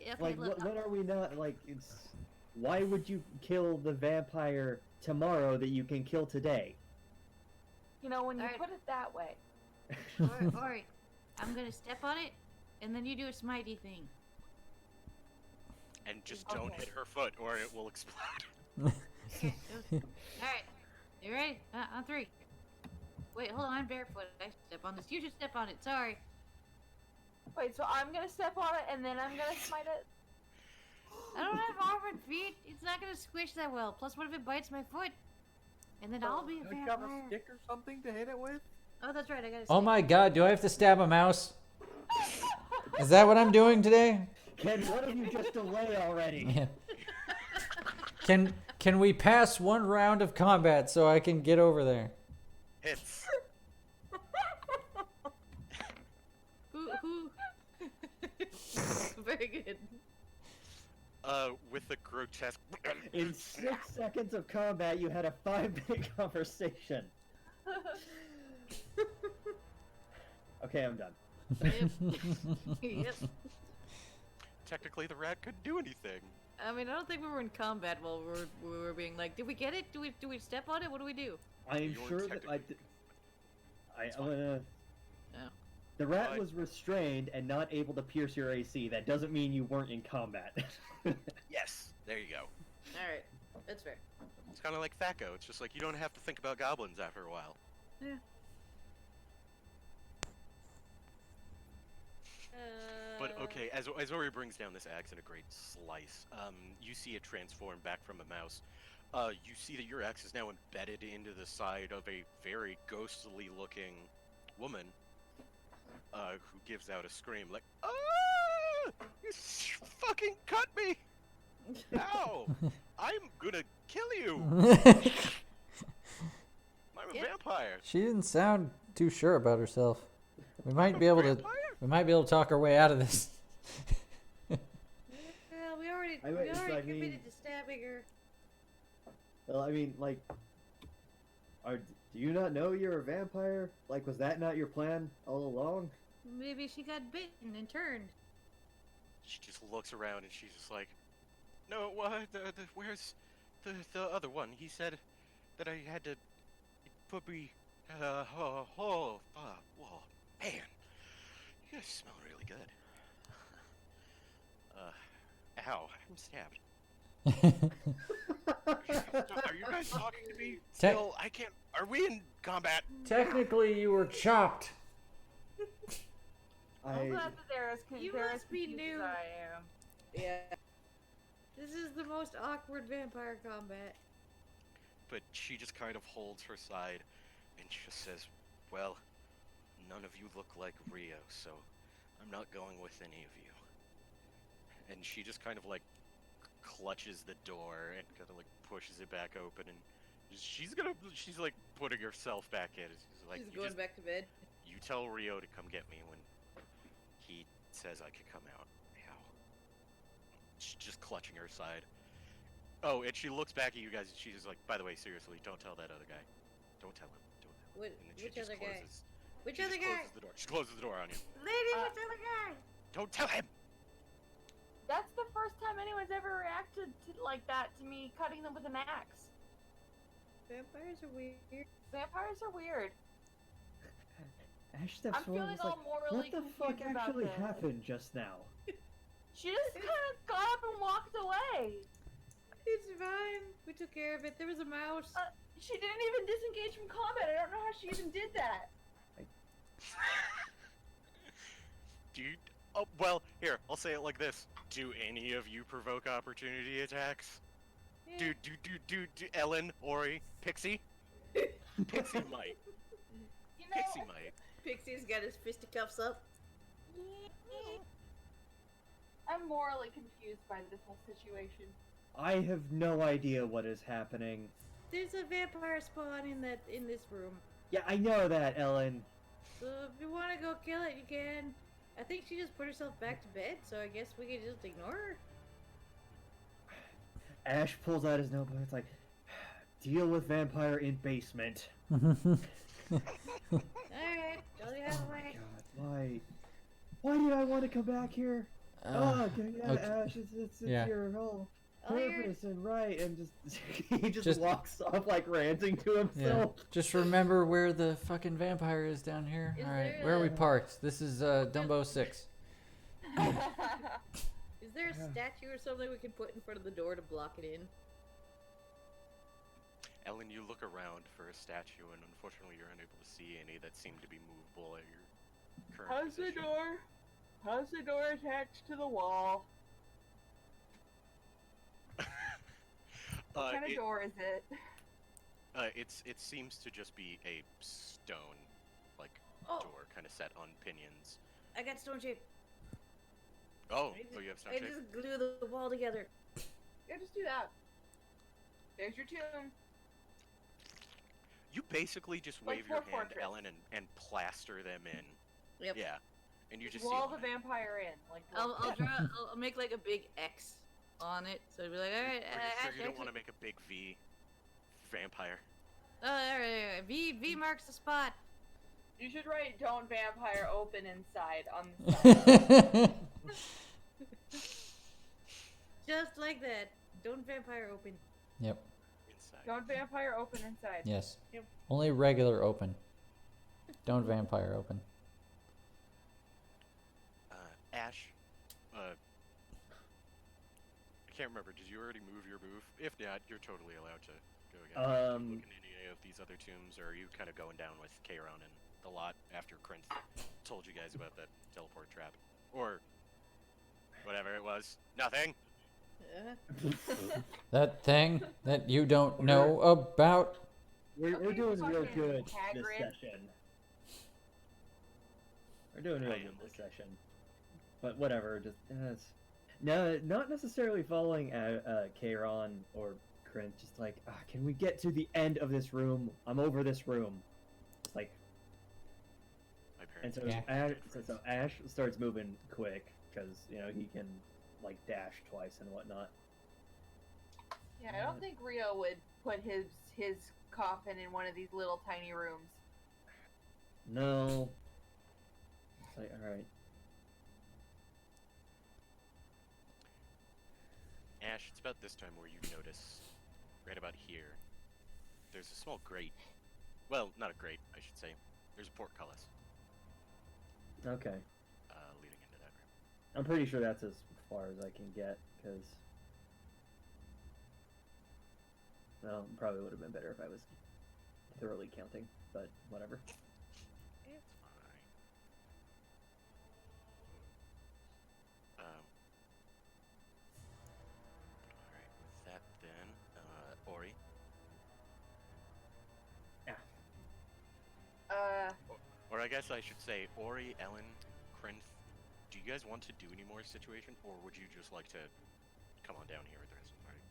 Okay, Like, look. what are we not like? It's why would you kill the vampire tomorrow that you can kill today? You know, when you Alright. put it that way. Alright, I'm gonna step on it, and then you do a smitey thing. And just don't Okay. hit her foot, or it will explode. Okay, alright. You ready? On 3. Wait, hold on, I'm barefoot. I should step on this. You should step on it, sorry. Wait, so I'm gonna step on it and then I'm gonna smite it? I don't have armored feet. It's not gonna squish that well. Plus, what if it bites my foot? And then I'll be a Don't you have a vampire. stick or something to hit it with? Oh, that's right, I got a Oh stick. my god, do I have to stab a mouse? Is that what I'm doing today? Can one of you just delay already? Can we pass one round of combat so I can get over there? Hits. Who? Very good. With the grotesque. In 6 seconds of combat, you had a 5-minute conversation. Okay, I'm done. Yep. Technically, the rat couldn't do anything. I mean, I don't think we were in combat while we were being like, did we get it? Do we step on it? What do we do? I'm You weren't sure that technically- No. The rat Fine. was restrained and not able to pierce your AC. That doesn't mean you weren't in combat. Yes, there you go. All right, that's fair. It's kind of like Thaco. It's just like you don't have to think about goblins after a while. Yeah. But okay, as Ori brings down this axe in a great slice, you see it transform back from a mouse. You see that your axe is now embedded into the side of a very ghostly-looking woman, who gives out a scream like, "Ah! You fucking cut me! Ow! I'm gonna kill you! I'm a Yeah. vampire! She didn't sound too sure about herself. We might be able to Vampire? talk our way out of this. Well, we already I mean- committed mean- to stabbing her. Well, I mean, like, do you not know you're a vampire? Like, was that not your plan all along? Maybe she got bitten and turned. She just looks around and she's just like, "No, what? Where's the other one? He said that I had to put me. Whoa, man, you guys smell really good. Ow, I'm stabbed. Are you guys talking to me? Still, I can't. Are we in combat? Technically, you were chopped. I'm glad that they're as You they're as must be confused new. as I am. Yeah. This is the most awkward vampire combat. But she just kind of holds her side and just says, "Well, none of you look like Rio, so I'm not going with any of you." And she just kind of like clutches the door and kind of like pushes it back open, and she's like putting herself back in. She's like, She's "You going just- back to bed. You tell Rio to come get me when he says I can come out." Ow. She's just clutching her side. Oh, and she looks back at you guys and she's just like, "By the way, seriously, don't tell that other guy. Don't tell him. Don't tell him." What? And then she Which just other guy? closes- Which she other just guy? closes the door. She closes the door on you. Lady, Uh, which other guy? Don't tell him! That's the first time anyone's ever reacted to like that to me cutting them with an axe. Vampires are weird. Vampires are weird. Ash steps I'm forward and feeling is all like, morally what the fuck confused about actually this." happened just now? She just kind of got up and walked away. It's fine. We took care of it. There was a mouse. She didn't even disengage from combat. I don't know how she even did that. Dude. Oh, well, here, I'll say it like this. Do any of you provoke opportunity attacks? Yeah. Do, Ellen, Ori, Pixie? Pixie might. You know, Pixie might. Pixie's got his fisticuffs up. I'm morally confused by this whole situation. I have no idea what is happening. There's a vampire spawn in this room. Yeah, I know that, Ellen. So if you want to go kill it, you can. I think she just put herself back to bed, so I guess we can just ignore her. Ash pulls out his notebook. It's like, deal with vampire in basement. Alright, go the other Oh my way. god, why? Why did I want to come back here? Oh, okay, yeah, okay. Ash, it's Yeah. your whole Oh, you're- purpose and right, and just he just, Just- walks off like ranting to Yeah. himself. Just remember where the fucking vampire is down here. Is All right, there where are we a- parked? This is Dumbo 6. Is there a Yeah. statue or something we can put in front of the door to block it in? Ellen, you look around for a statue, and unfortunately, you're unable to see any that seem to be movable at your current How's the position. door? How's the door attached to the wall? What kind of It, door is it? it seems to just be a stone, like Oh. door, kind of set on pinions. I got stone shape. Oh, I just, you have stone I shape? just glue the wall together. Yeah, just do that. There's your tomb. You basically just Like wave your Dwarf hand, Fortress. Ellen, and plaster them in. Yep. Yeah, and you just Wall seal the them in. vampire in. Like I'll draw. I'll make like a big X on it, so it'll be like, all right. Are you sure you don't actually- want to make a big V? Vampire. Oh, all right. V marks the spot. You should write "Don't vampire open inside" on the side. Just like that. Don't vampire open. Yep. Inside. Don't vampire open inside. Yes. Yep. Only regular open. Don't vampire open. Ash. I can't remember. Did you already move your move? If not, you're totally allowed to go again. Are you looking at any of these other tombs, or are you kind of going down with Kairon and the lot after Krint told you guys about that teleport trap, or whatever it was? Nothing. That thing that you don't know about. We're Okay, doing real fucking good this Hagrid. session. We're doing real I good am this session. But whatever, just no, not necessarily following Kairon or Krint. Just like, can we get to the end of this room? I'm over this room. It's like, My and parents. so, Yeah. so Ash starts moving quick because he can like dash twice and whatnot. Yeah, I don't think Rio would put his coffin in one of these little tiny rooms. No. It's like, all right. Ash, it's about this time where you notice, right about here, there's a small grate. Well, not a grate, I should say. There's a portcullis Okay. leading into that room. I'm pretty sure that's as far as I can get, because... Well, probably would have been better if I was thoroughly counting, but whatever. It's fine. Alright, with that then, Ori. Or I guess I should say, Ori, Ellen, Krinth, do you guys want to do any more situation, or would you just like to come on down here with the rest of the party?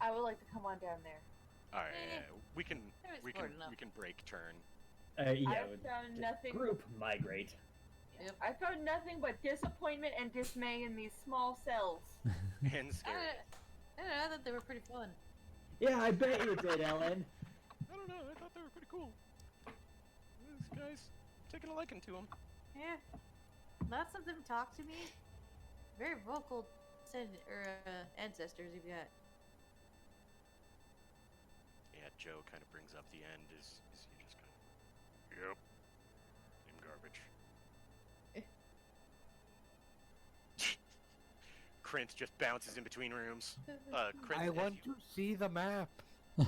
I would like to come on down there. Alright, Eh, we can they're we smart can enough. we can break turn. Yeah, I've would found just nothing. group migrate. Yep. I found nothing but disappointment and dismay in these small cells. And scary. I don't know. I thought they were pretty fun. Yeah, I bet you did, Ellen. I don't know, I thought they were pretty cool. These guys taking a liking to them. Yeah. Lots of them talk to me. Very vocal ancestors you've got. Yeah, Joe kind of brings up the end is you just kind of, yep, I'm garbage. Krint just bounces in between rooms. Krint, I as want you, to see the map. No.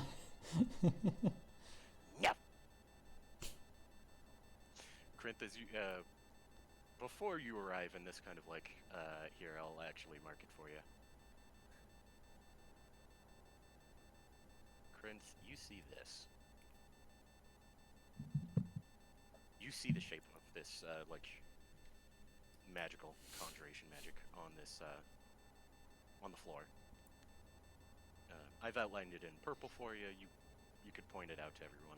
Krint, as you, before you arrive in this kind of like, here, I'll actually mark it for you. Krint, you see this. You see the shape of this, like, magical conjuration magic on this, on the floor. I've outlined it in purple for you. You could point it out to everyone.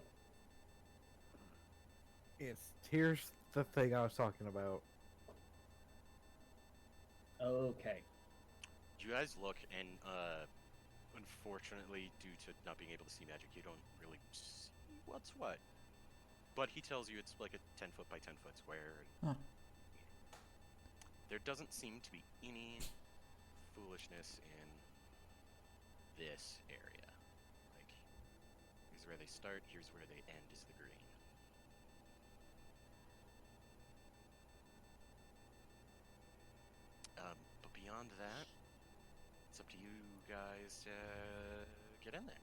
Here's the thing I was talking about. Okay. You guys look, and unfortunately, due to not being able to see magic, you don't really see what's what. But he tells you it's like a 10-foot by 10-foot square. Huh. There doesn't seem to be any foolishness in this area. Like, here's where they start, here's where they end, is the green. But beyond that, it's up to you guys to get in there.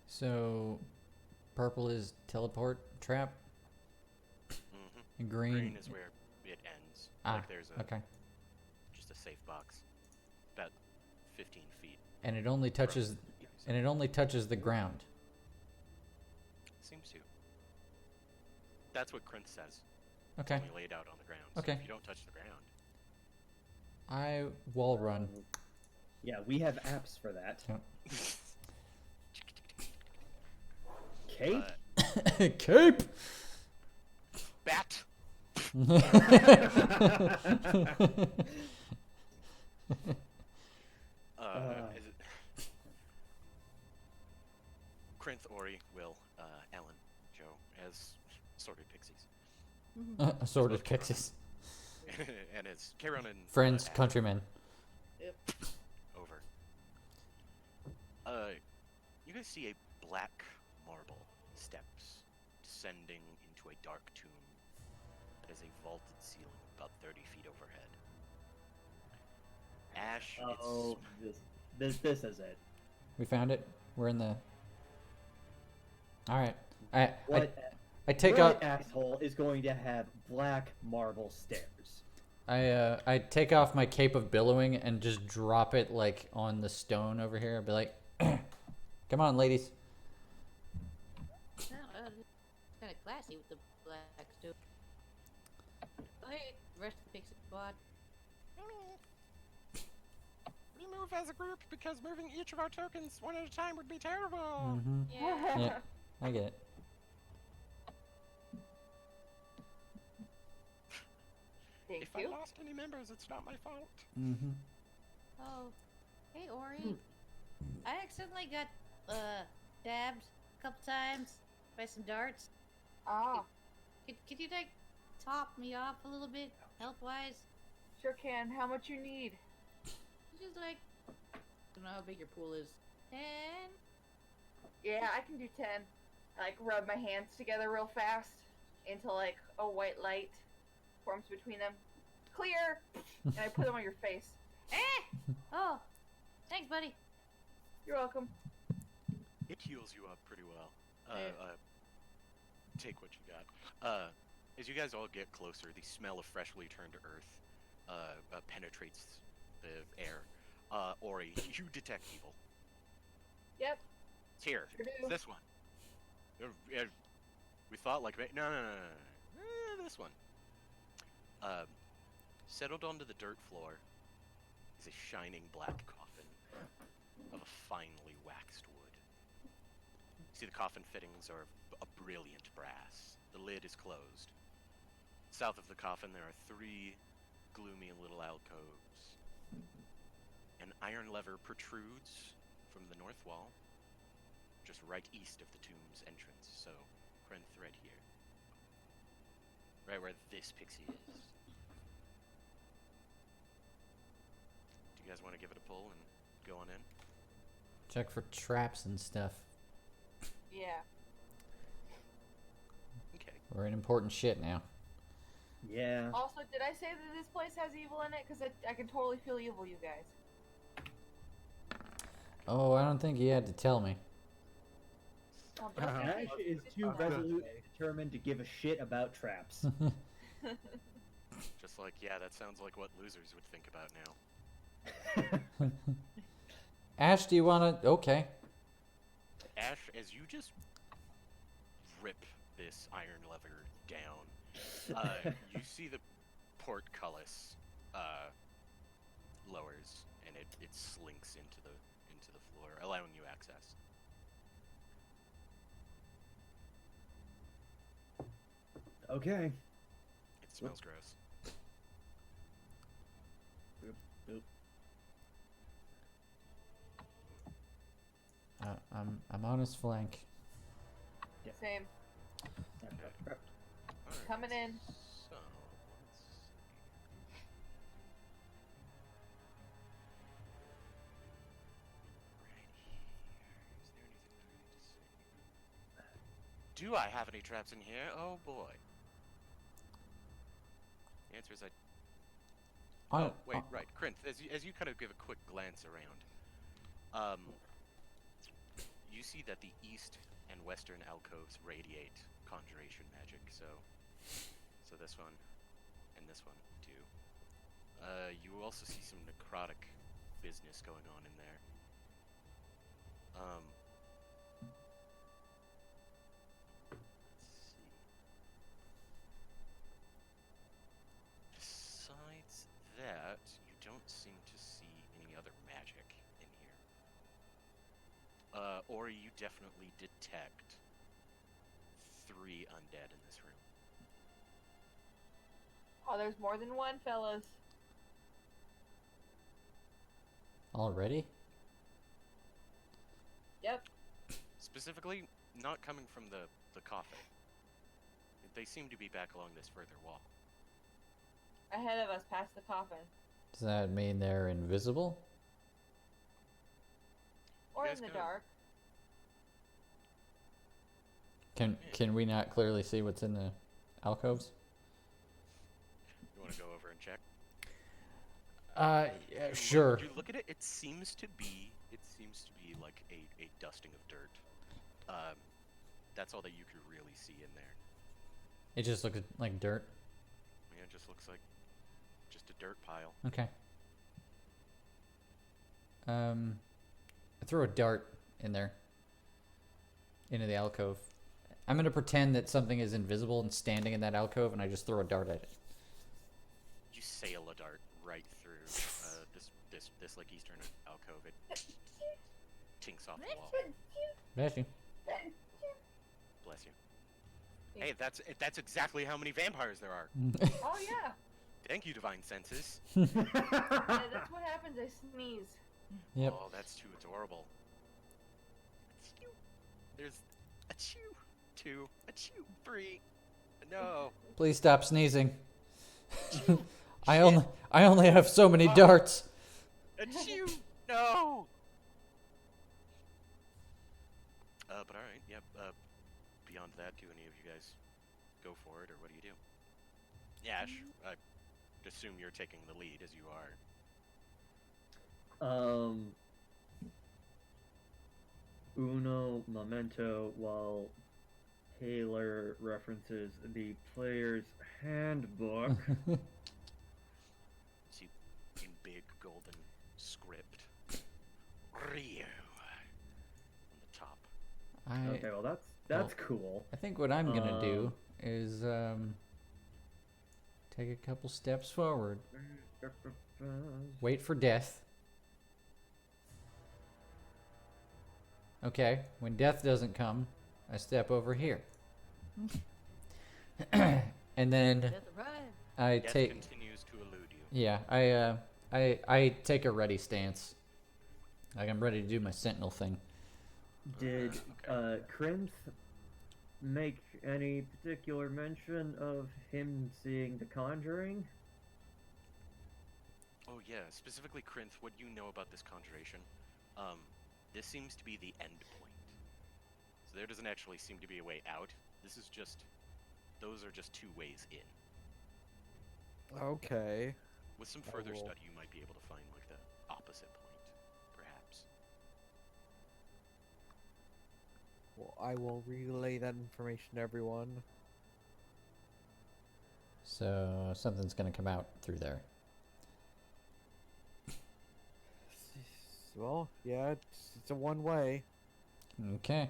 So, purple is teleport trap, Mm-hmm. and green. Green is where it ends. Ah, Like there's a okay. just a safe box, about 15 feet. And it only touches, and it only touches the ground. Seems to. That's what Krint says. Okay. It's only laid out on the ground. So Okay. if you don't touch the ground, I wall run. Yeah, we have apps for that. Cape? Cape. bat. Is it Krinth, Ori, Will, Ellen, Joe, as sorted pixies, Assorted pixies. and it's Karen and Friends, Ash. countrymen. Over. You guys see a black marble steps descending into a dark tomb that has a vaulted ceiling about 30 feet overhead. Ash, Oh, this is it. We found it. We're in the. All right. I What take out. asshole is going to have black marble stairs? I take off my cape of billowing and just drop it like on the stone over here. I'd be like, "Come on, ladies." I don't know, it's kind of classy with the black stuff. Oh, hey, the rest of the pixie squad. We move as a group because moving each of our tokens one at a time would be terrible. Mm-hmm. Yeah. Yeah, I get it. Thank If you. I lost any members, it's not my fault. Mm-hmm. Oh, hey Ori. I accidentally got stabbed a couple times by some darts. Ah, Could you like top me off a little bit, health wise? sure can. How much you need? Just like, I don't know how big your pool is. 10? Yeah, I can do 10. I like rub my hands together real fast until like a white light forms between them. Clear! And I put them on your face. Oh, thanks, buddy. You're welcome. It heals you up pretty well. Yeah. Take what you got. As you guys all get closer, the smell of freshly turned to earth penetrates the air. Ori, you detect evil. Yep. It's here. Sure do. It's this one. We thought like no. This one. Settled onto the dirt floor is a shining black coffin of a finely waxed wood. See, the coffin fittings are a brilliant brass. The lid is closed. South of the coffin, there are 3 gloomy little alcoves. An iron lever protrudes from the north wall, just right east of the tomb's entrance. So, Krenth right here. Right where this pixie is. Do you guys want to give it a pull and go on in? Check for traps and stuff. Yeah. Okay. We're in important shit now. Yeah. Also, did I say that this place has evil in it? Because I can totally feel evil, you guys. Oh, I don't think you had to tell me. Oh, but okay. Ash is too resolute and determined to give a shit about traps. Just like, yeah, that sounds like what losers would think about now. Ash, do you want to? Okay. Ash, as you just rip this iron lever down, you see the portcullis lowers, and it slinks into the floor, allowing you access. Okay. It smells gross. Oop. I'm on his flank. Same. I'm prepped. Alright, Coming in. So, let's see. Right here. Is there anything that I need to say? Do I have any traps in here? Oh boy. The answer is oh, wait, right. Krinth, as you kind of give a quick glance around, you see that the east and western alcoves radiate conjuration magic, so this one and this one do. You also see some necrotic business going on in there. Let's see. Besides that, you don't seem to see any other magic in here. Or you definitely detect 3 undead in this room. Oh, there's more than one, fellas. Already? Yep. Specifically, not coming from the coffin. They seem to be back along this further wall. Ahead of us, past the coffin. Does that mean they're invisible? Or guys in the go. dark. Can we not clearly see what's in the alcoves? You want to go over and check? Yeah, sure. Would you look at it? It seems to be like a dusting of dirt. That's all that you could really see in there. It just looks like dirt. Yeah, it just looks like just a dirt pile. Okay. I throw a dart in there. Into the alcove. I'm gonna pretend that something is invisible and standing in that alcove, and I just throw a dart at it. You sail a dart right through this like eastern alcove. It tinks off the wall. Bless you. Bless you. Hey, that's exactly how many vampires there are. Oh yeah. Thank you, divine senses. Yeah, that's what happens. I sneeze. Yep. Oh, that's too adorable. Achoo. There's a chew, 2, a chew, 3. No. Please stop sneezing. I only have so many darts. A chew. No. But all right. Yep. Beyond that, do any of you guys go for it, or what do you do? Yash, I assume you're taking the lead, as you are. Uno momento while Taylor references the player's handbook. See, in big golden script, Rio on the top. Okay, well that's cool. I think what I'm gonna do is take a couple steps forward. Wait for death. Okay, when death doesn't come, I step over here. And then Death arrived. I Death take continues to elude you. yeah, I take a ready stance. Like I'm ready to do my sentinel thing. Did Okay. Krinth make any particular mention of him seeing The Conjuring? Oh yeah, specifically Krinth, what you know about this conjuration, this seems to be the end point. So there doesn't actually seem to be a way out. Those are just 2 ways in. Okay. With some I further will- study, you might be able to find like the opposite point, perhaps. Well, I will relay that information to everyone. So something's gonna come out through there. Well, yeah, it's a one way. Okay.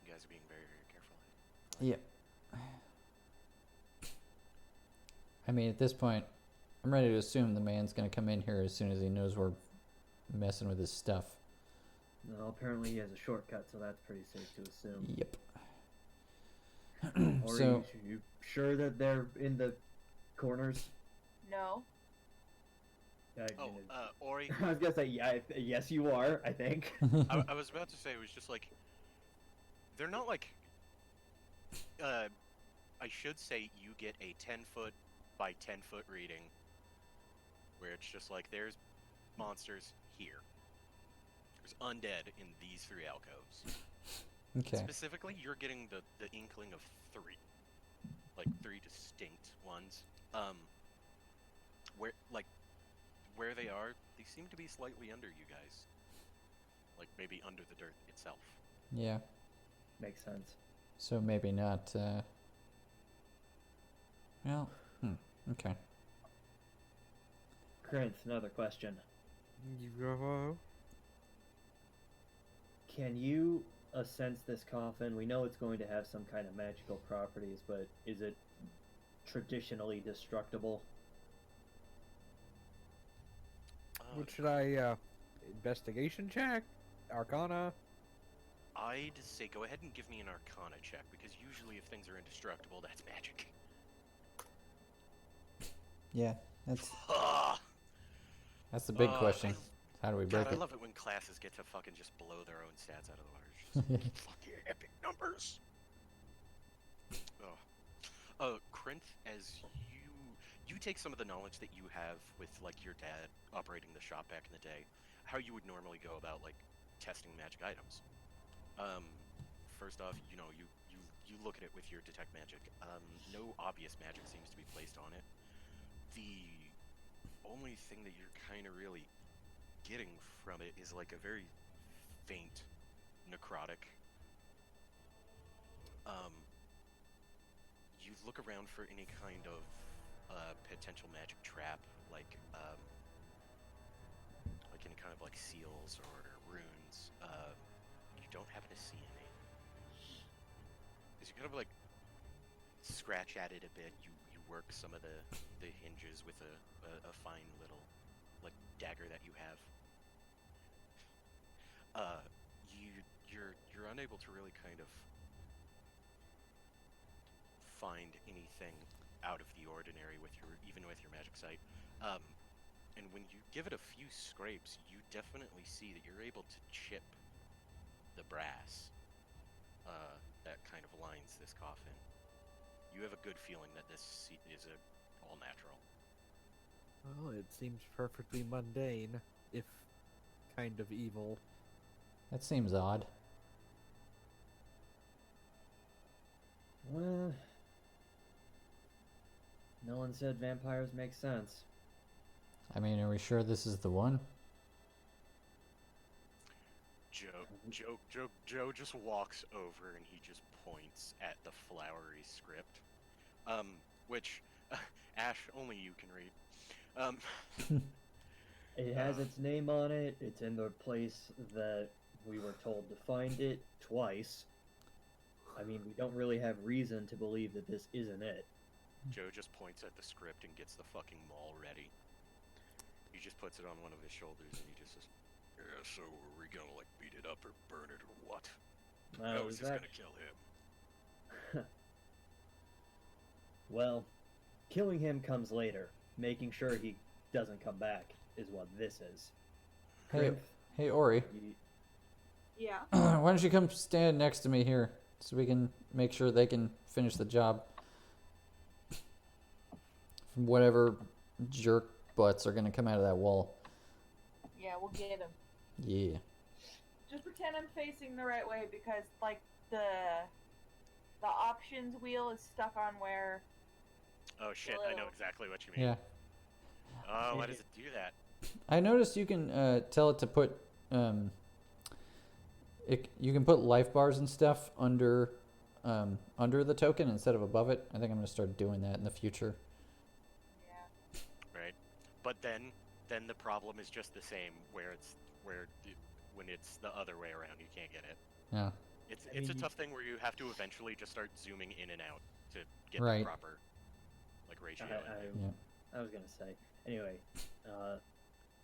You guys are being very, very careful. Yep. I mean, at this point, I'm ready to assume the man's gonna come in here as soon as he knows we're messing with his stuff. No, apparently he has a shortcut, so that's pretty safe to assume. Yep. Or So, you sure that they're in the corners? No. Oh, Ori, I was gonna say yeah. Yes, you are. I think. I was about to say, it was just like, they're not like, I should say you get a 10-foot by 10-foot reading, where it's just like, there's monsters here. There's undead in these 3 alcoves. okay. Specifically, you're getting the inkling of 3. Like, 3 distinct ones. Where they are, they seem to be slightly under you guys. Like, maybe under the dirt itself. Yeah. Makes sense. So maybe not, well, okay. Corinth, another question. You Can you sense this coffin? We know it's going to have some kind of magical properties, but is it traditionally destructible? What should I, investigation check? Arcana? I'd say go ahead and give me an Arcana check, because usually if things are indestructible, that's magic. Yeah, that's Ah! the big question. How do we break God, I it? love it when classes get to fucking just blow their own stats out of the water. Just fucking epic numbers! Oh. Krynth, as you take some of the knowledge that you have with, like, your dad operating the shop back in the day, how you would normally go about, like, testing magic items. First off, you know, you look at it with your detect magic. No obvious magic seems to be placed on it. The only thing that you're kind of really getting from it is, like, a very faint necrotic. You look around for any kind of potential magic trap, like any kind of, like, seals or runes. You don't happen to see any. As you kind of, like, scratch at it a bit, you work some of the hinges with a fine little, like, dagger that you have. You're unable to really kind of find anything out of the ordinary with even with your magic sight. And when you give it a few scrapes, you definitely see that you're able to chip the brass that kind of lines this coffin. You have a good feeling that this is all natural. Well, it seems perfectly mundane, if kind of evil. That seems odd. Well, no one said vampires make sense. I mean, are we sure this is the one? Joe just walks over and he just points at the flowery script, which Ash, only you can read. It has its name on it. It's in the place that we were told to find it twice. I mean, we don't really have reason to believe that this isn't it. Joe just points at the script and gets the fucking maul ready. He just puts it on one of his shoulders and he just says, "Yeah, so are we gonna, like, beat it up or burn it or what? How is this gonna kill him?" Well, killing him comes later. Making sure he doesn't come back is what this is. Hey, Krinth, hey, Ori. Yeah. Why don't you come stand next to me here so we can make sure they can finish the job? From whatever jerk butts are gonna come out of that wall. Yeah, we'll get him. Yeah. Just pretend I'm facing the right way because, like, the options wheel is stuck on where. Oh shit, I know exactly what you mean. Yeah. Oh, why does it do that? I noticed you can tell it to put you can put life bars and stuff under the token instead of above it. I think I'm gonna start doing that in the future. Yeah. Right. But then the problem is just the same when it's the other way around, you can't get it. Yeah. It's a tough thing where you have to eventually just start zooming in and out to get Right. the proper, like, ratio. Yeah. I was gonna say, Anyway,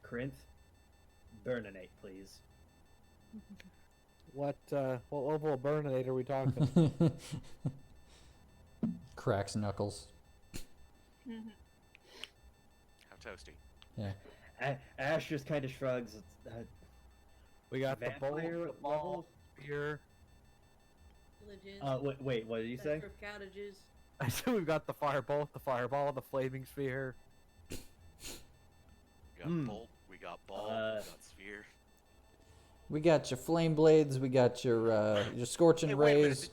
Corinth, burninate, please. What level of burninate are we talking? Cracks knuckles. How toasty. Yeah. Ash just kind of shrugs. We got the bowl, Vampire the ball, level? spear. Villages. Wait, what did you say? Of cottages. I said we've got the fireball, the flaming sphere. We got Hmm. bolt, we got ball, we got sphere. We got your flame blades. We got your scorching Hey, wait a minute, rays.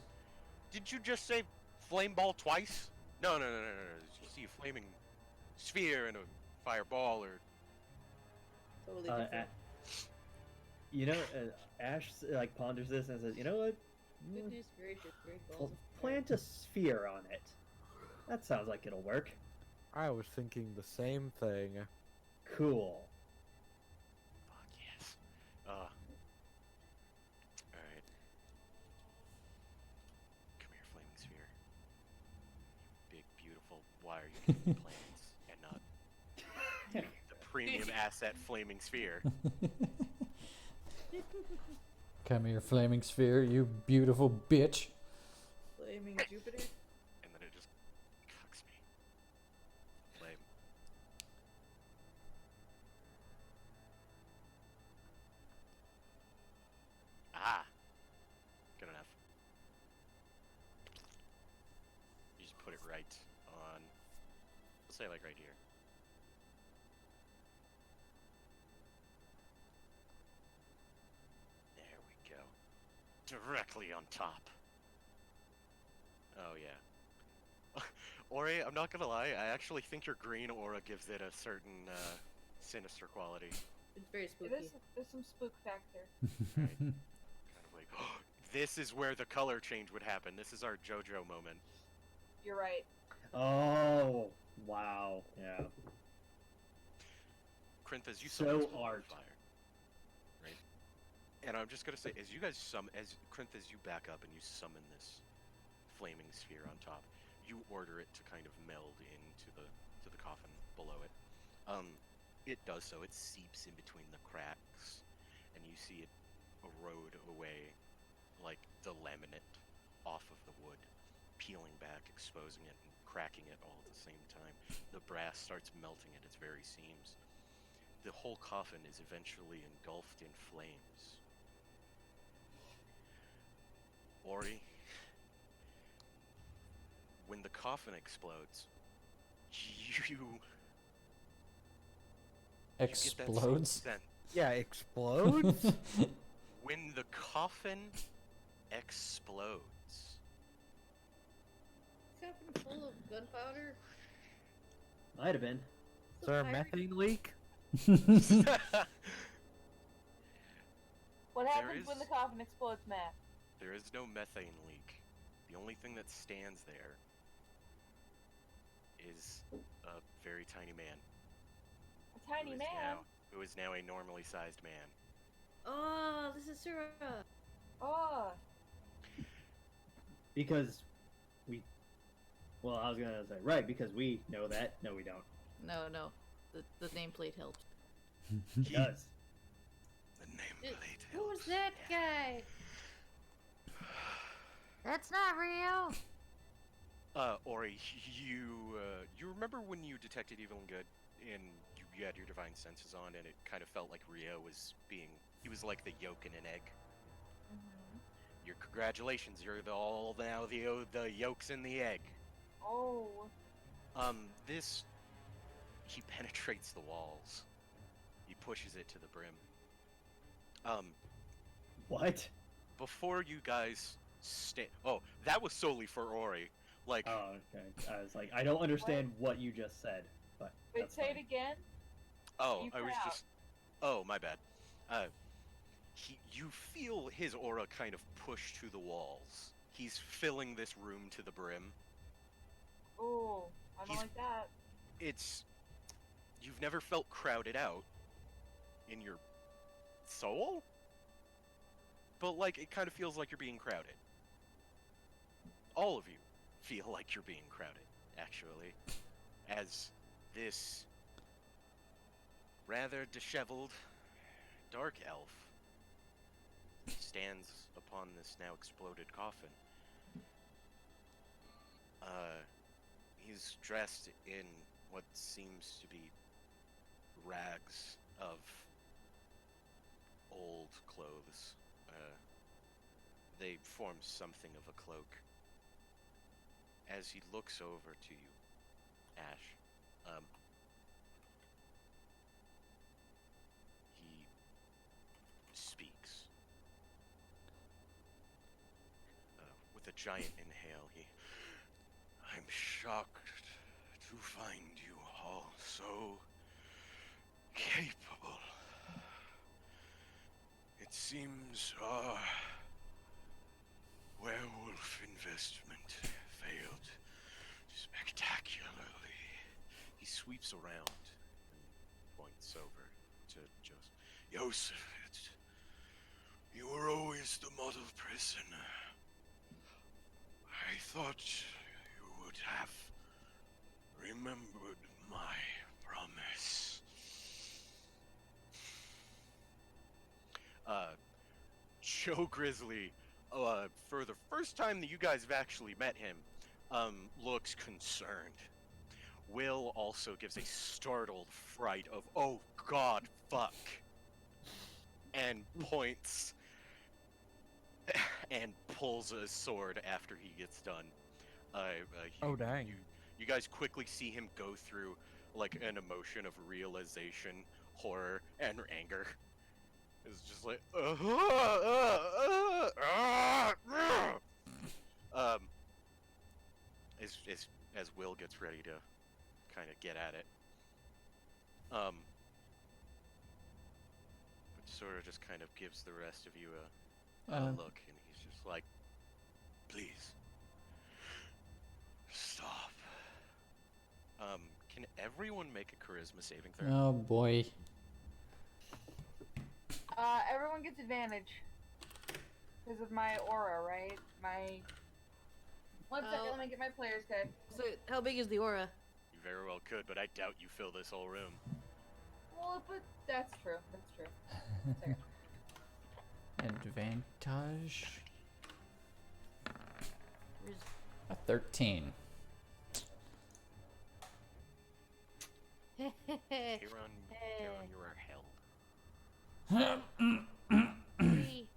Did you just say flame ball twice? No. Did you see a flaming sphere and a fireball, or Totally different. You know, Ash like ponders this and says, "You know what? Goodness gracious, great balls of fire. Plant a sphere on it. That sounds like it'll work. I was thinking the same thing. Cool." fuck yes. All right. Come here, flaming sphere. You big, beautiful. Why are you giving me plans and not the premium asset flaming sphere? Come here, flaming sphere, you beautiful bitch. Flaming Jupiter. And then it just cucks me. Flame. Ah! Good enough. You just put it right on, let's say like right here. There we go. Directly on top. Oh yeah. Ori, I'm not gonna lie, I actually think your green aura gives it a certain sinister quality. It's very spooky. There's some spook factor. Right? Kind of like, this is where the color change would happen. This is our JoJo moment. You're right. Oh, wow. Yeah. Corinth, as you So summon this art. fire, right? And I'm just gonna say, as you guys as Corinth, as you back up and you summon this flaming sphere on top, you order it to kind of meld into the coffin below it. It does so. It seeps in between the cracks, and you see it erode away, like the laminate off of the wood, peeling back, exposing it, and cracking it all at the same time. The brass starts melting at its very seams. The whole coffin is eventually engulfed in flames. Ori, when the coffin explodes, you get that same Explodes. sense. Yeah, explodes? When the coffin explodes, Coffin full of gunpowder. Might have been. Is there a methane leak? What There happens when is- the coffin explodes, Matt? there is no methane leak. The only thing that stands there is a very tiny man. A tiny who is man. who is now a normally sized man. Oh, this is Sarah. Oh, Because we. Well, I was gonna say, right, because we know that. No, we don't. No. The nameplate helps. It does. The nameplate. Who was helps. that guy? That's not real. Ori, you remember when you detected evil and good, and you had your divine senses on, and it kind of felt like Rio was he was like the yolk in an egg. Your congratulations, you're the yolks in the egg. oh. He penetrates the walls. He pushes it to the brim. What? Before you guys oh, that was solely for Ori. Like, Oh, okay. I was like, I don't understand what you just said, but Wait, that's say fine. it again. oh, you I cut was out. just, oh, my bad. You feel his aura kind of push to the walls. He's filling this room to the brim. Oh, I don't He's- like that. You've never felt crowded out in your soul? But, like, it kind of feels like you're being crowded. All of you feel like you're being crowded, actually. As this rather disheveled, dark elf stands upon this now exploded coffin. He's dressed in what seems to be rags of old clothes. They form something of a cloak. As he looks over to you, Ash, he speaks. With a giant inhale, I'm shocked to find you all so capable. It seems our werewolf investment failed spectacularly. He sweeps around and points over to Joseph. You were always the model prisoner. I thought you would have remembered my promise. Joe Grizzly, for the first time that you guys have actually met him, looks concerned. Will also gives a startled fright of, oh god, fuck, and points and pulls a sword after he gets done. Oh, dang. You guys quickly see him go through like an emotion of realization, horror, and anger. It's just like, as Will gets ready to kind of get at it, sort of just kind of gives the rest of you a look, and he's just like, please, stop. Can everyone make a charisma saving throw? Oh boy. Everyone gets advantage. Because of my aura, right? One second, let me get my player's guide. So, how big is the aura? You very well could, but I doubt you fill this whole room. Well, but that's true. That's true. Advantage. Where's... A 13. Kieran, you are held. Three.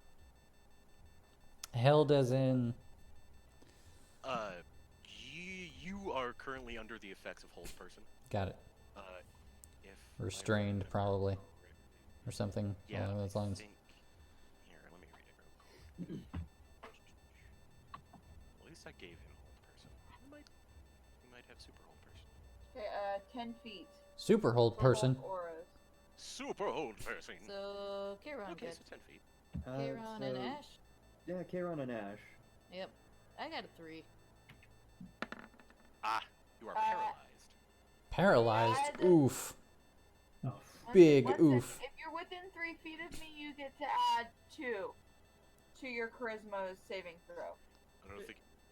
Held as in. You are currently under the effects of hold person. Got it. If Restrained, I probably. remember correctly. Or something Yeah, along those I lines. think. Here, let me read it real quick. At least I gave him hold person. He might have super hold person. Okay, 10 feet. Super hold For person. both auras. Super hold person. So, Kieran, Okay, good. so 10 feet. Kieran and Ash? Yeah, Kieran and Ash. Yep. I got a 3. Ah, you are paralyzed. Paralyzed. Yeah, Oof. Oh, Big One second. oof. If you're within 3 feet of me, you get to add 2 to your charisma saving throw.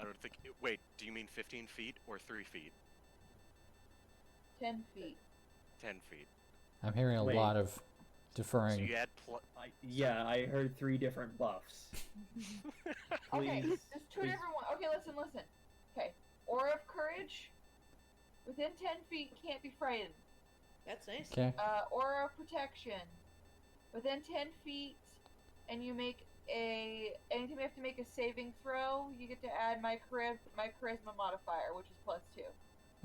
I don't think. Wait, do you mean 15 feet or 3 feet? 10 feet. 10 feet. I'm hearing a Wait. lot of So deferring. you add yeah, I heard 3 different buffs. Okay, Please, just 2 please. different ones. Okay, listen. Okay, Aura of Courage. Within 10 feet, can't be frightened. That's nice. Okay. Aura of Protection. Within 10 feet, and you make anytime you have to make a saving throw, you get to add my charisma modifier, which is +2.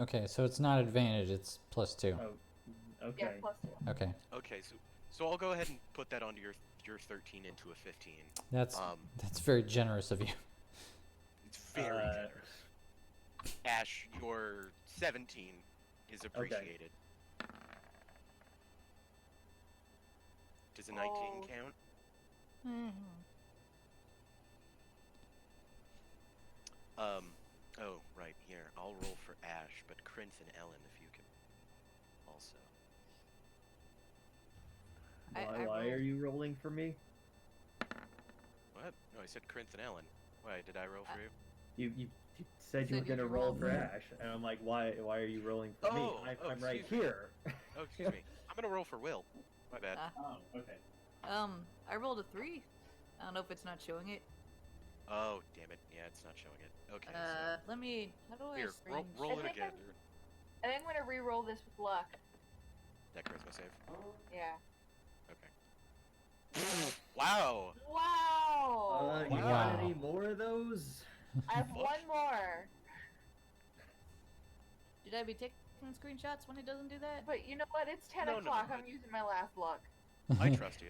Okay, so it's not advantage, it's +2. Oh, okay. Yeah, +2. Okay. Okay, so I'll go ahead and put that onto your 13 into a 15. That's very generous of you. It's very generous. Ash, your 17 is appreciated. Does a 19 count? Mm-hmm. Oh, right, here. I'll roll for Ash, but Crinth and Ellen, if you can also. Why are you rolling for me? What? No, I said Crinth and Ellen. Why, did I roll for you? You said you were Said gonna you'd roll roll for for- Ash, and I'm like, why are you rolling for me? Oh, I'm right excuse me. here. Oh, excuse me. I'm gonna roll for Will. My bad. Oh, okay. I rolled a 3. I don't know if it's not showing it. Oh, damn it. Yeah, it's not showing it. Okay, Let me. How do so I here, strange? roll it I think again. I think I'm gonna re-roll this with luck. That charisma save. Yeah. Okay. Wow. Wow. You Wow. got any more of those? I have Fuck. one more. Should I be taking screenshots when it doesn't do that? But you know what? It's 10 No, no, o'clock. no. I'm using my last luck. I trust you.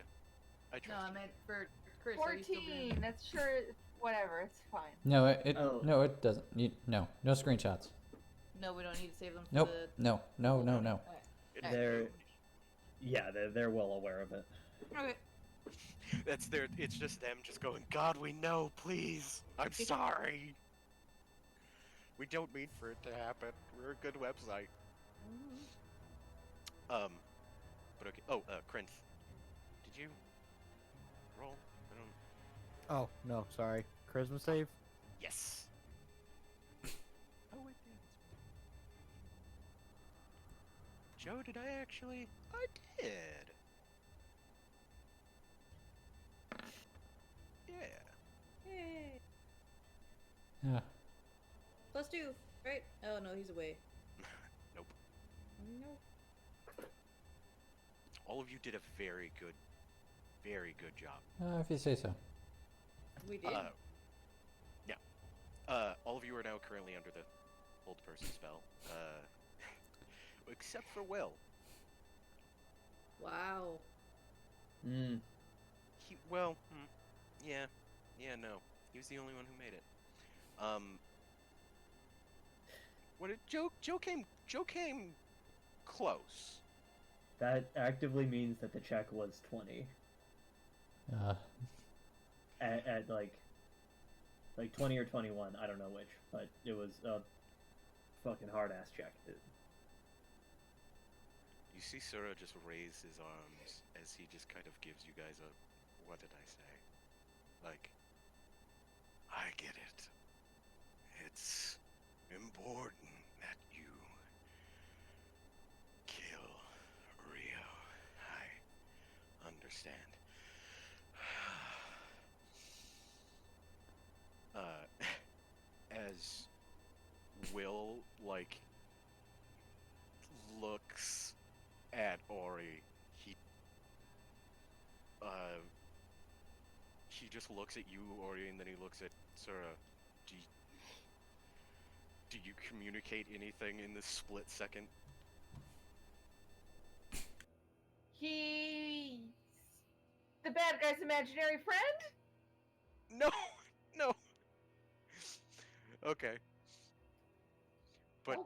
I No, trust I you. meant for Chris. Are you still 14. doing? That's sure. Whatever. It's fine. No, Oh. no, it doesn't. No screenshots. No, we don't need to save them for Nope. the. No. Alright. It Alright. They're, yeah, they're well aware of it. Okay. That's their. It's just them just going, God, we know, please. I'm sorry. We don't mean for it to happen. We're a good website. But okay. Oh, Krinth. Did you roll? I don't. Oh no, sorry. Charisma save. Yes. Oh wait, yeah. Joe, did I actually? I did. Yeah. Yay. Yeah. +2, right? Oh no, he's away. Nope. Nope. All of you did a very good job. If you say so. We did. Yeah. All of you are now currently under the hold person spell. Except for Will. Wow. Mm. Yeah, no. He was the only one who made it. What did Joe came close. That actively means that the check was 20. At like 20 or 21, I don't know which, but it was a fucking hard ass check, dude. You see Sura just raise his arms as he just kind of gives you guys a, what did I say? Like, I get it. It's important that you kill Rio. I understand. As Will, like, looks at Ori, he just looks at you, Ori, and then he looks at Sura. Do you communicate anything in this split second? He's the bad guy's imaginary friend? No, no. Okay. But Oh,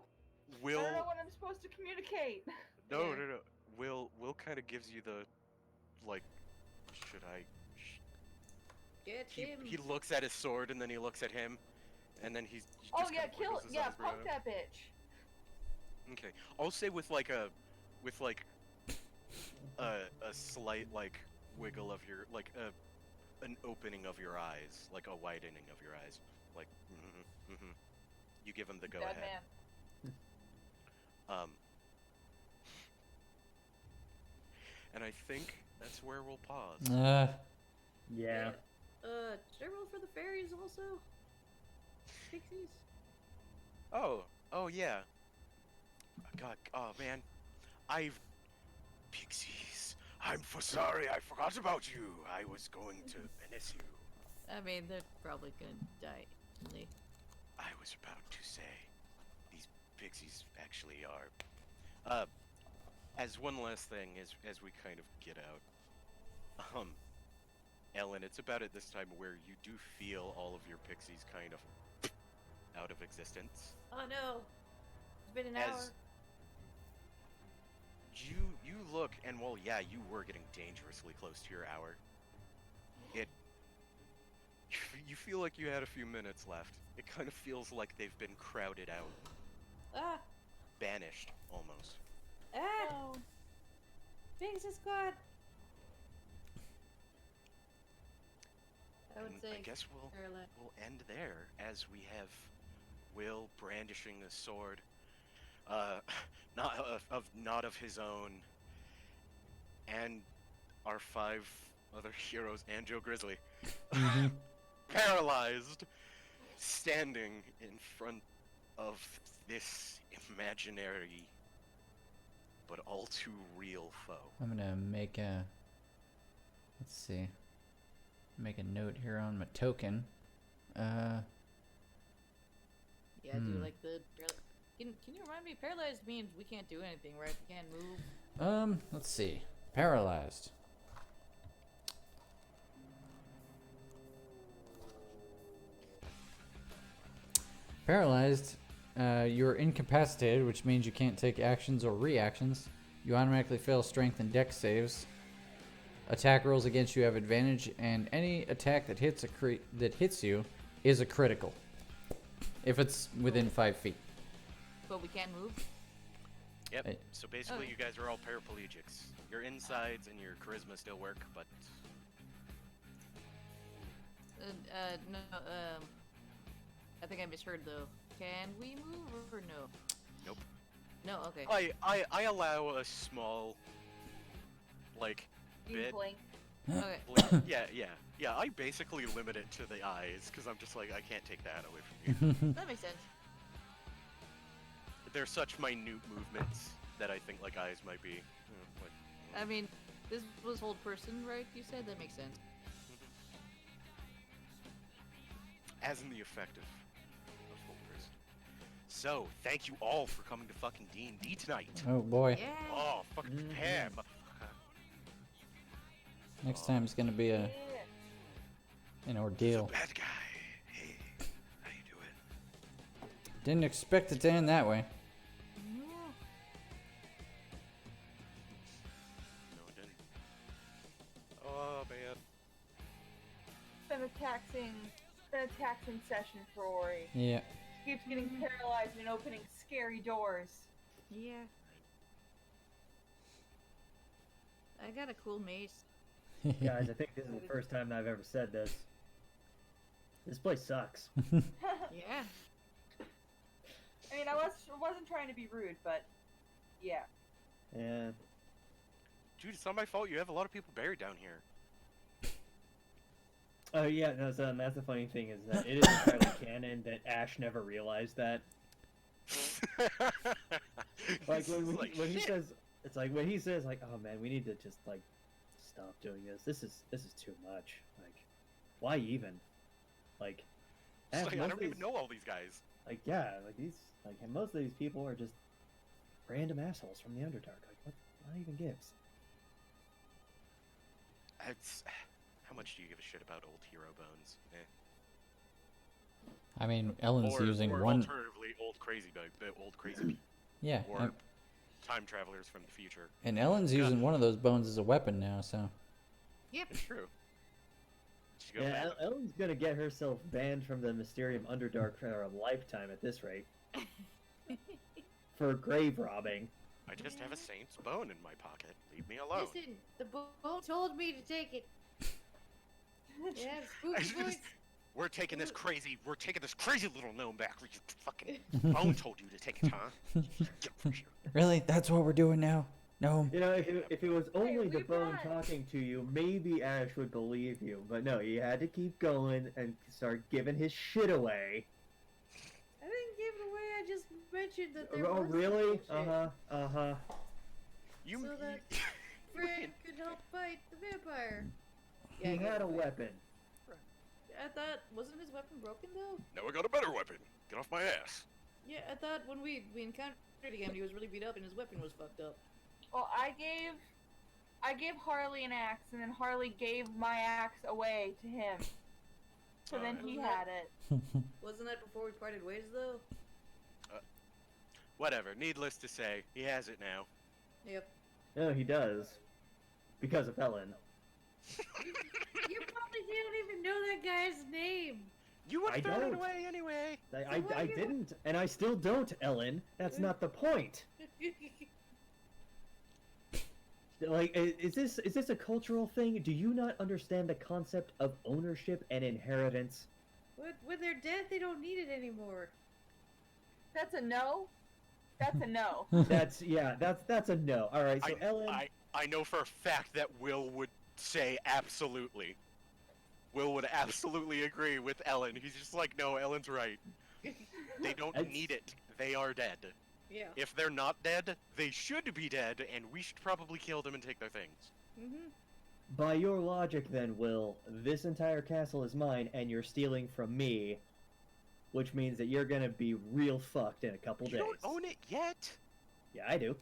Will, I don't know what I'm supposed to communicate. no, Yeah. no, no. Will kind of gives you the, like, should I? Get him. He looks at his sword and then he looks at him, and then he Oh just yeah, kind of kill. wiggles his Yeah, eyebrow. punk that bitch. Okay, I'll say with a slight like wiggle of your an opening of your eyes, like a widening of your eyes, like You give him the go Dead ahead. man. And I think that's where we'll pause. Yeah. Should I roll for the fairies also? Pixies? Oh yeah. God, oh man, Pixies. I'm sorry, I forgot about you. I was going to menace you. I mean, they're probably gonna die. Instantly. I was about to say, these pixies actually are. As one last thing, as we kind of get out, Ellen, it's about at this time where you do feel all of your pixies kind of out of existence. Oh no! It's been an hour. As you look, and well, yeah, you were getting dangerously close to your hour. You feel like you had a few minutes left. It kind of feels like they've been crowded out, Ah! banished almost. Ah! Oh. Pixie squad! I would And say. I guess Caroline. we'll end there as we have Will brandishing a sword, not of his own, and our 5 other heroes and Joe Grizzly, Mhm. paralyzed, standing in front of this imaginary but all too real foe. I'm gonna make a. Let's see. Make a note here on my token. Yeah, do Hmm. like the. Can you remind me? Paralyzed means we can't do anything, right? We can't move. Let's see. Paralyzed. Paralyzed, you're incapacitated, which means you can't take actions or reactions. You automatically fail strength and dex saves. Attack rolls against you have advantage, and any attack that hits you is a critical. If it's within 5 feet. But we can't move. Yep. Hey. So basically, Okay. you guys are all paraplegics. Your insides and your charisma still work, but No. I think I misheard though. Can we move or no? Nope. No. Okay. I allow a small, like, You bit. blink. Okay. blink. Yeah. I basically limit it to the eyes because I'm just like I can't take that away from you. That makes sense. They're such minute movements that I think like eyes might be. Like, I mean, this was hold person, right? You said that makes sense. as in the effect of full person. So, thank you all for coming to fucking D&D tonight. Oh boy. Yeah. Oh, fucking prepare, motherfucker. Next time it's gonna be Yeah. an The ordeal. bad guy. Hey, how you doing? Didn't expect it to end that way. No. No, it didn't. Oh, man. It's been a taxing session for Ori. Yeah. She keeps getting paralyzed and opening scary doors. Yeah. I got a cool mace. Guys, I think this is the first time I've ever said this. This place sucks. Yeah. I mean, I wasn't trying to be rude, but yeah. Yeah. Dude, it's not my fault. You have a lot of people buried down here. Oh yeah, no, so that's the funny thing is that it is entirely canon that Ash never realized that. Like when he shit. says, it's like when he says like, oh man, we need to just like stop doing this. This is too much. Like, why even? Like, It's Ash, like, I most don't of even these- know all these guys. Like yeah, like these like and most of these people are just random assholes from the Underdark. Like what even gives? It's, how much do you give a shit about old hero bones? I mean, Ellen's using or one. alternatively, old crazy people, Yeah. or time travelers from the future. And Ellen's Yeah. using one of those bones as a weapon now, so. Yep. It's true. She go Yeah, back. Ellen's gonna get herself banned from the Mysterium Underdark for a lifetime at this rate. For grave robbing. I just have a saint's bone in my pocket. Leave me alone. Listen, the bone told me to take it. Yeah, spooky voice. We're taking this crazy little gnome back. You fucking bone told you to take it, huh? Get over here. Really? That's what we're doing now? No. You know, if it was only the we bone brought- talking to you, maybe Ash would believe you. But no, you had to keep going and start giving his shit away. I didn't give it away. I just mentioned that there Oh, was really? some bullshit. Uh-huh. You, So that Fred could help fight the vampire. He I gave had it a away. weapon. I thought, wasn't his weapon broken though? now I got a better weapon. Get off my ass. Yeah, I thought when we encountered him, he was really beat up and his weapon was fucked up. Well, I gave Harley an axe, and then Harley gave my axe away to him. So then he had it. Wasn't that before we parted ways though? Whatever. Needless to say, he has it now. Yep. No, he does. Because of Ellen. You probably didn't even know that guy's name. You would I have thrown it don't. away anyway. I didn't, and I still don't, Ellen. That's not the point. Like, is this a cultural thing? Do you not understand the concept of ownership and inheritance? When they're dead, they don't need it anymore. That's a no. That's a no. That's a no. All right, so Ellen, I know for a fact that Will would say absolutely. Will would absolutely agree with Ellen. He's just like, no, Ellen's right. They don't It's- need it. They are dead. Yeah. If they're not dead, they should be dead, and we should probably kill them and take their things. Mm-hmm. By your logic, then, Will, this entire castle is mine, and you're stealing from me, which means that you're gonna be real fucked in a couple You days. don't own it yet. Yeah, I do.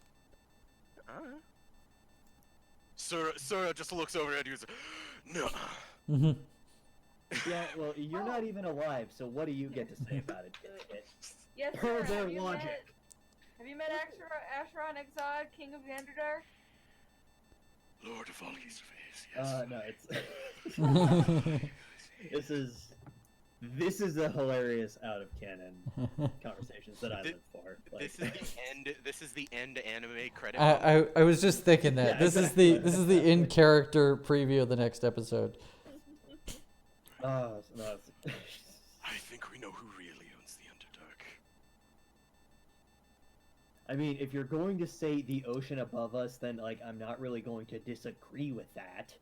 Sora just looks over at you and says, no. Mm-hmm. Yeah, well, you're not even alive, so what do you get to say about it, dipshit? Yes, Per sir. their Have you logic. Have you met Asheron Exod, King of the Underdark? Lord of all his face, yes. No, it's... This is a hilarious out of canon conversations that I live for. Like, This is the end anime credit. I was just thinking that Yeah, this exactly. is the in character preview of the next episode. oh, no, I think we know who really owns the Underdark. I mean, if you're going to say the ocean above us, then like I'm not really going to disagree with that.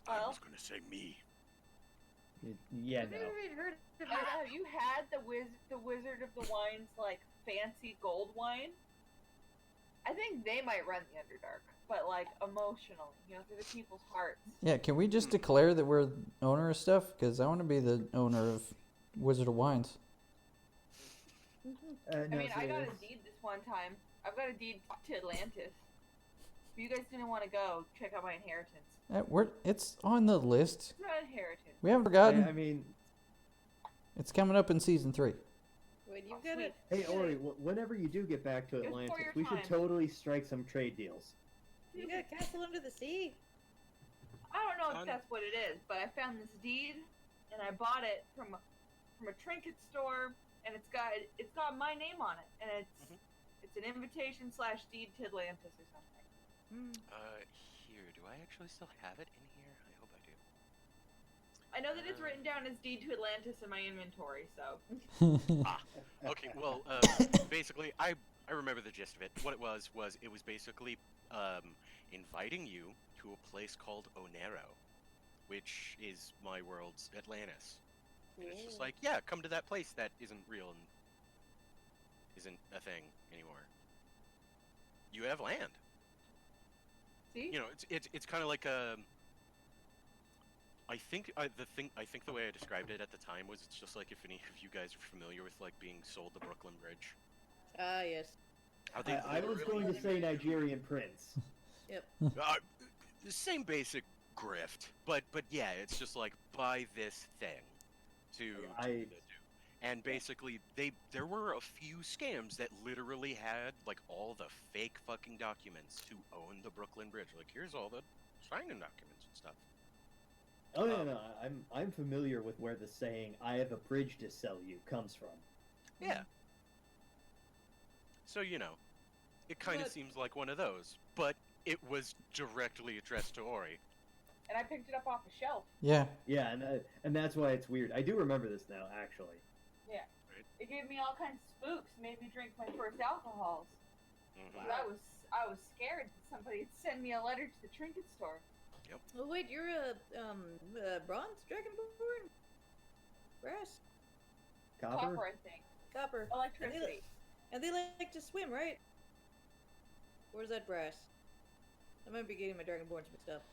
I was gonna say me. Yeah, I've no. never even heard of Have you had the Wizard of the Wine's like fancy gold wine? I think they might run the Underdark, but like emotionally, through the people's hearts. Yeah, can we just declare that we're owner of stuff? Because I want to be the owner of Wizard of Wines. I mean, I got a deed this one time. I've got a deed to Atlantis. If you guys didn't want to go, check out my inheritance. It's on the list. It's not inheritance. We haven't forgotten. I mean, It's coming up in season 3. Wait, Oh, you've got it. hey Ori, whenever you do get back to It's for Atlantis, your we should time. totally strike some trade deals. You got Castle Under the Sea. I don't know if that's what it is, but I found this deed, and I bought it from a trinket store, and it's got my name on it, and it's an invitation / deed to Atlantis or something. Here, do I actually still have it in here? I hope I do. I know that it's written down as deed to Atlantis in my inventory, so Okay, well, basically, I remember the gist of it. What it was it was basically inviting you to a place called Onero, which is my world's Atlantis. And it's just like, yeah, come to that place that isn't real and isn't a thing anymore. You have land. see. It's kind of like a. I think the way I described it at the time was it's just like if any of you guys are familiar with like being sold the Brooklyn Bridge. Ah, yes. How they I was going to say Nigerian prince. Yep. The same basic grift, but yeah, it's just like buy this thing to do. And basically there were a few scams that literally had like all the fake fucking documents to own the Brooklyn Bridge. Like here's all the signing documents and stuff. Oh no, I'm familiar with where the saying "I have a bridge to sell you" comes from. Yeah. So it kind of But- seems like one of those, but it was directly addressed to Ori. And I picked it up off a shelf. Yeah. Yeah, and that's why it's weird. I do remember this now, actually. Yeah. Right. It gave me all kinds of spooks. Made me drink my first alcohols. Mhm. But I was scared that somebody would send me a letter to the trinket store. Oh wait, you're a bronze dragonborn? Brass? Copper? Copper, I think. Copper. Electricity. And they like to swim, right? Or is that brass? I might be getting my dragonborns mixed up.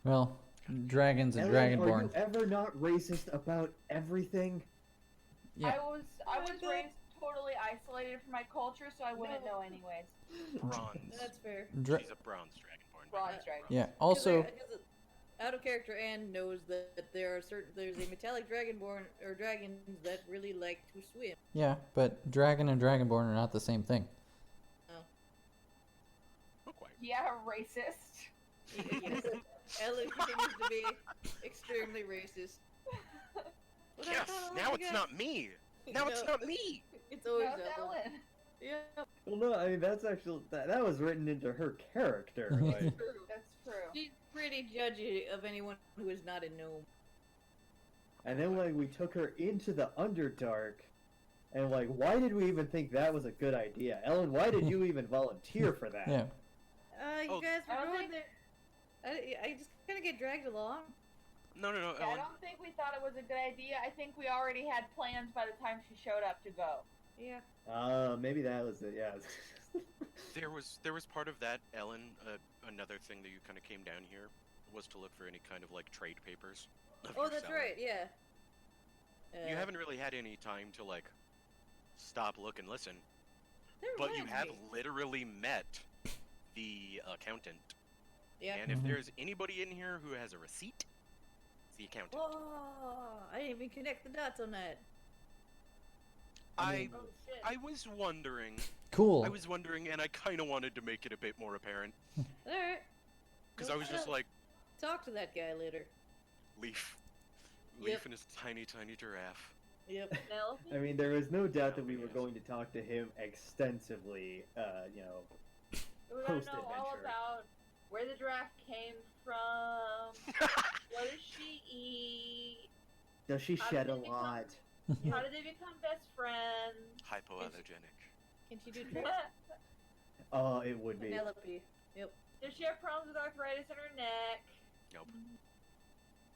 Well, dragons and Ellen, dragonborn. are you ever not racist about everything? Yeah. I was raised totally isolated from my culture, so I wouldn't know anyways. Bronze. That's fair. She's a bronze dragonborn. Bronze dragon. Yeah. Also, Because out of character, Anne knows that there's a metallic dragonborn or dragons that really like to swim. yeah, but dragon and dragonborn are not the same thing. Not quite. Yeah, racist. Yes. Ellen continues to be extremely racist. But I Yes. thought Now Ellen it's got- not me. Now it's No. not me. It's always That's Ellen. Ellen. Yeah. Well, no, I mean that's actually that was written into her character. Like, That's true. She's pretty judgy of anyone who is not a gnome. and then when we took her into the Underdark, And like, why did we even think that was a good idea? Ellen, why did you even volunteer for that? Yeah. You Oh. guys I were don't going think- there. I just kind of get dragged along. No, Yeah, I Ellen. don't think we thought it was a good idea. I think we already had plans by the time she showed up to go. Yeah. Maybe that was it. Yeah. There was part of that, Ellen. Another thing that you kind of came down here was to look for any kind of like trade papers. Of Oh, your that's selling. right. Yeah. You haven't really had any time to like stop, look, and listen, There but you reminds have me. literally met the accountant. Yeah. And if Mhm. there's anybody in here who has a receipt, it's the accountant. Oh, I didn't even connect the dots on that. I Oh shit. I was wondering, Cool. and I kind of wanted to make it a bit more apparent All right. because Well, I was just shut up. like, Talk to that guy later. Leaf, Yep. Leaf and his tiny giraffe. Yep. Penelope? I mean, there was no doubt that we Yeah, were yes. going to talk to him extensively. You know, We want to know all post-adventure. about where the draft came from. What does she eat? does she How shed did a they become- lot? How did they become best friends? Hypoallergenic. Can she do tricks? Oh, it would be. Penelope. Yep. Does she have problems with arthritis in her neck? Nope.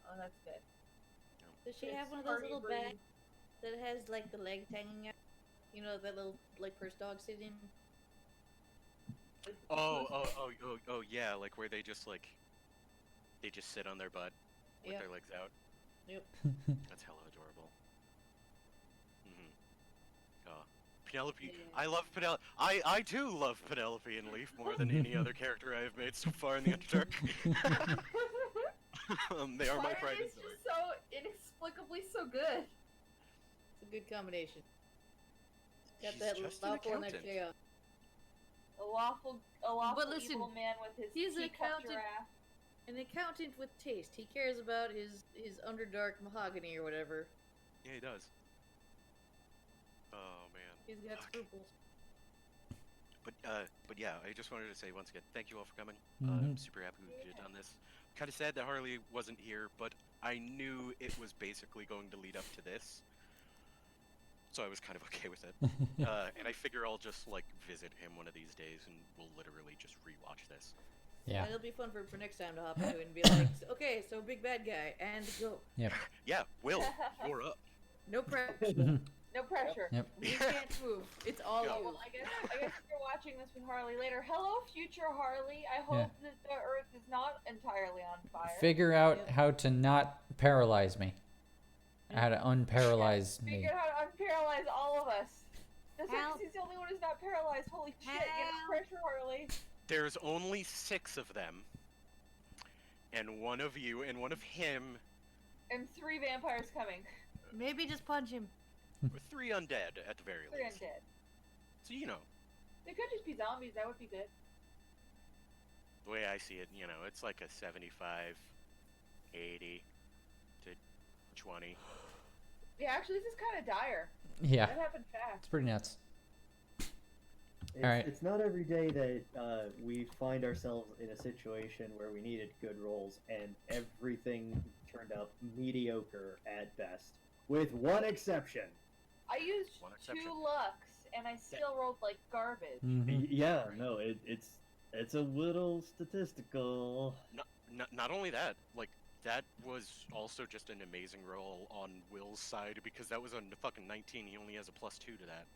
Oh, that's good. Does she It's have one of those party little breed. bags that has like the legs hanging out? You know, that little like purse dogs sit in. Oh, yeah, like where they just sit on their butt with Yep. their legs out. Yep. That's hella adorable. Oh, Penelope. Yeah. I love Penelope. I too love Penelope and Leaf more than any other character I have made so far in the Underdark. They are my Why pride are and they joy. just so inexplicably so good? It's a good combination. Got He's that just an lawful and that accountant. chaos. A lawful listen, evil man with his he's an teacup accountant. giraffe. An accountant with taste. He cares about his Underdark mahogany or whatever. Yeah, he does. Oh man. He's got Fuck. scruples. But yeah, I just wanted to say once again, thank you all for coming. Mhm. I'm super happy we could get done this. Kind of sad that Harley wasn't here, but I knew it was basically going to lead up to this, so I was kind of okay with it. And I figure I'll just like visit him one of these days, and we'll literally just rewatch this. Yeah. And it'll be fun for next time to hop into it and be like, okay, so big bad guy, and go. Yep. Yeah, Will, you're up. No pressure. No pressure. Yep. You can't move. It's all Yeah. you. Well, I guess if you're watching this with Harley later, hello, future Harley. I hope that the Earth is not entirely on fire. Figure out Yep. how to not paralyze me. How to unparalyze me. Figure out how to unparalyze all of us. That's Help. because he's the only one who's not paralyzed. Holy shit! Get Help. no pressure, Harley. There's only 6 of them, and one of you and one of him, And 3 vampires coming. Maybe just punch him. with 3 undead at the very 3 least. undead. So you know, They could just be zombies. That would be good. the way I see it, you know, it's like a 75, 80 to 20. Yeah, actually, this is kind of dire. Yeah. That happened fast. It's pretty nuts. It's, Alright. it's not every day that we find ourselves in a situation where we needed good rolls and everything turned out mediocre at best, with one exception. I used One 2 exception. lux, and I still rolled like garbage. Mhm. Yeah, no, it's a little statistical. Not only that, like that was also just an amazing roll on Will's side because that was a fucking 19. He only has a +2 to that.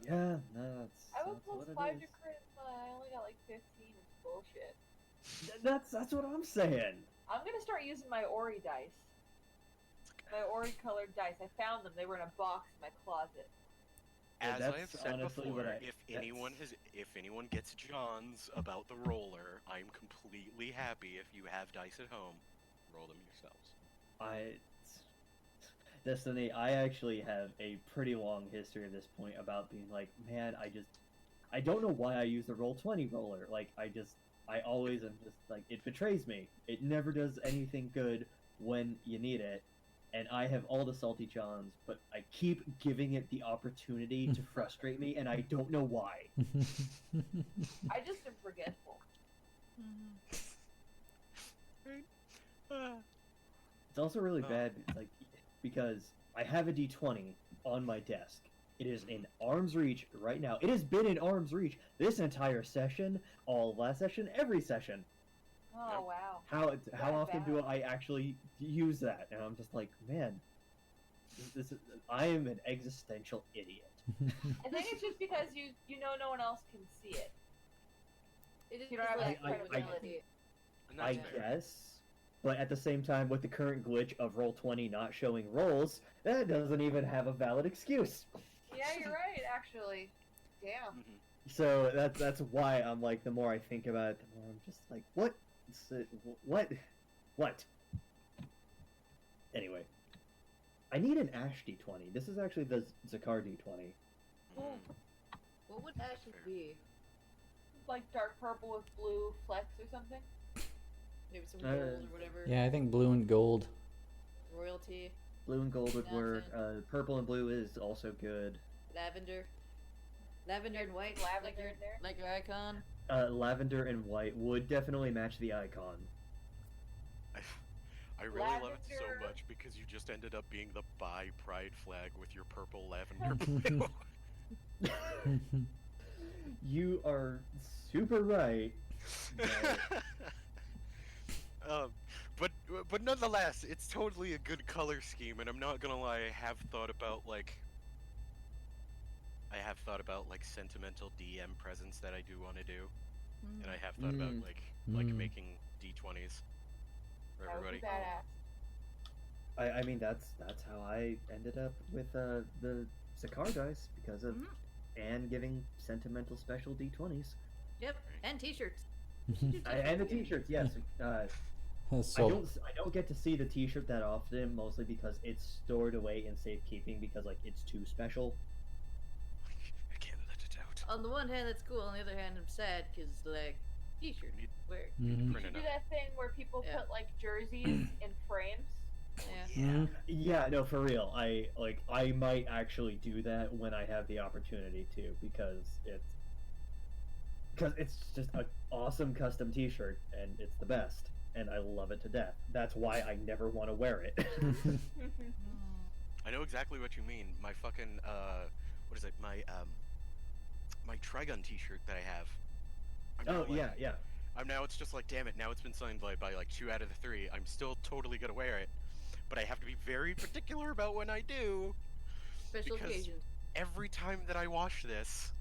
Yeah, no, I have a that's what it +5 is. to crit, but I only got like 15. It's bullshit. That's what I'm saying. I'm gonna start using my Ori dice. My Ori colored dice. I found them. They were in a box in my closet. Yeah, As I have that's said honestly before, what I- if that's- anyone gets Johns about the roller, I'm completely happy. If you have dice at home, roll them yourselves. Destiny, I actually have a pretty long history at this point about being like, man, I don't know why I use the roll 20 roller. Like, I always am just like, it betrays me. It never does anything good when you need it. And I have all the salty Johns, but I keep giving it the opportunity to frustrate me, and I don't know why. I just am forgetful. It's also really Oh. bad, like, because I have a D20 on my desk, It is in arm's reach right now. It has been in arm's reach this entire session, all of last session, every session. Oh Yep. wow. How often do bad. I actually use that? And I'm just like, man, this is, I am an existential idiot. I think it's just because you know no one else can see it. It is You don't have like that credibility. And I that's fair. guess, but at the same time, with the current glitch of Roll20 not showing rolls, that doesn't even have a valid excuse. Yeah, you're right. Actually, damn. Mhm. So that's why I'm like, the more I think about it, the more I'm just like, what? What? Anyway, I need an Ash D20. This is actually the Zakar D20. Mhm. What would Ashley be? Like dark purple with blue flecks or something. Maybe some Uh, gold or whatever. Yeah, I think blue and gold. Royalty. Blue and gold would work. Nothing. Purple and blue is also good. Lavender. Lavender and white. Lavender like your, in there. like your icon. Lavender and white would definitely match the icon. I really love it so Lavender. much because you just ended up being the bi pride flag with your purple lavender blue. You are super right. um, but nonetheless, it's totally a good color scheme, and I'm not gonna lie, I have thought about like sentimental DM presents that I do want to do, Mm. and I have thought about Mm. like Mm. making D20s for That would be everybody. badass. I mean that's how I ended up with the Zakar dice because of Mhm. Anne giving sentimental special D20s. Yep. And t-shirts. And the T-shirts, yes. So I don't get to see the T-shirt that often, mostly because it's stored away in safekeeping because like it's too special. I can't let it out. On the one hand, that's cool. On the other hand, I'm sad because like t-shirt. Need- Where? Mhm. You Print should it do out. that thing where people Yeah. put like jerseys in frames. Yeah. Mhm. Yeah, no, for real. I might actually do that when I have the opportunity to because it's just an awesome custom T-shirt and it's the best and I love it to death. That's why I never want to wear it. I know exactly what you mean. My fucking what is it? My Trigun T-shirt that I have. I'm now, Oh like- yeah, yeah. It's just like, damn it, now it's been signed by like 2 out of the 3. I'm still totally gonna wear it, but I have to be very particular about when I do. Special Because- occasions. Every time that I wash this,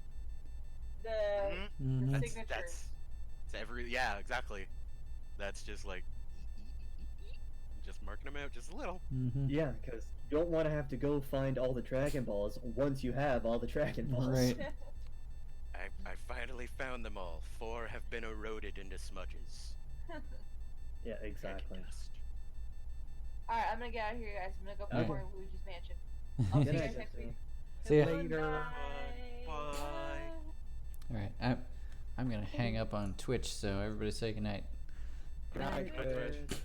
The mhm, Mhm. that's signatures. yeah, exactly. That's just like I'm just marking them out just a little. Mhm. Yeah, because you don't want to have to go find all the Dragon Balls once you have all the Dragon Balls. Right. I finally found them all. 4 have been eroded into smudges. Yeah, and exactly. dust. Alright, I'm gonna get out of here, guys. I'm gonna go play Okay. more Luigi's Mansion. I'll see Good you night, guys next week. See ya. Later. Bye. Bye. All right, I'm gonna hang up on Twitch, so everybody say goodnight. Good night, Good night, Twitch.